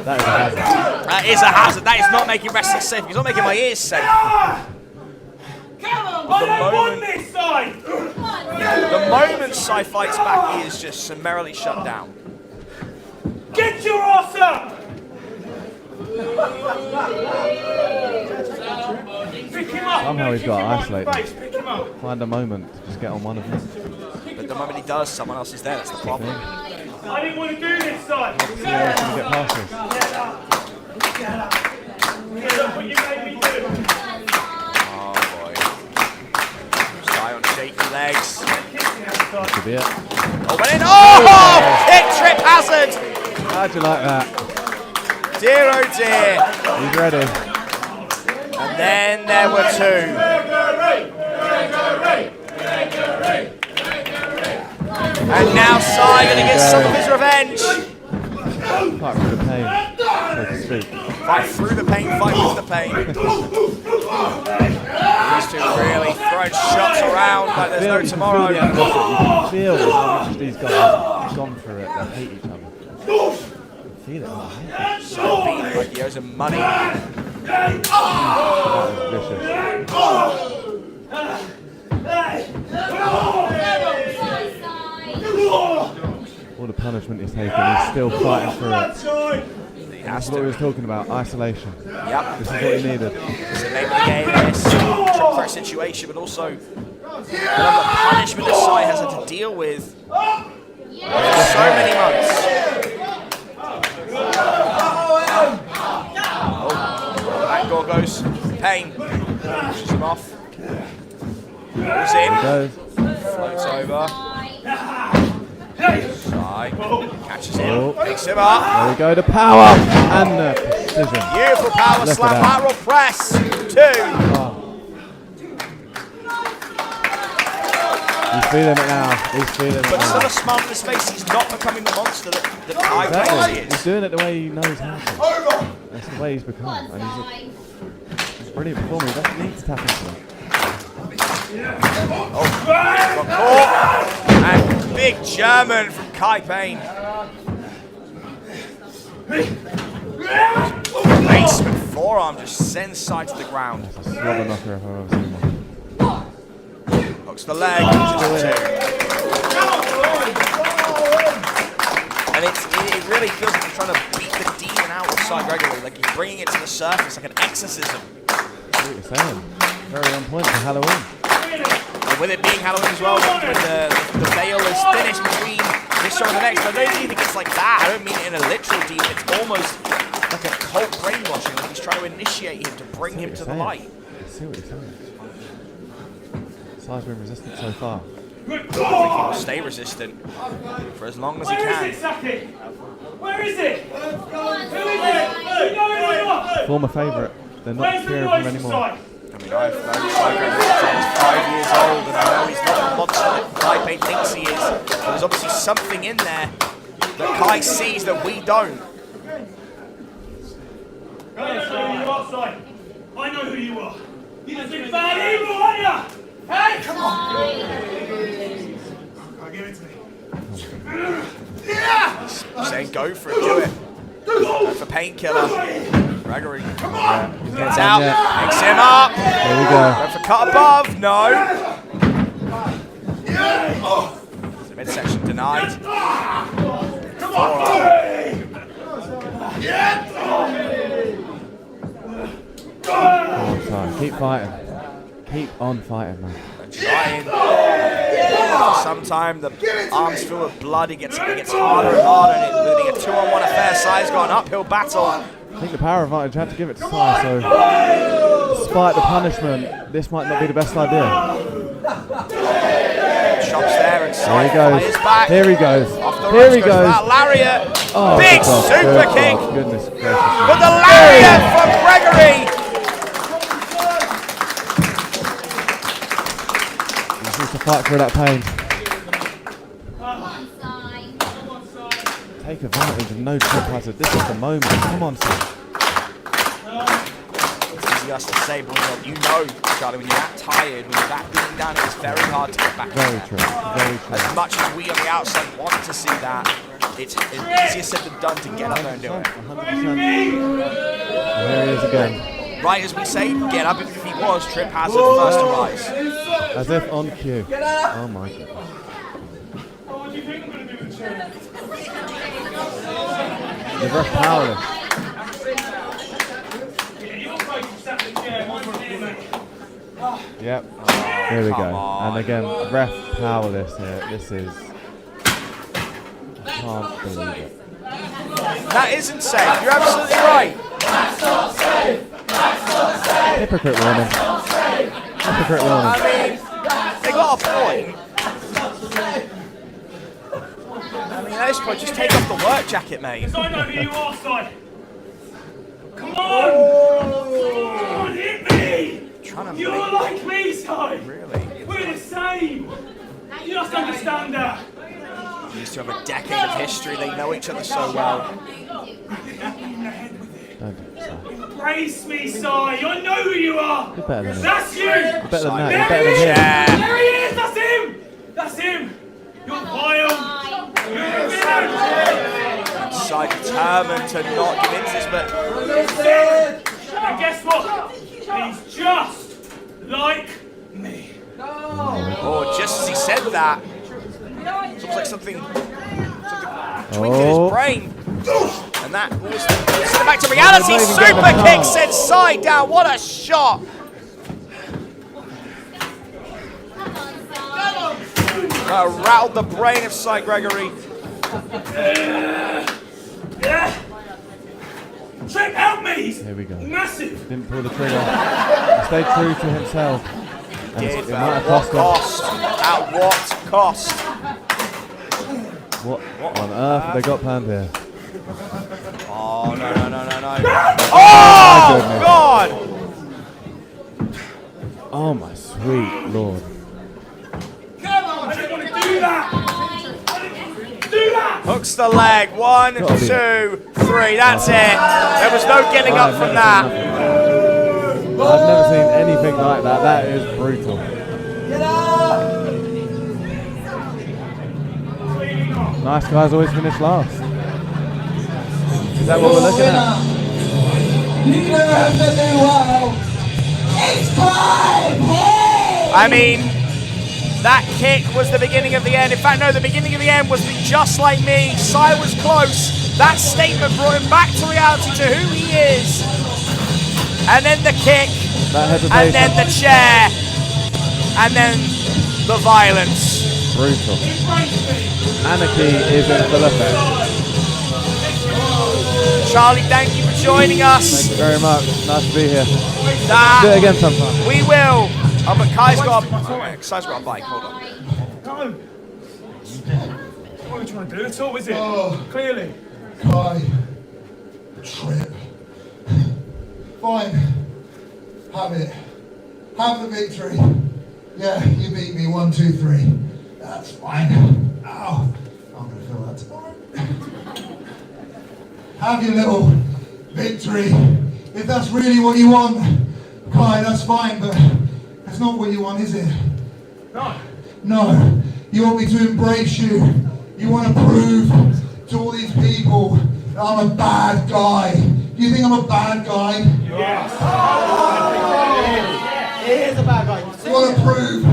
That is a hazard. That is a hazard. That is not making wrestling safe. He's not making my ears safe. The moment Sai fights back, he is just summarily shut down. Get your ass up! Pick him up! Somehow he's got to isolate Pick him up. Find a moment to just get on one of them. But the moment he does, someone else is there. That's the problem. I didn't want to do this, Sai. Yeah, can we get past this? Look what you made me do. Shaky legs. That could be it. Oh, but in. Oh! Kick Tripp Hazard! How'd you like that? Dear oh dear. He's ready. And then there were two. And now Sai going to get some of his revenge. Fight through the pain, so to speak. Fight through the pain, fight with the pain. These two really throwing shots around like there's no tomorrow. You can feel how much these guys have gone through it. They hate each other. You can feel it. So beaten like he owes him money. That is vicious. All the punishment he's taken, he's still fighting through it. That's what we was talking about, isolation. Yep. This is what he needed. It's the name of the game, this trick threat situation, but also the punishment that Sai has had to deal with for so many months. Oh, back door goes Payne. Pushes him off. Goes in. Floats over. Sai catches him, picks him up. There we go, the power and the precision. Beautiful power Look slam, at that. lateral press. 2. He's feeling it now. He's feeling it But now. still a smile on his face. He's not becoming the monster that I Exactly. he is. He's doing it the way he knows how to. That's the way he's become. And he's brilliant performer. He doesn't need to tap into that. Oh, got caught. And big German from Payne. Basement forearm just sends Sai to the ground. That's a slobber knocker if I've ever seen one. Hooks the leg. And it really feels like he's trying to beat the demon out of Sai Gregory. Like he's bringing it to the surface like an exorcism. That's what you're saying. Very on point for Halloween. And with it being Halloween as well, when the veil is finished between this show and the next, I don't even think it's like that. I don't mean it in a literal demon. It's almost like a cult brainwashing. Like he's trying to initiate him to bring him to the light. I see what you're saying. Sai's been resistant so far. I think he will stay resistant for as long as he can. Where is it, Saki? Where is it? Who is it? You know who you are? Former favourite. They're not Where's the fearing noise him anymore. inside? I mean, I've known Shogun since I was 5 years old, and I know he's not the monster that Kai Payne thinks he is. But there's obviously something in there that Kai sees that we don't. I know who you are. You're the big bad evil, aren't you? Hey, come on. Give it to me. Yeah! Saying go for it, do it. Go for Painkiller. Gregory. Gets out, picks him up. There we go. Go for cut above. No. The midsection denied. Come on. Oh, keep fighting. Keep on fighting, man. Trying. Sometime the arms full of blood. It gets harder and harder, and it being a 2-on-1 affair. Sai's got an uphill battle. I think the power advantage had to give it to Sai, so despite the punishment, this might not be the best idea. Chops there, and Sai fires back. Here he goes. Here he goes. Lariat. Oh, big super kick. Oh, goodness gracious. But the lariat from Gregory. He needs to fight for that pain. Take advantage of no Tripp hazard. This is the moment. Come on, son. It's easy us to say, but you know, Charlie, when you're that tired, when you're that beaten down, it's very hard to get back. Very true. Very true. As much as we on the outside want to see that, it's easier said than done to get up there and do it. 100%. There he is again. Right as we say, get up if he was, Tripp hazard first to rise. As if on cue. Oh my god. What do you think I'm going to do with the chair? The ref powerless. Yep. Here we go. And again, ref powerless here. This is. I can't believe it. That isn't safe. You're absolutely right. Hypocrite warning. Hypocrite warning. I mean, they got a point. I mean, at this point, just take off the work jacket, mate. Because I know who you are, Si. Come on! Come on, hit me! You're like me, Si. Really? We're the same. You just understand that. They used to have a decade of history. They know each other so well. Embrace me, Si. I know who you are. You're better than That's you. You're better than that. You're There better he than him. is. There he is. That's him. That's him. You're wild. You're a villain. Si determined to not give in to this, but and guess what? He's just like me. oh, just as he said that, it looks like something tweaked in his brain. And that was sent it back to reality. Super kick sends Si down. What a shot! Rattled the brain of Si Gregory. Tripp, help me! Here we go. Massive! Didn't pull the trigger. He stayed true to himself. And Did, it might have what cost cost? At what cost? What on earth have they got planned here? Oh, no. Oh, God! Oh, my sweet lord. Come on! I didn't want to do that! Do that! Hooks the leg. 1, 2, 3. That's it. There was no getting up from that. I've never seen anything like that. That is brutal. Nice guys always finish last. Is that what we're looking at? Leader of the new world. It's time! Hey! I mean, that kick was the beginning of the end. In fact, no, the beginning of the end was the just like me. Si was close. That statement brought him back to reality, to who he is. And then the kick. And then the chair. And then the violence. Brutal. Anarchy is in full effect. Charlie, thank you for joining us. Thank you very much. Nice to be here. Do it again sometime. We will. Oh, but Kai's got a bike. Hold on. No. What are we trying to do at all, is it? Clearly. Kai. Tripp. Fine. Have it. have the victory. Yeah, you beat me 1, 2, 3. That's fine. Ow. I'm gonna feel that tomorrow. Have your little victory. If that's really what you want, Kai, that's fine, but that's not what you want, is it? No. No. You want me to embrace you. You want to prove to all these people that I'm a bad guy. Do you think I'm a bad guy? Yes. He is a bad guy. You want to prove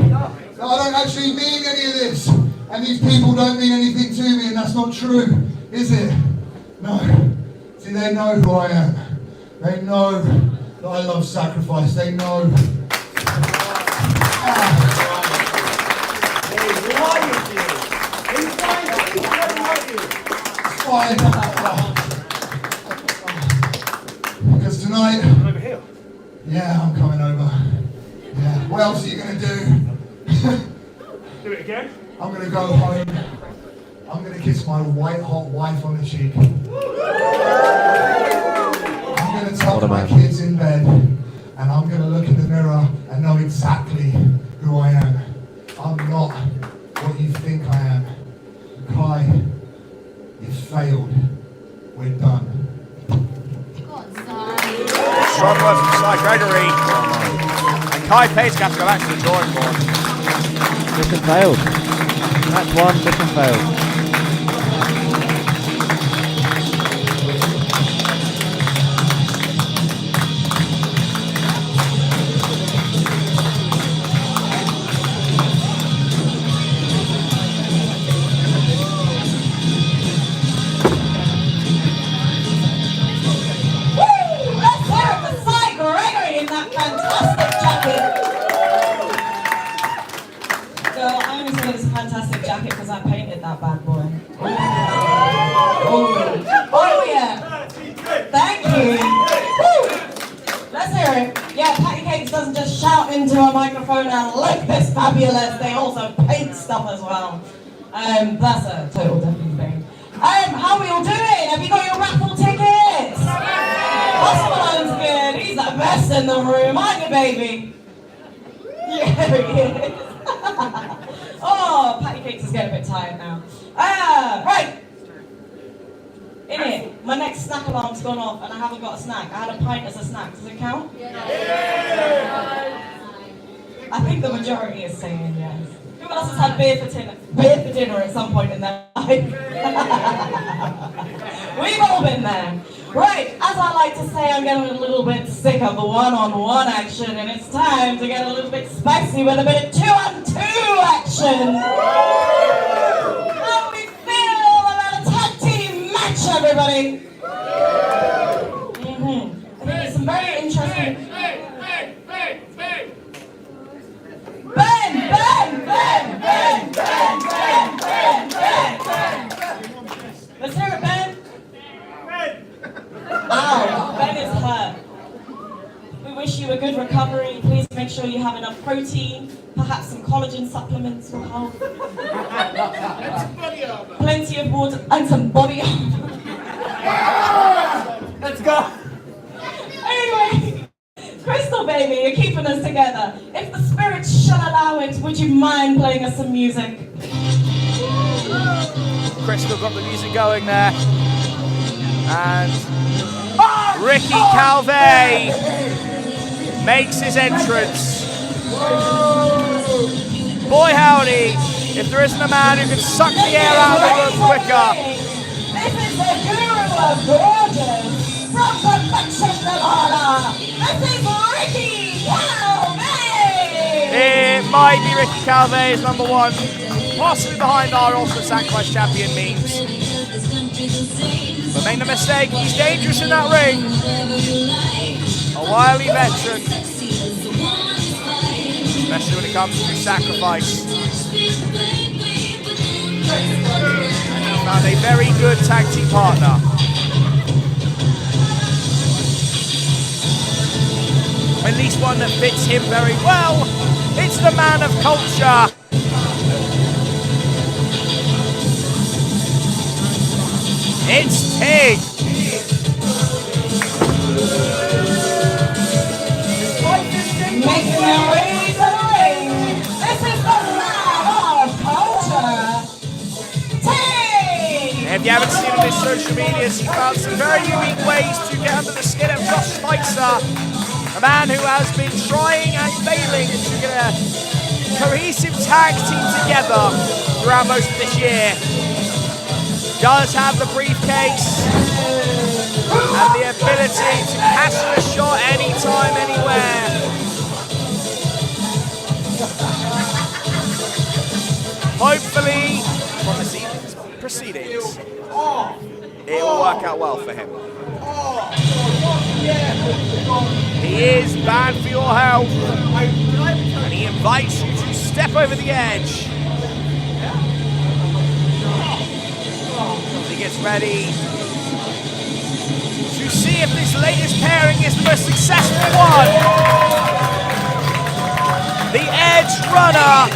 that I don't actually mean any of this, and these people don't mean anything to me, and that's not true, is it? No. See, they know who I am. They know that I love sacrifice. They know. It's fine. Because tonight. Over here. Yeah, I'm coming over. Yeah. What else are you gonna do? Do it again. I'm gonna go home. I'm gonna kiss my white hot wife on the cheek. I'm gonna tuck my kids in bed, and I'm gonna look in the mirror and know exactly who I am. I'm not what you think I am. Kai, you failed. We're done. Strong work from Sly Gregory. And Kai Payne's going to have to go back to the drawing board. Mission failed. Match 1, mission failed. Into a microphone and look this fabulous. They also paint stuff as well. That's a total different thing. How are we all doing? Have you got your raffle tickets? Oswald's good. He's the best in the room, aren't you, baby? Yeah, he is. Oh, Patty Cakes is getting a bit tired now. Right. In it, my next snack alarm's gone off and I haven't got a snack. I had a pint as a snack. Does it count? Yeah. I think the majority is saying yes. Who else has had beer for dinner at some point in their life? We've all been there. Right, as I like to say, I'm getting a little bit sick of the one-on-one action, and it's time to get a little bit spicy with a bit of two-on-two action. How we feel about a tag team match, everybody? I think there's some very interesting... Ben! Let's hear it, Ben! Ow, Ben is hurt. We wish you a good recovery. Please make sure you have enough protein, perhaps some collagen supplements will help. Plenty of water and some body armor. Let's go! Anyway, Crystal baby, you're keeping us together. If the spirits shall allow it, would you mind playing us some music? Crystal got the music going there. And Ricky Calvet makes his entrance. Boy howdy, if there isn't a man who can suck the air out of the room quicker. This is the guru of gorgeous, from Perfection Nevada. This is Ricky Calvet! It might be Ricky Calvet's number one, possibly behind our Ultimate Sacrifice champion memes. But make no mistake, he's dangerous in that ring. A wily veteran. Especially when it comes to sacrifice. Found a very good tag team partner. At least one that fits him very well. It's the man of culture. It's Tig. Making their way If you haven't seen him on his social medias, he found some very unique ways to get under the skin of Josh Spicer, a man who has been trying and failing to get a cohesive tag team together throughout most of this year. Does have the briefcase and the ability to cash a shot anytime, anywhere. Hopefully, from this evening's proceedings, it will work out well for him. He is bad for your health, and he invites you to step over the edge. He gets ready to see if this latest pairing is the most successful one. The Edge Runner.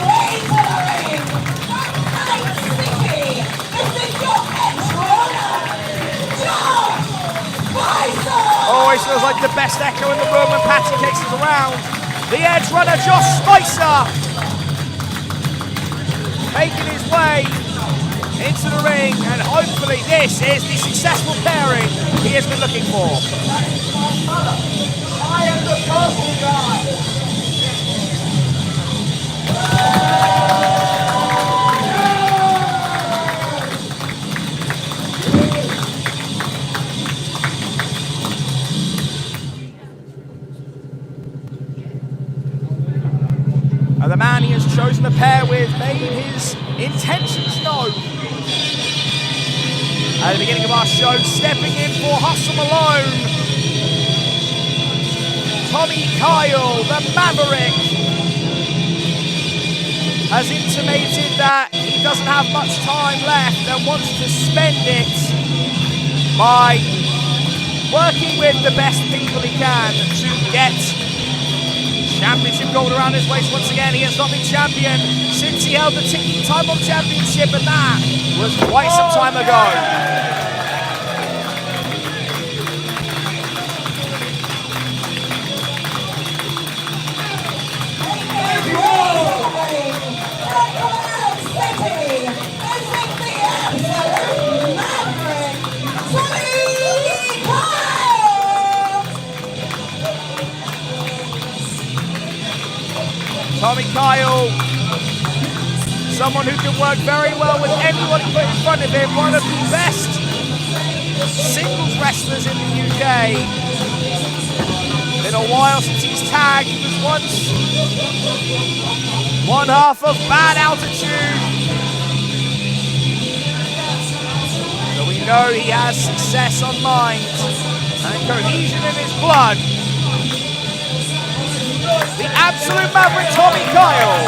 Always feels like the best echo in the room when Patty Cakes is around. The Edge Runner, Josh Spicer, making his way into the ring, and hopefully this is the successful pairing he has been looking for. I am the purple guy. And the man he has chosen to pair with made his intentions known. At the beginning of our show, stepping in for Hustle Malone, Tommy Kyle, the Maverick, has intimated that he doesn't have much time left and wants to spend it by working with the best people he can to get championship gold around his waist once again. He has not been champion since he held the Ticking Time Bomb Championship, and that was quite some time ago. Tommy Kyle, someone who can work very well with anyone he put in front of him, one of the best singles wrestlers in the UK. Been a while since he's tagged. He was once one half of Bad Altitude. So we know he has success on mind and cohesion in his blood. The absolute maverick Tommy Kyle,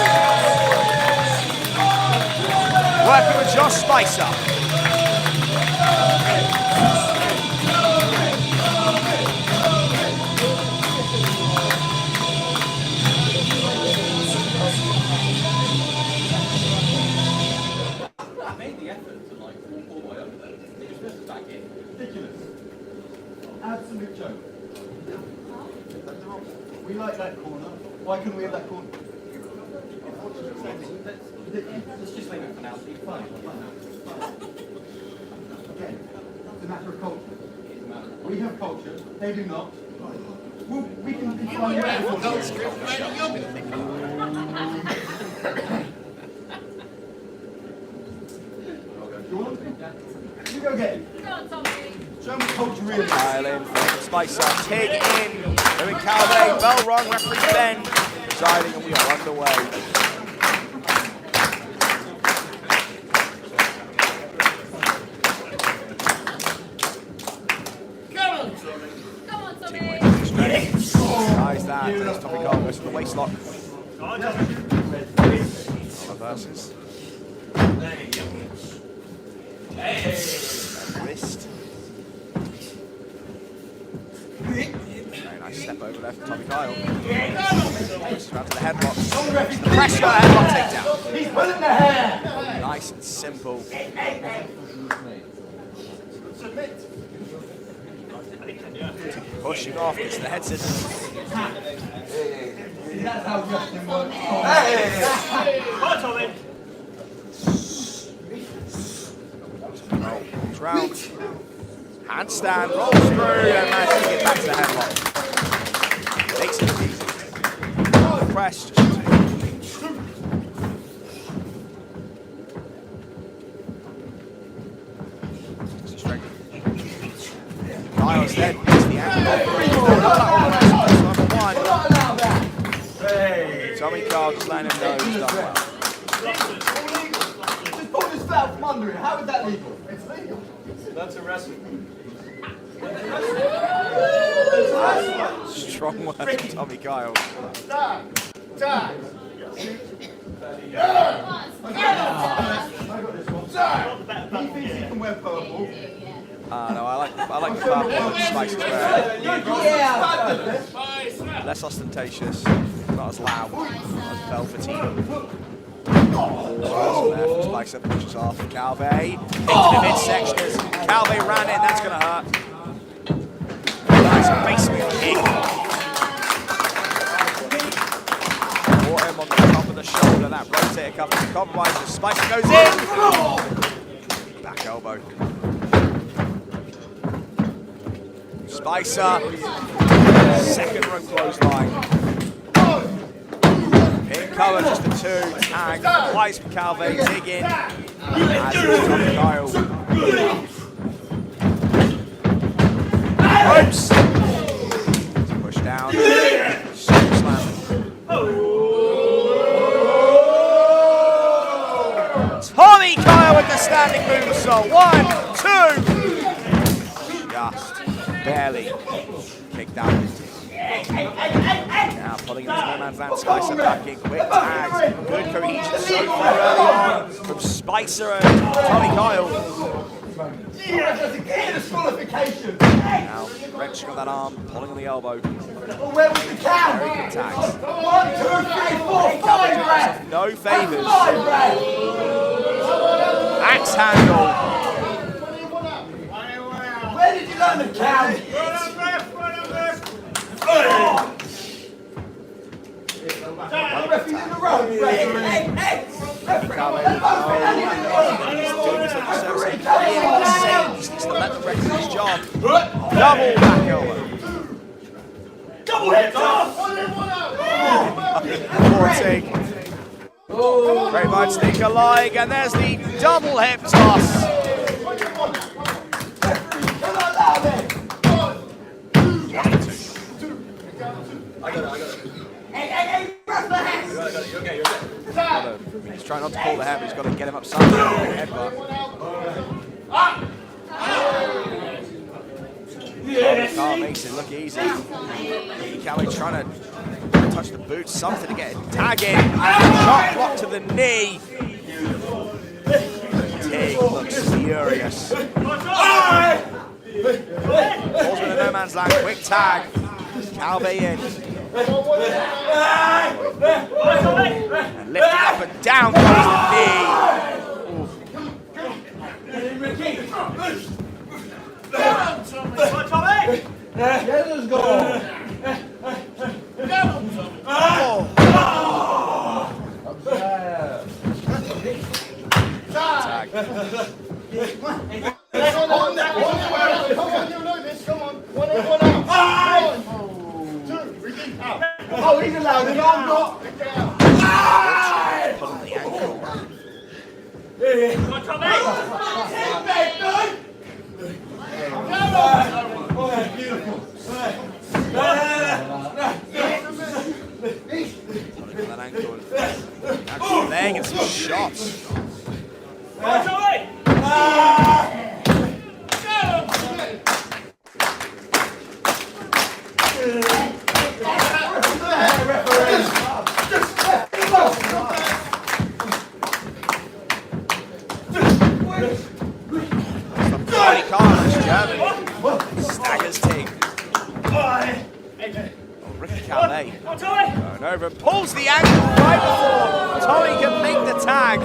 working with Josh Spicer. I made the effort to like pull my way over there. It was just back in. Ridiculous. Absolute joke. We like that corner. Why couldn't we have that corner? Let's just leave it for now. It's fine. Again, it's a matter of culture. We have culture. They do not. Well, we can be fine. You go get it. Show me culture really. Kyle in, Spicer, Tig in, doing Calvet, bell rung, referee Ben, deciding, and we are underway. Nice that. There's Tommy Kyle, goes for the waist lock. Reverses. Wrist. Very nice step over there from Tommy Kyle. Pushes around to the headlock. The pressure, headlock takedown. He's pulling the hair. Nice and simple. Pushing off, gets the head scissors. That's how Justin works. Hey! Comes round. Handstand, rolls through, and manages to get back to the headlock. Takes it easy. Press. Niles then gets the angle. Tommy Carl just letting him know he's done well. Just pull this foul from under it. How is that legal? It's legal. That's a wrestling. Strong work from Tommy Kyle. Tag. He thinks he can wear purple. No, I like the purple that Spice is wearing. Less ostentatious, not as loud, not as velvety. Left, Spice up, pushes off. Calvet into the midsection as Calvet ran in, that's going to hurt. Nice basement kick. Caught him on the top of the shoulder, that rotator cuff is compromised as Spicer goes in. Back elbow. Spicer, second rope clothesline. Pin cover, just a 2, tag, twice from Calvet, dig in, as is Tommy Kyle. Ropes! Push down, slam. Tommy Kyle with the standing moonsault, 1, 2. Just barely kicked out. Now pulling into no man's land, Spicer back in, quick tags, good cohesion so far early on from Spicer and Tommy Kyle. Now wrenching on that arm, pulling on the elbow. Where was the count? Very good tags. 1, 2, 3, 4, 5 rats. No favours. 5 rats. Axe handle. Where did you learn the count? Referee's in the road. Hey! He's to let the rest of his job. Double back elbow. Double hit toss! 14. Great mind sneaker like, and there's the double hip toss. He's trying not to pull the hair, but he's got to get him upside down. Headbutt. Carl makes it look easy. Calvet trying to touch the boots, something to get a tag in. Shot block to the knee. Tig looks furious. Falls with a no man's land, quick tag. Calvet in. And lifting up and down goes the knee. Let's go. Tag. Come on, you know this. Come on. 1 out. 1, 2, 3, out. Oh, he's allowed it. I'm not. Pulling the ankle. Beautiful. Pulling that ankle and actually laying in some shots. Staggers Tig. Ricky Calvet going over and pulls the ankle right before Tommy can make the tag.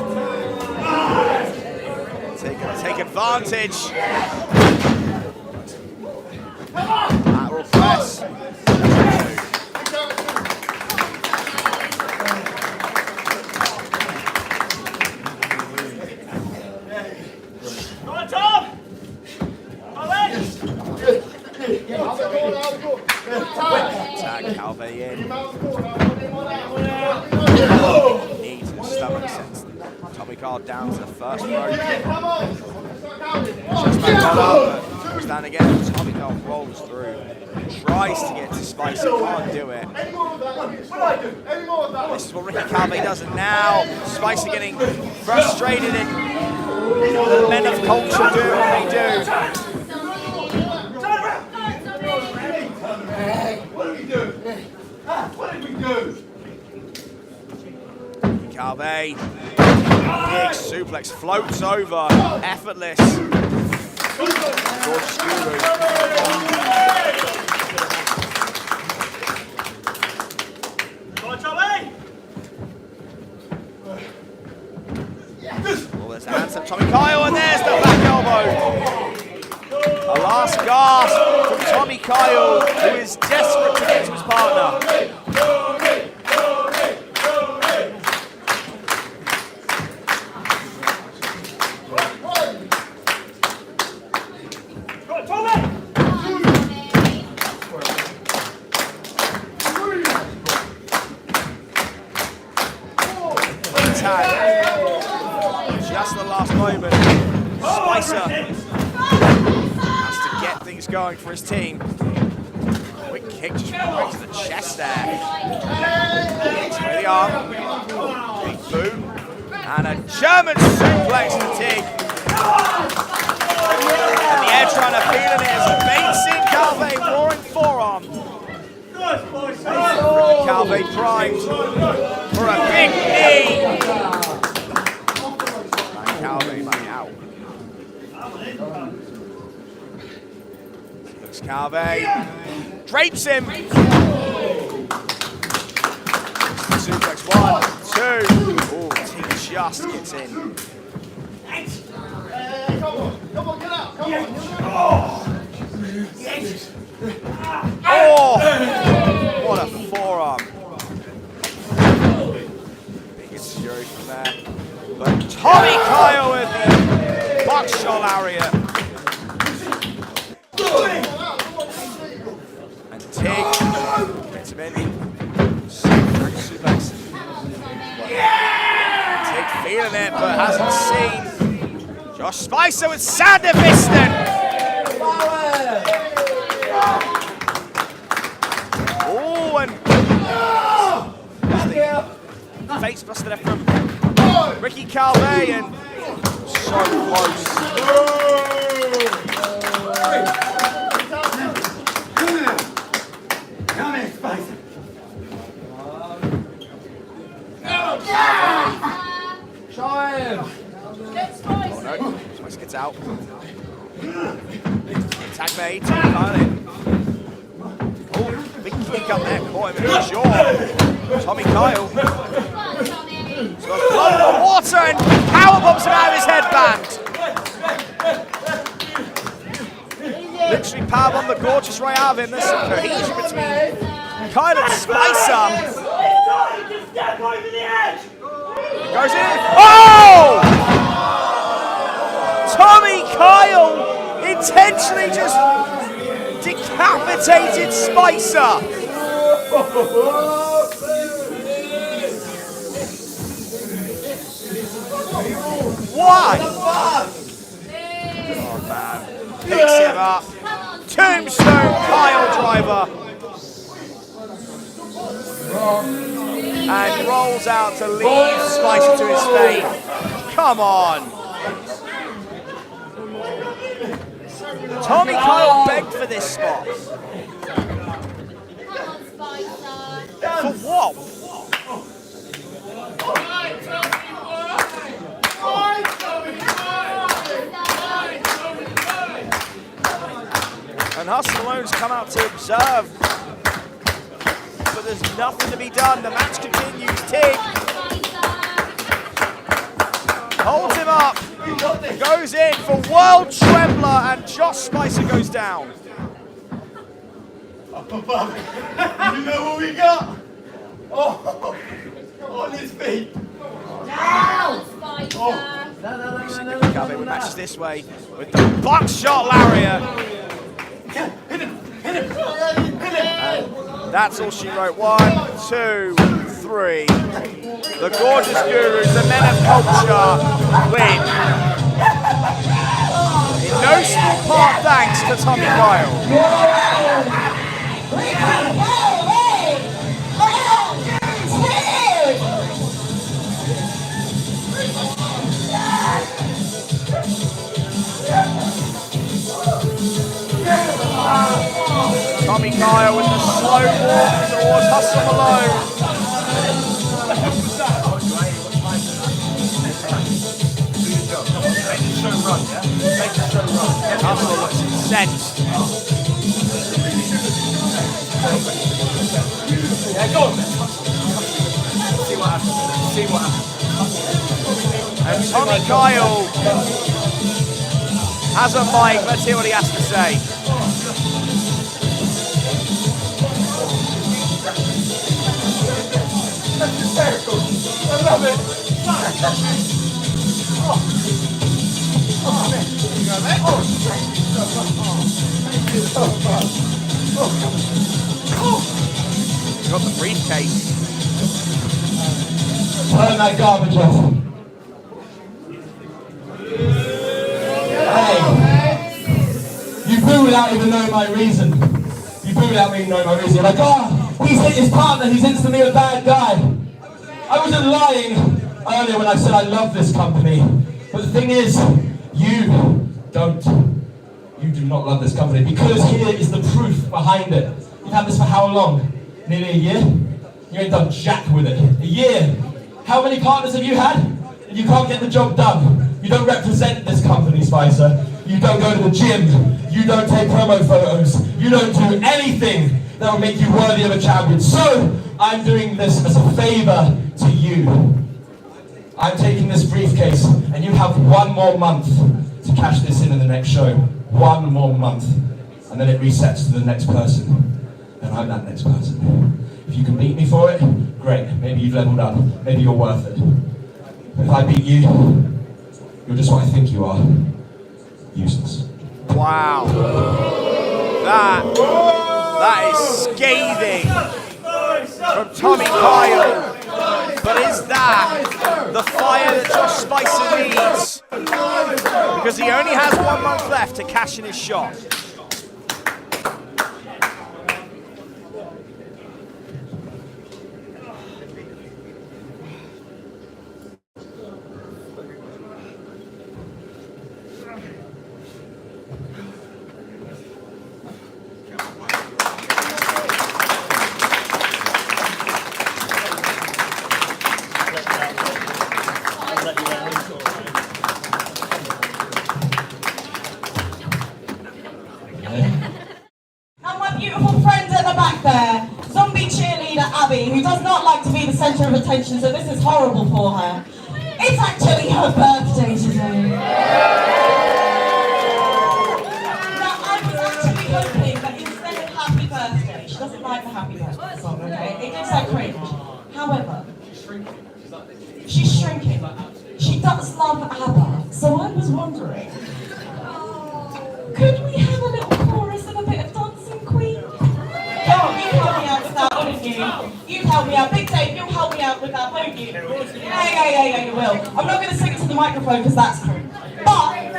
Take advantage. Lateral press. Tag Calvet in. Knee to the stomach sends Tommy Carl down to the first rope. Just back got up, but goes down again. Tommy Carl rolls through. Tries to get to Spicer, can't do it. This is what Ricky Calvet does, and now Spicer getting frustrated and the men of culture do what they do. What did we do? What did we do? Calvet, big suplex, floats over, effortless. Gorgeous guru. Well, there's the hands up Tommy Kyle, and there's the back elbow. A last gasp from Tommy Kyle, who is desperate to get to his partner. Just the last moment. Spicer has to get things going for his team. Quick kick just right to the chest there. Straight the arm. Big boot. And a German suplex to Tig. And the edge runner feeling it as he baits in Calvet, roaring forearm. Calvet primed for a big knee. Calvet back out. Looks Calvet. Drapes him. Suplex 1, 2. Oh, Tig just gets in. Come on, get out. Come on. Oh, what a forearm. Biggest fury from there. But Tommy Kyle with the buckshot lariat. And Tig gets him in. Suplex. Tig feeling it, but hasn't seen. Josh Spicer with Sander Visten. Oh, and face buster there from Ricky Calvet, and so close. Come here, Spicer. Try him. Oh no, Spicer gets out. Tag made, Tommy Kyle in. Oh, big kick up there, caught him in the jaw. Tommy Kyle. He's got blood in the water and powerbombs him out of his headband. Literally powerbombed the gorgeous right out of him. There's some cohesion between Kyle and Spicer. Goes in. Oh! Tommy Kyle intentionally just decapitated Spicer. Why? Oh man. Picks him up. Tombstone Kyle driver. And rolls out to leave Spicer to his fate. Come on. Tommy Kyle begged for this spot. For what? And Hustle Malone's come out to observe. But there's nothing to be done. The match continues. Tig holds him up. Goes in for World Trembler, and Josh Spicer goes down. You know what we got? Oh, on his feet. Down, Spicer. Calvet matches this way with the buckshot lariat. Hit him. That's all she wrote. 1, 2, 3. The gorgeous gurus, the men of culture, win. In no small part thanks to Tommy Kyle. Tommy Kyle with the slow walk towards Hustle Malone. Hustle looks incensed. Yeah, go on, man. See what happens. See what happens. And Tommy Kyle has a mic. Let's hear what he has to say. That's hysterical. I love it. Got the briefcase. Turn that garbage off. Hey, you boo without even knowing my reason. You boo without even knowing my reason. You're like, oh, he's hit his partner, he's instantly a bad guy. I wasn't lying earlier when I said I love this company. But the thing is, you don't. You do not love this company because here is the proof behind it. You've had this for how long? Nearly a year? You ain't done jack with it. A year. How many partners have you had? And you can't get the job done. You don't represent this company, Spicer. You don't go to the gym. You don't take promo photos. You don't do anything that will make you worthy of a champion. So, I'm doing this as a favor to you. I'm taking this briefcase, and you have 1 more month to cash this in the next show. 1 more month. And then it resets to the next person. And I'm that next person. If you can beat me for it, great. Maybe you've leveled up. Maybe you're worth it. But if I beat you, you're just what I think you are. Useless. Wow. That is scathing from Tommy Kyle. But is that the fire that Josh Spicer needs? Because he only has 1 month left to cash in his shot. Who does not like to be the centre of attention, so this is horrible for her. It's actually her birthday today. Now, I was actually hoping that instead of happy birthday, she doesn't like the happy birthday song, okay? It gives her cringe. However, she's shrinking. She does love ABBA, so I was wondering, could we have a little chorus of a bit of Dancing Queen? Come on, you help me out with that, wouldn't you? You help me out. Big Dave, you'll help me out with that, won't you? Yeah, you will. I'm not going to sing it to the microphone because that's crude. But...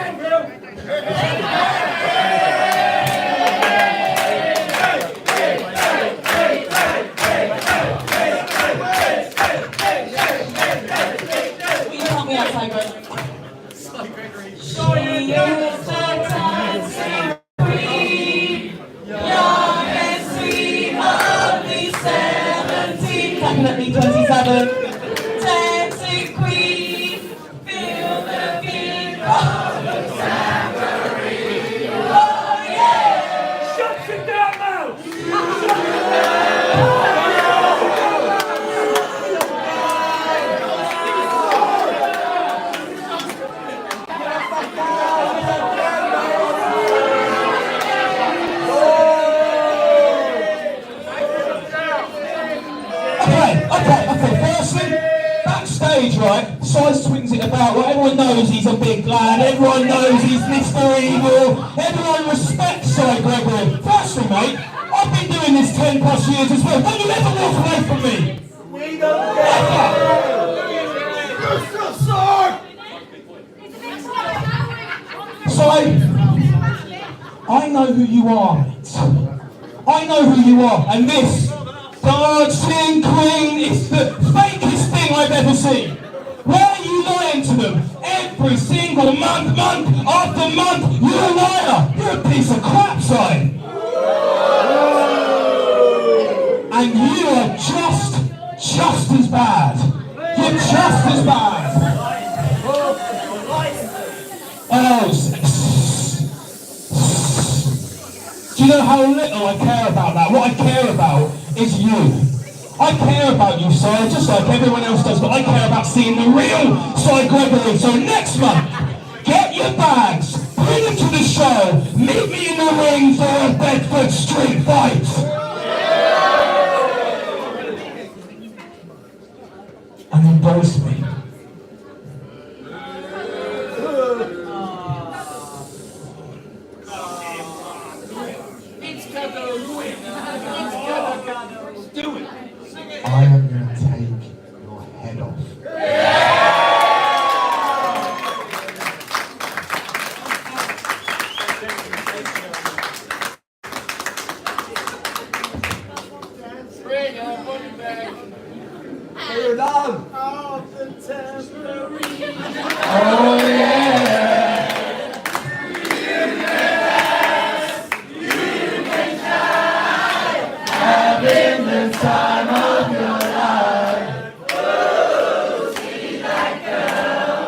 will you help me out, Gregory? She is the dancing queen, young and sweet, only 17. Clapping at me, 27. Dancing queen, feel the beat of the tambourine. Oh yeah! Shut it down now! Okay, firstly, backstage, right, Size swings it about, right, everyone knows he's a big lad, everyone knows he's Mr. Evil, everyone respects Gregory. Firstly, mate, I've been doing this 10 10+ years as well. Don't you ever walk away from me. We don't care. You're still sore. So I know who you are, mate. I know who you are, and this dancing queen is the fakest thing I've ever seen. Why are you lying to them? Every single month after month, you're a liar. You're a piece of crap, son. And you are just as bad. You're just as bad. Oh, do you know how little I care about that? What I care about is you. I care about you, Si, just like everyone else does, but I care about seeing the real Si Gregory. So next month, get your bags, bring them to the show, meet me in the ring for a Bedford street fight. And embrace me. I am going to take your head off. Bring your money back. You're done. Oh, the tambourine. Oh, yeah. Having the time of your life. Oh, see that girl.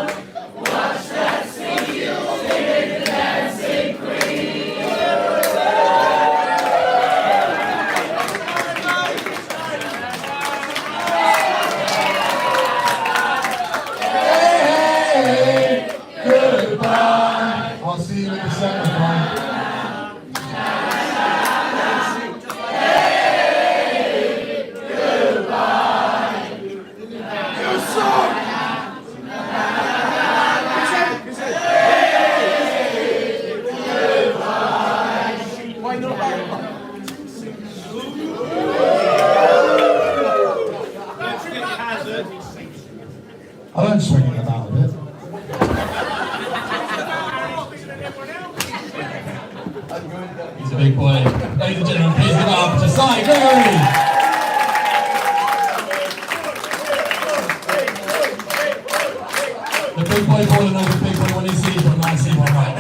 Watch that sing you sing the dancing queen. Hey, goodbye. I'll see you in December, man. I don't swing it about a bit. He's a big boy. Ladies and gentlemen, please give it up to Si Gregory. The big boy calling over the big boy when he sees one, I see one right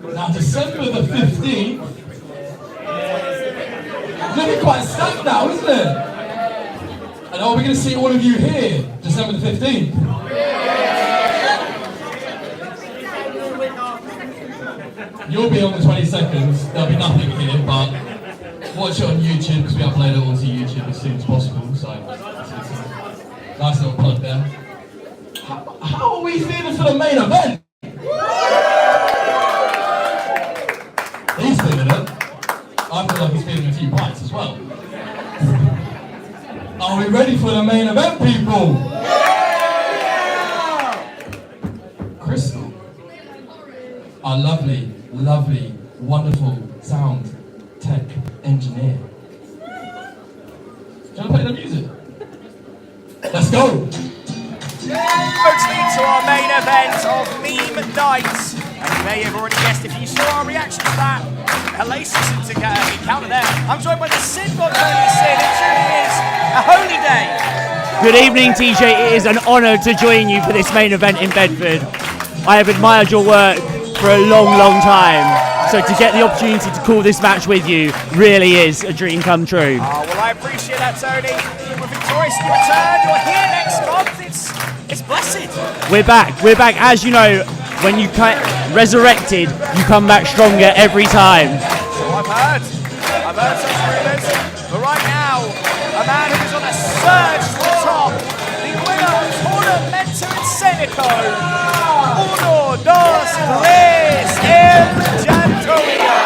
now. Now, December the 15th. It's going to be quite stacked now, isn't it? And are we going to see all of you here, December the 15th? You'll be on the 22nd, there'll be nothing here, but watch it on YouTube because we upload it all to YouTube as soon as possible, so nice little plug there. How are we feeling for the main event? He's feeling it. I feel like he's feeling a few bites as well. Are we ready for the main event, people? Yeah! Crystal, our lovely, wonderful sound tech engineer. Do you want to play the music? Let's go! Folks, lead to our main event of Meme Night. And you may have already guessed if you saw our reaction to that. Hellacious encounter there. I'm joined by the Sid God Holy Sid. It truly is a holy day. Good evening, TJ. It is an honour to join you for this main event in Bedford. I have admired your work for a long time. So to get the opportunity to call this match with you really is a dream come true. Oh, well, I appreciate that, Tony. We're victorious in your return. You're here next month. It's blessed. We're back. As you know, when you resurrected, you come back stronger every time. So I've heard some rumors. But right now, a man who is on a surge to the top, the winner of Tornamento in Seneco, 1, 2, 3, El Jantonio.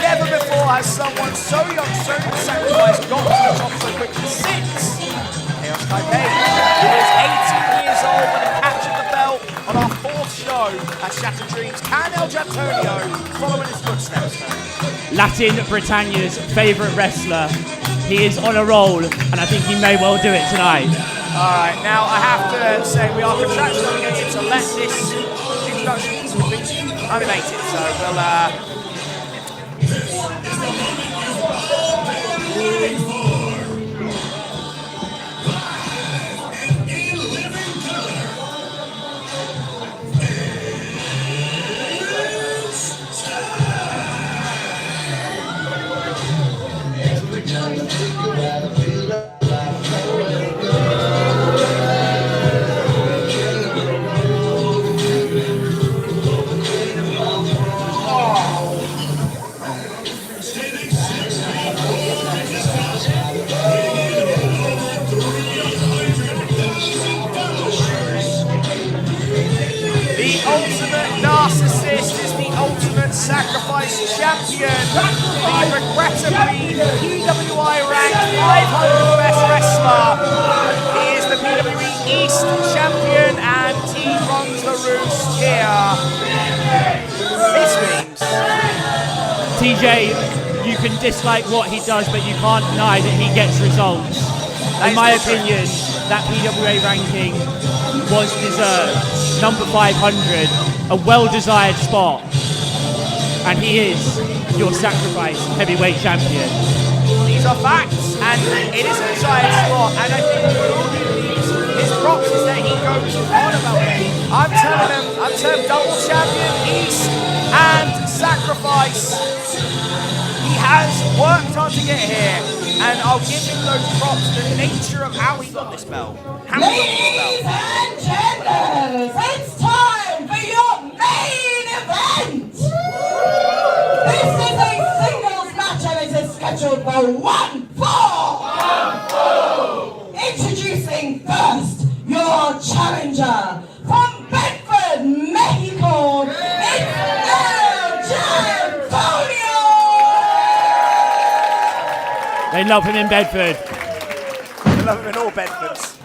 Never before has someone so young, so sacrificed, got to the top so quickly. 6. Payne, who is 18 years old and captured the belt on our 4th show at Shattered dreams. Can El Jantonio follow in his footsteps? Latin Britannia's favourite wrestler. He is on a roll, and I think he may well do it tonight. Alright, now I have to say we are contractually obligated to let this introduction be animated, so narcissist is the ultimate sacrifice champion. The regrettably PWI ranked 500 best wrestler. He is the PWE East champion and he runs the roost here. This means TJ, you can dislike what he does, but you can't deny that he gets results. In my opinion, that PWA ranking was deserved. Number 500, a well-desired spot. And he is your sacrifice heavyweight champion. These are facts, and it is a desired spot, and I think his props is that he goes on about it. I'm telling him double champion, East, and sacrifice. He has worked hard to get here, and I'll give him those props, the nature of how he got this belt. Ladies and gentlemen, it's time for your main event! This is a singles match and it is scheduled for 1-4! Introducing first, your challenger from Bedford, Mexico, it's El Jantonio! They love him in Bedford. They love him in all Bedfords.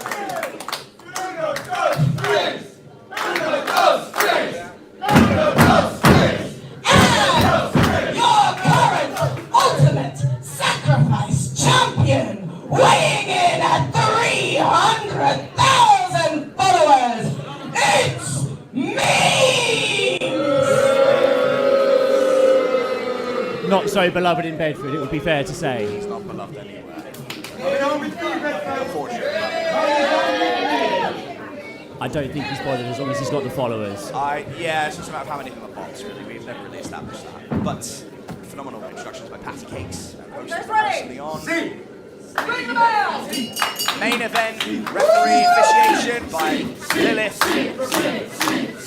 Ultimate sacrifice champion, weighing in at 300,000 followers, it's me! Not so beloved in Bedford, it would be fair to say. He's not beloved anywhere. I don't think he's bothered as long as he's got the followers. Yeah, it's just a matter of how many of them are bots, really. We've never really established that. But phenomenal introductions by Patty Cakes. Hosted on. Main event, referee officiation by Lilith.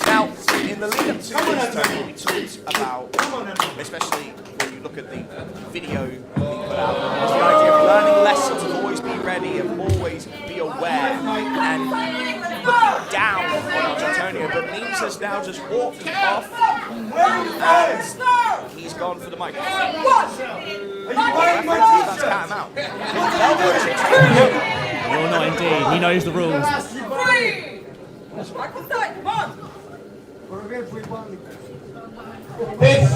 Now, in the lead up to this tournament, we talked about, especially when you look at the video being put out, there's the idea of learning lessons, of always be ready, of always be aware, and looking down on Jantonio, but Means has now just walked off, and he's gone for the microphone. That's cat him out. Well, not indeed. He knows the rules. This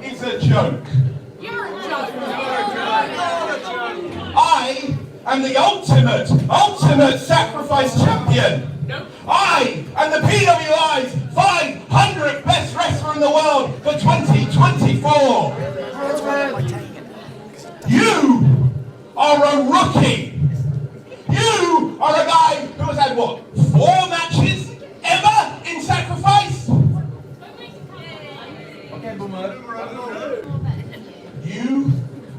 is a joke. I am the ultimate sacrifice champion. I am the PWI's 500th best wrestler in the world for 2024. You are a rookie. You are a guy who has had, what, 4 matches ever in sacrifice? You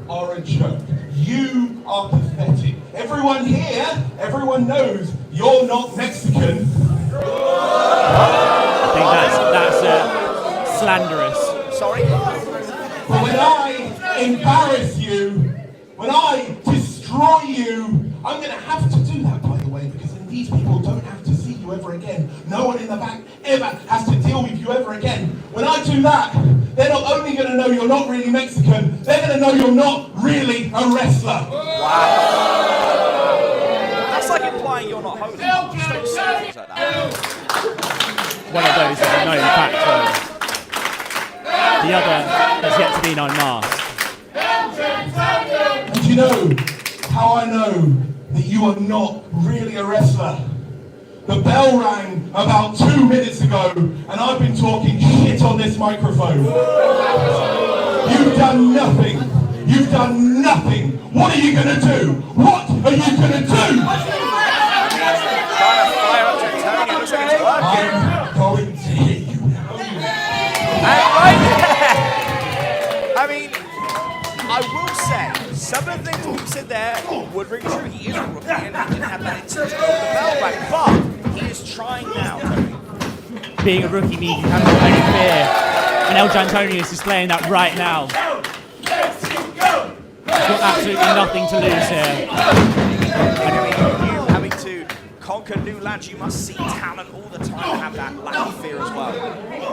are a joke. You are pathetic. Everyone here, everyone knows you're not Mexican. I think that's slanderous. Sorry? But when I embarrass you, when I destroy you, I'm going to have to do that, by the way, because then these people don't have to see you ever again. No one in the back ever has to deal with you ever again. When I do that, they're not only going to know you're not really Mexican, they're going to know you're not really a wrestler. Wow. That's like implying you're not holy. Just don't say things like that. One of those known facts. The other has yet to be unmasked. And you know how I know that you are not really a wrestler? The bell rang about 2 minutes ago, and I've been talking shit on this microphone. You've done nothing. You've done nothing. What are you going to do? What are you going to do? I'm going to hit you now. I mean, I will say, some of the things you said there would ring true. He is a rookie and he didn't have that incentive over the bell right, but he is trying now. Being a rookie means you haven't got any fear, and El Jantonio is displaying that right now. He's got absolutely nothing to lose here. And I mean, you having to conquer new lands, you must see talent all the time and have that lack of fear as well.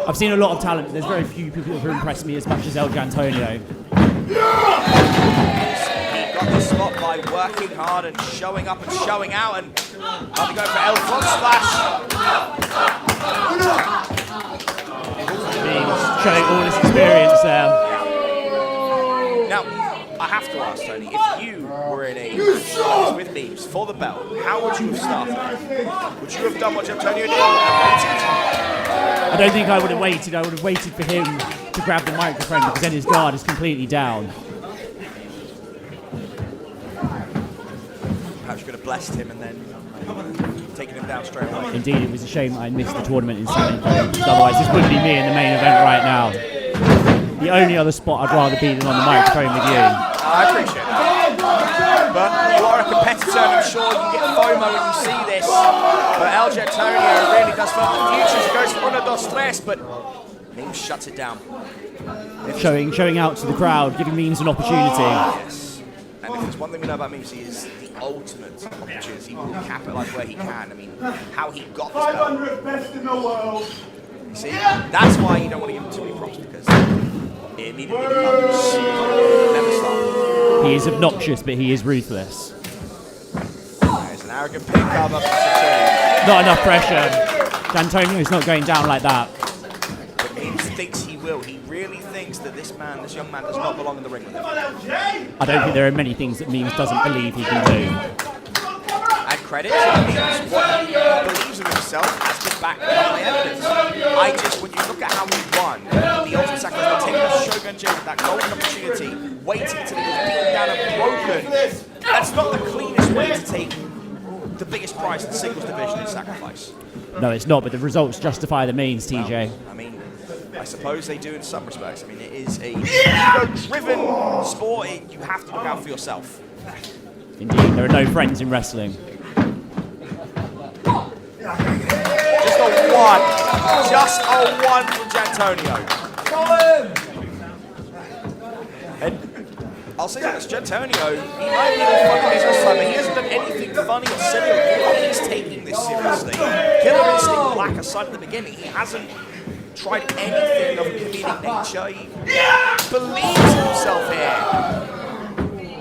I've seen a lot of talent, but there's very few people who have impressed me as much as El Jantonio. He got the spot by working hard and showing up and showing out, and about to go for El front splash. Showing all his experience there. Now, I have to ask, Tony, if you were in a match with Memes for the belt, how would you have started? Would you have done what Jantonio did? I don't think I would have waited. I would have waited for him to grab the microphone because then his guard is completely down. Perhaps you could have blessed him and then taken him down straight away. Indeed, it was a shame that I missed the tournament in San Antonio, because otherwise this would be me in the main event right now. The only other spot I'd rather be than on the microphone with you. I appreciate that. But you are a competitor and I'm sure you get FOMO when you see this. But El Jantonio really does feel the future. He goes for 1, 2, 3, but Memes shuts it down. Showing out to the crowd, giving Memes an opportunity. Yes. And if there's one thing we know about Memes, he is the ultimate opportunity. He will capitalise where he can. I mean, how he got this belt. 500 best in the world. You see, that's why you don't want to give him too many props, because it immediately becomes never stop. He is obnoxious, but he is ruthless. There's an arrogant pick up to 2. Not enough pressure. Jantonio's not going down like that. But Memes thinks he will. He really thinks that this young man does not belong in the ring with him. I don't think there are many things that Memes doesn't believe he can do. And credit to Memes, what he believes in himself has been backed by evidence. When you look at how he won, the ultimate sacrifice, taking the Shogun J with that golden opportunity, waiting until he was beaten down and broken. That's not the cleanest way to take the biggest prize in the singles division in sacrifice. No, it's not, but the results justify the means, TJ. Well, I mean, I suppose they do in some respects. I mean, it is a ego-driven sport. You have to look out for yourself. Indeed, there are no friends in wrestling. Just a 1 from Jantonio. And I'll say this, Jantonio, he might be the funniest this time, but he hasn't done anything funny or silly or he's taking this seriously. Killer Instinct Black aside at the beginning, he hasn't tried anything of a comedic nature. He believes in himself here.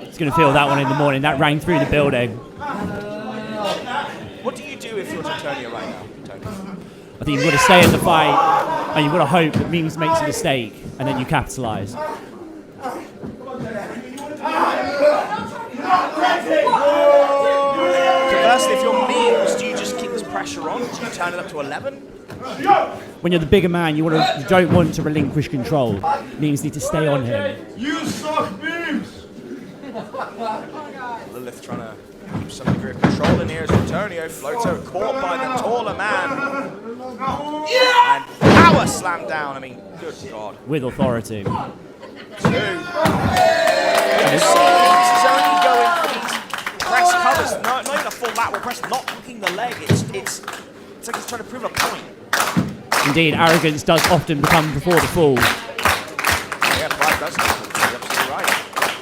He's going to feel that one in the morning. That rang through the building. What do you do if you're Jantonio right now, Tony? I think you've got to stay in the fight, and you've got to hope that Memes makes a mistake, and then you capitalise. Conversely, if you're Memes, do you just keep this pressure on? Do you turn it up to 11? When you're the bigger man, you don't want to relinquish control. Memes need to stay on him. You suck, Memes! Lilith trying to keep some degree of control in here as Antonio. Floater caught by the taller man. And power slam down. I mean, good God. With authority. 2. You see, he's only going for these press covers. Not even a full lateral press, not hooking the leg. It's like he's trying to prove a point. Indeed, arrogance does often become before the fall. Yeah, pride does. You're absolutely right.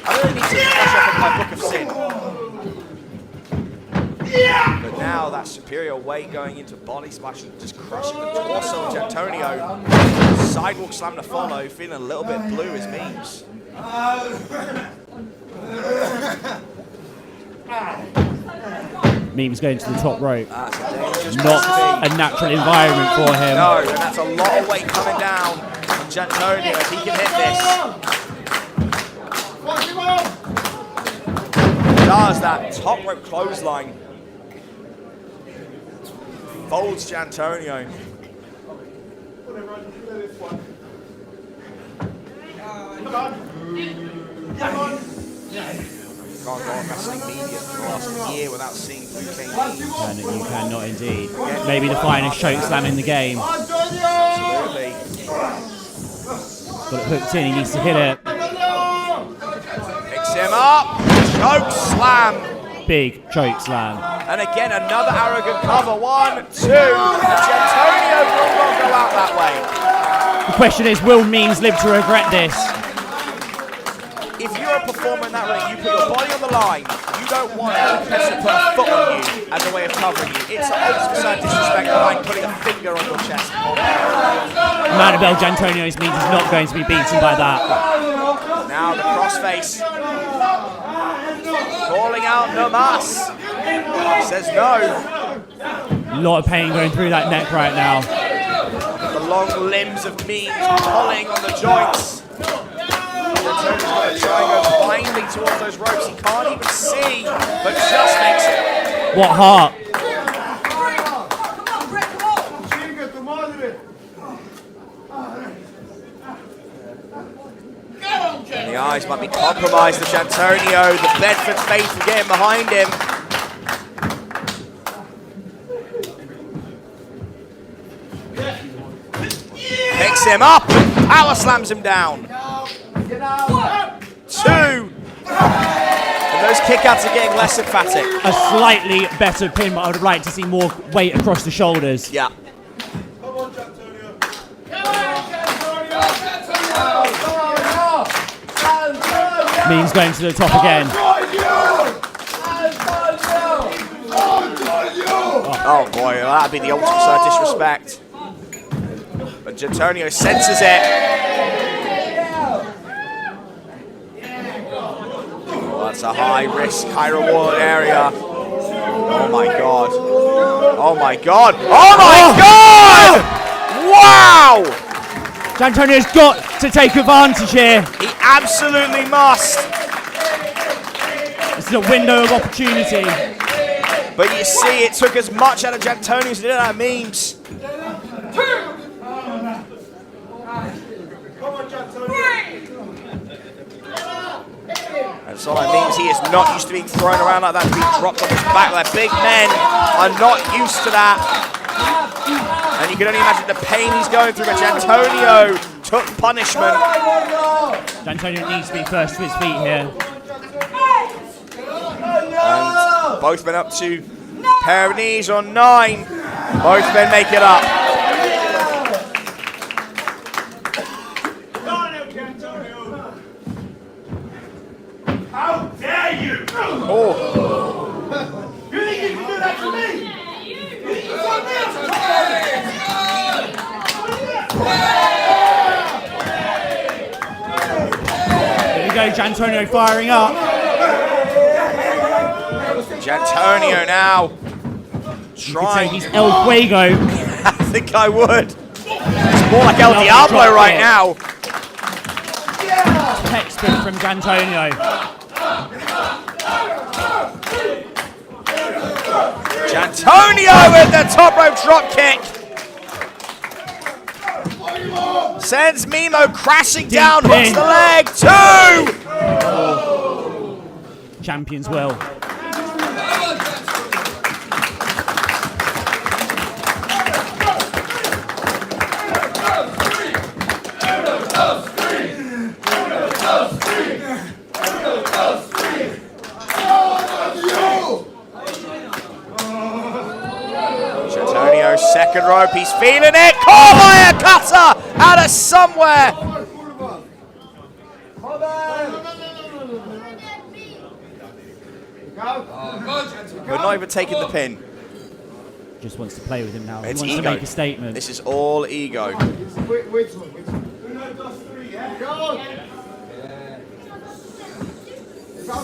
I really need to brush up on my book of sin. But now that superior weight going into body splash and just crushing the torso of Jantonio. Sidewalk slam to follow, feeling a little bit blue as Memes. Memes going to the top rope. That's a dangerous Not a natural environment for him. No, and that's a lot of weight coming down. Jantonio if he can hit this. Does that top rope clothesline. Folds Jantonio. Can't go on wrestling media for the last year without seeing Blue King. You cannot indeed. Maybe the finest choke slam in the game. Absolutely. Got it hooked in, he needs to hit it. Picks him up. Choke slam. Big choke slam. And again, another arrogant cover. 1, 2. Jantonio will not go out that way. The question is, will Means live to regret this? If you're a performer in that ring, you put your body on the line. You don't want a competitor to put a foot on you as a way of covering you. It's an 80% disrespect behind putting a finger on your chest. Manabel Jantonio's Means is not going to be beaten by that. Now the crossface. Calling out Namas. Says no. A lot of pain going through that neck right now. The long limbs of Means pulling on the joints. Jantonio's going to try and go blindly towards those ropes. He can't even see, but just makes it. What heart? And the eyes might be compromised to Jantonio. The Bedford faithful getting behind him. Picks him up and power slams him down. 2. And those kickouts are getting less emphatic. A slightly better pin, but I would like to see more weight across the shoulders. Yeah. Means going to the top again. Oh boy, that'd be the ultimate side of disrespect. But Jantonio senses it. Oh, that's a high risk, high reward area. Oh my god. Oh my god. Oh my god! Wow! Jantonio's got to take advantage here. He absolutely must. This is a window of opportunity. But you see, it took as much out of Jantonio as it did out of Memes. And so that means he is not used to being thrown around like that, to be dropped on his back. Like big men are not used to that. And you can only imagine the pain he's going through, but Jantonio took punishment. Jantonio needs to be first to his feet here. And both men up to a pair of knees on 9. Both men make it up. How dare you! Oh. You think you can do that to me? You think you can do Here we go, Jantonio firing up. Jantonio now trying. He's El Fuego. I think I would. It's more like El Diablo right now. Textbook from Jantonio. Jantonio with the top rope drop kick. Sends Mimo crashing down, hooks the leg. 2! Champions will. Jantonio, second rope, he's feeling it. Caught by a cutter out of somewhere. We're not even taking the pin. Just wants to play with him now. It's He wants ego. to make a statement. This is all ego.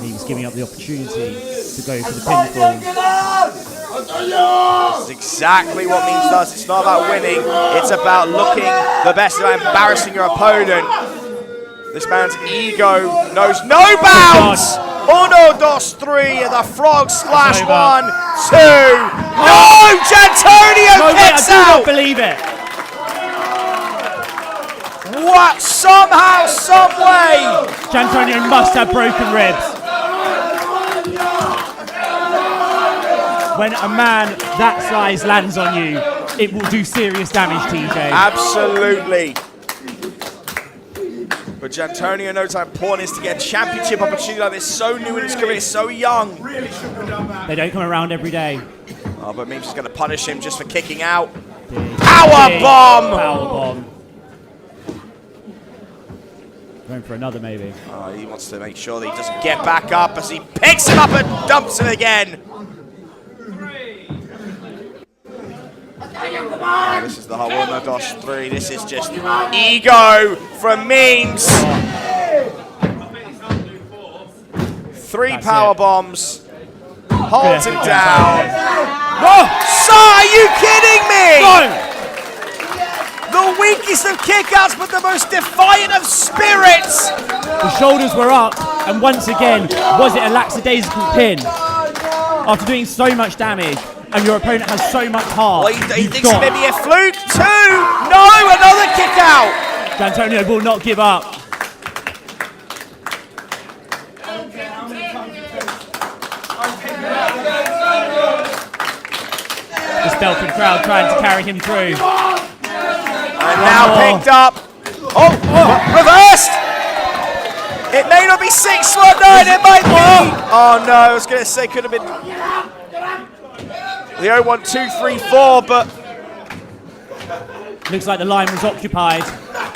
He's giving up the opportunity to go for the pinfall. This is exactly what Memes does. It's not about winning, it's about looking the best, about embarrassing your opponent. This man's ego knows no bounds. Uno, dos, three, and the frog splash. 1, 2. No! Jantonio kicks out! I do not believe it. What? Somehow, some way! Jantonio must have broken ribs. When a man that size lands on you, it will do serious damage, TJ. Absolutely. But Jantonio knows how important it is to get a championship opportunity like this. So new in his career, so young. They don't come around every day. Oh, but Memes is going to punish him just for kicking out. Power bomb! Power bomb. Going for another, maybe. Oh, he wants to make sure that he doesn't get back up as he picks him up and dumps him again. Oh, this is the whole Uno, dos, three. This is just ego from Memes. 3 power bombs. Holds him down. No! So, are you kidding me? No! The weakest of kickouts, but the most defiant of spirits. The shoulders were up, and once again, was it a lackadaisical pin? After doing so much damage, and your opponent has so much heart. Well, he thinks it may be a fluke. 2! No! Another kick out! Jantonio will not give up. The Stelford crowd trying to carry him through. And now picked up. Oh! Reversed! It may not be 619, it might be! Oh no, I was going to say could have been the 0-1, 2, 3, 4, but looks like the line was occupied.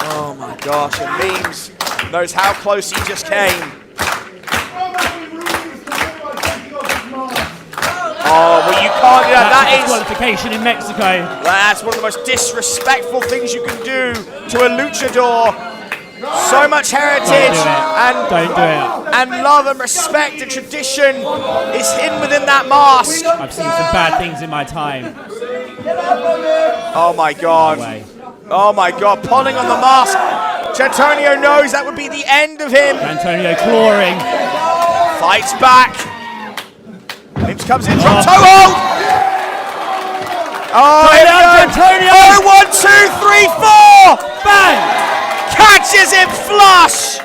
Oh my gosh, and Memes knows how close he just came. Oh, well you can't do that. That is disqualification in Mexico. That's one of the most disrespectful things you can do to a luchador. So much heritage and love and respect and tradition is hidden within that mask. I've seen some bad things in my time. Oh my god. Oh my god, pulling on the mask. Jantonio knows that would be the end of him. Jantonio clawing. Fights back. Mims comes in, drop toe hold. Oh, Jantonio. 1, 2, 3, 4. Bang. Catches him flush!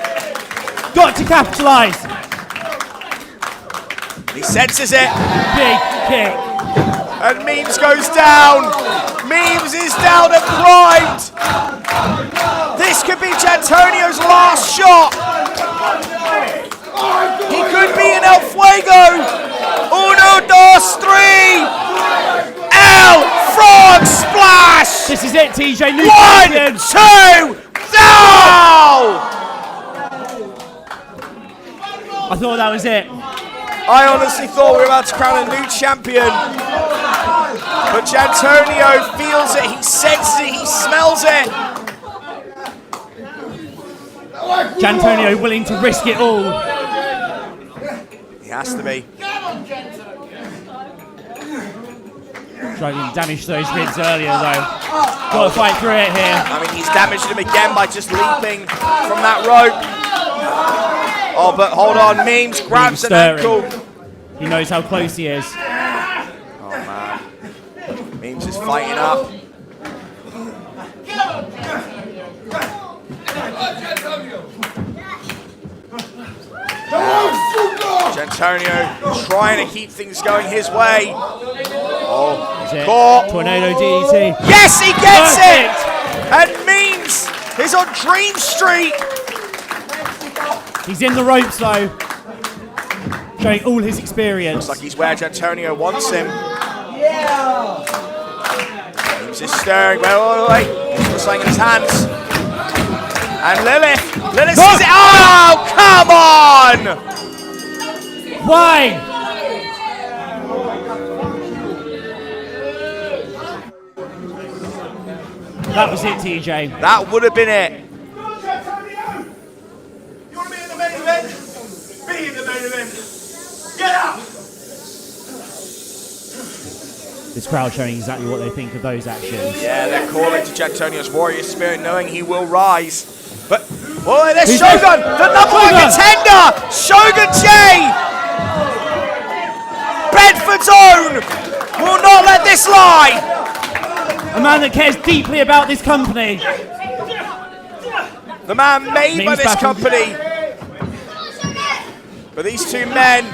Got to capitalise. He senses it. Big kick. And Memes goes down. Memes is down and primed. This could be Jantonio's last shot. He could be in El Fuego. 1, 2, 3. El Frog Splash! This is it, TJ. 1, 2, no! I thought that was it. I honestly thought we were about to crown a new champion. But Jantonio feels it, he senses it, he smells it. Jantonio willing to risk it all. He has to be. Trying to damage those ribs earlier though. Got to fight through it here. I mean, he's damaged him again by just leaping from that rope. Oh, but hold on, Memes grabs an ankle. He knows how close he is. Oh man, Memes is fighting up. Jantonio trying to keep things going his way. Oh, caught. Tornado DDT. Yes, he gets it! And Memes is on Dream Street. He's in the ropes though. Showing all his experience. Looks like he's where Jantonio wants him. Memes is stirring. Wait. He's got something in his hands. And Lilith sees it. Oh, come on! Why? That was it, TJ. That would have been it. You want to be in the main event? Be in the main event. Get up! This crowd showing exactly what they think of those actions. Yeah, they're calling to Jantonio's warrior spirit, knowing he will rise. But, boy, there's Shogun, the number one contender! Shogun J! Bedford's own will not let this lie! A man that cares deeply about this company. The man made by this company. But these two men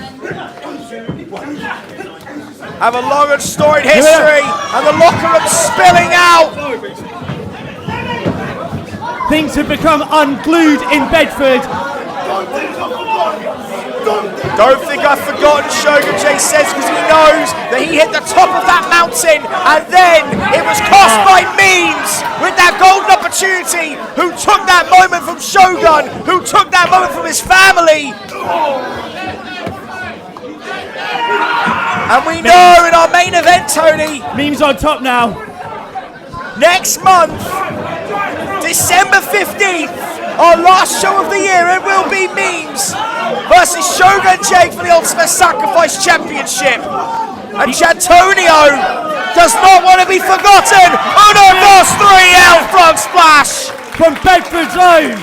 have a long and storied history, and the locker room spilling out. Things have become unglued in Bedford. Don't think I've forgotten, Shogun J says, because he knows that he hit the top of that mountain, and then it was cost by Memes with that golden opportunity, who took that moment from Shogun, who took that moment from his family. And we know in our main event, Tony, Memes on top now. Next month, December 15th, our last show of the year, it will be Memes versus Shogun J for the Ultimate Sacrifice Championship. And Jantonio does not want to be forgotten. Uno, dos, three, L frog splash from Bedford's own.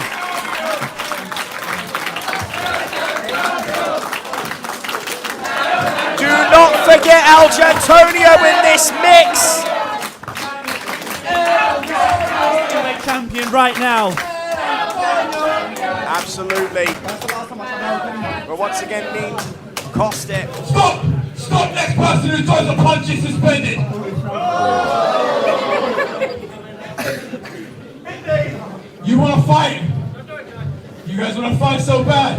Do not forget Al Jantonio in this mix. Champion right now. Absolutely. But once again, Memes cost it. Stop! Stop! Next person who throws a punch is suspended. You want to fight? You guys want to fight so bad?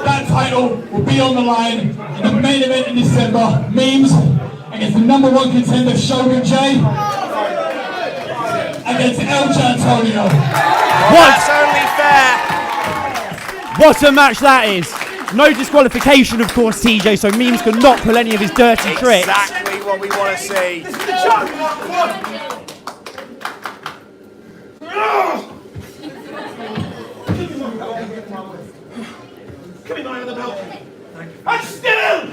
That title will be on the line in the main event in December. Memes against the number one contender Shogun J against El Jantonio. That's only fair. What a match that is. No disqualification, of course, TJ, so Memes could not pull any of his dirty tricks. Exactly what we want to see. And still!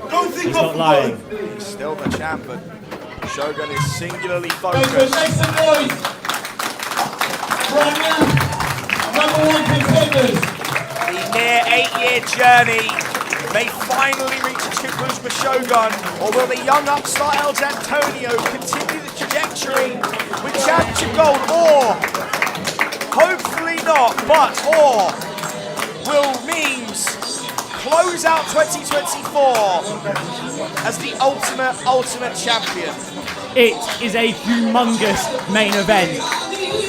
Don't think He's not lying. He's still the champ, but Shogun is singularly focused. Make some noise! Right now, number one contenders. The near 8-year journey may finally reach its conclusion for Shogun, or will the young upstart El Jantonio continue the trajectory with championship gold, or hopefully not, but or will Memes close out 2024 as the ultimate champion? It is a humongous main event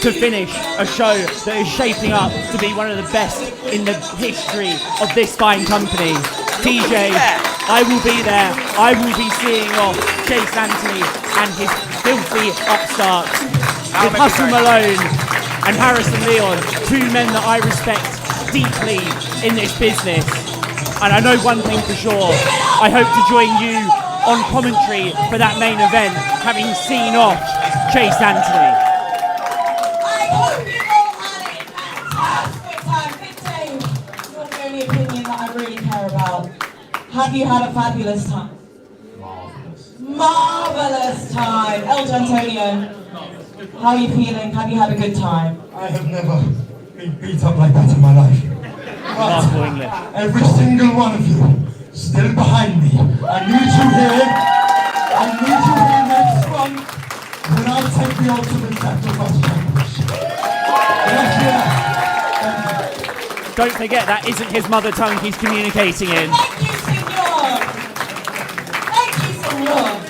to finish a show that is shaping up to be one of the best in the history of this fine company. TJ, I will be there. I will be seeing off Chase Anthony and his filthy upstarts with Hustle Malone and Harrison Leon, two men that I respect deeply in this business. And I know one thing for sure, I hope to join you on commentary for that main event, having seen off Chase Anthony. I hope you all had a fantastic time. Big Dave, you're the only opinion that I really care about. Have you had a fabulous time? Marvellous time. El Jantonio, how are you feeling? Have you had a good time? I have never been beat up like that in my life. But every single one of you still behind me. I need you here. I need you here next month when I take the Ultimate Sacrifice Championship. Don't forget, that isn't his mother tongue he's communicating in. Thank you, senor. Thank you, senor.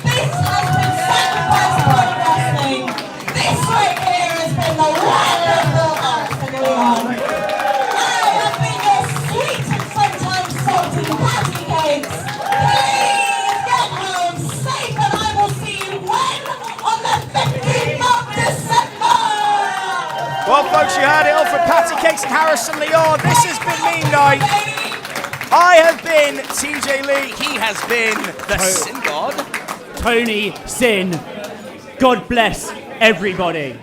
This has been Sacrifice Point Wrestling. This right here has been the wonderful Arsenal Leon. Please get home safe, and I will see you when? On the 15th of December! Well, folks, you heard it all from Patty Cakes and Harrison Leon. This has been Meme Night. I have been TJ Lee. He has been the Sin God. Tony Sin. God bless everybody.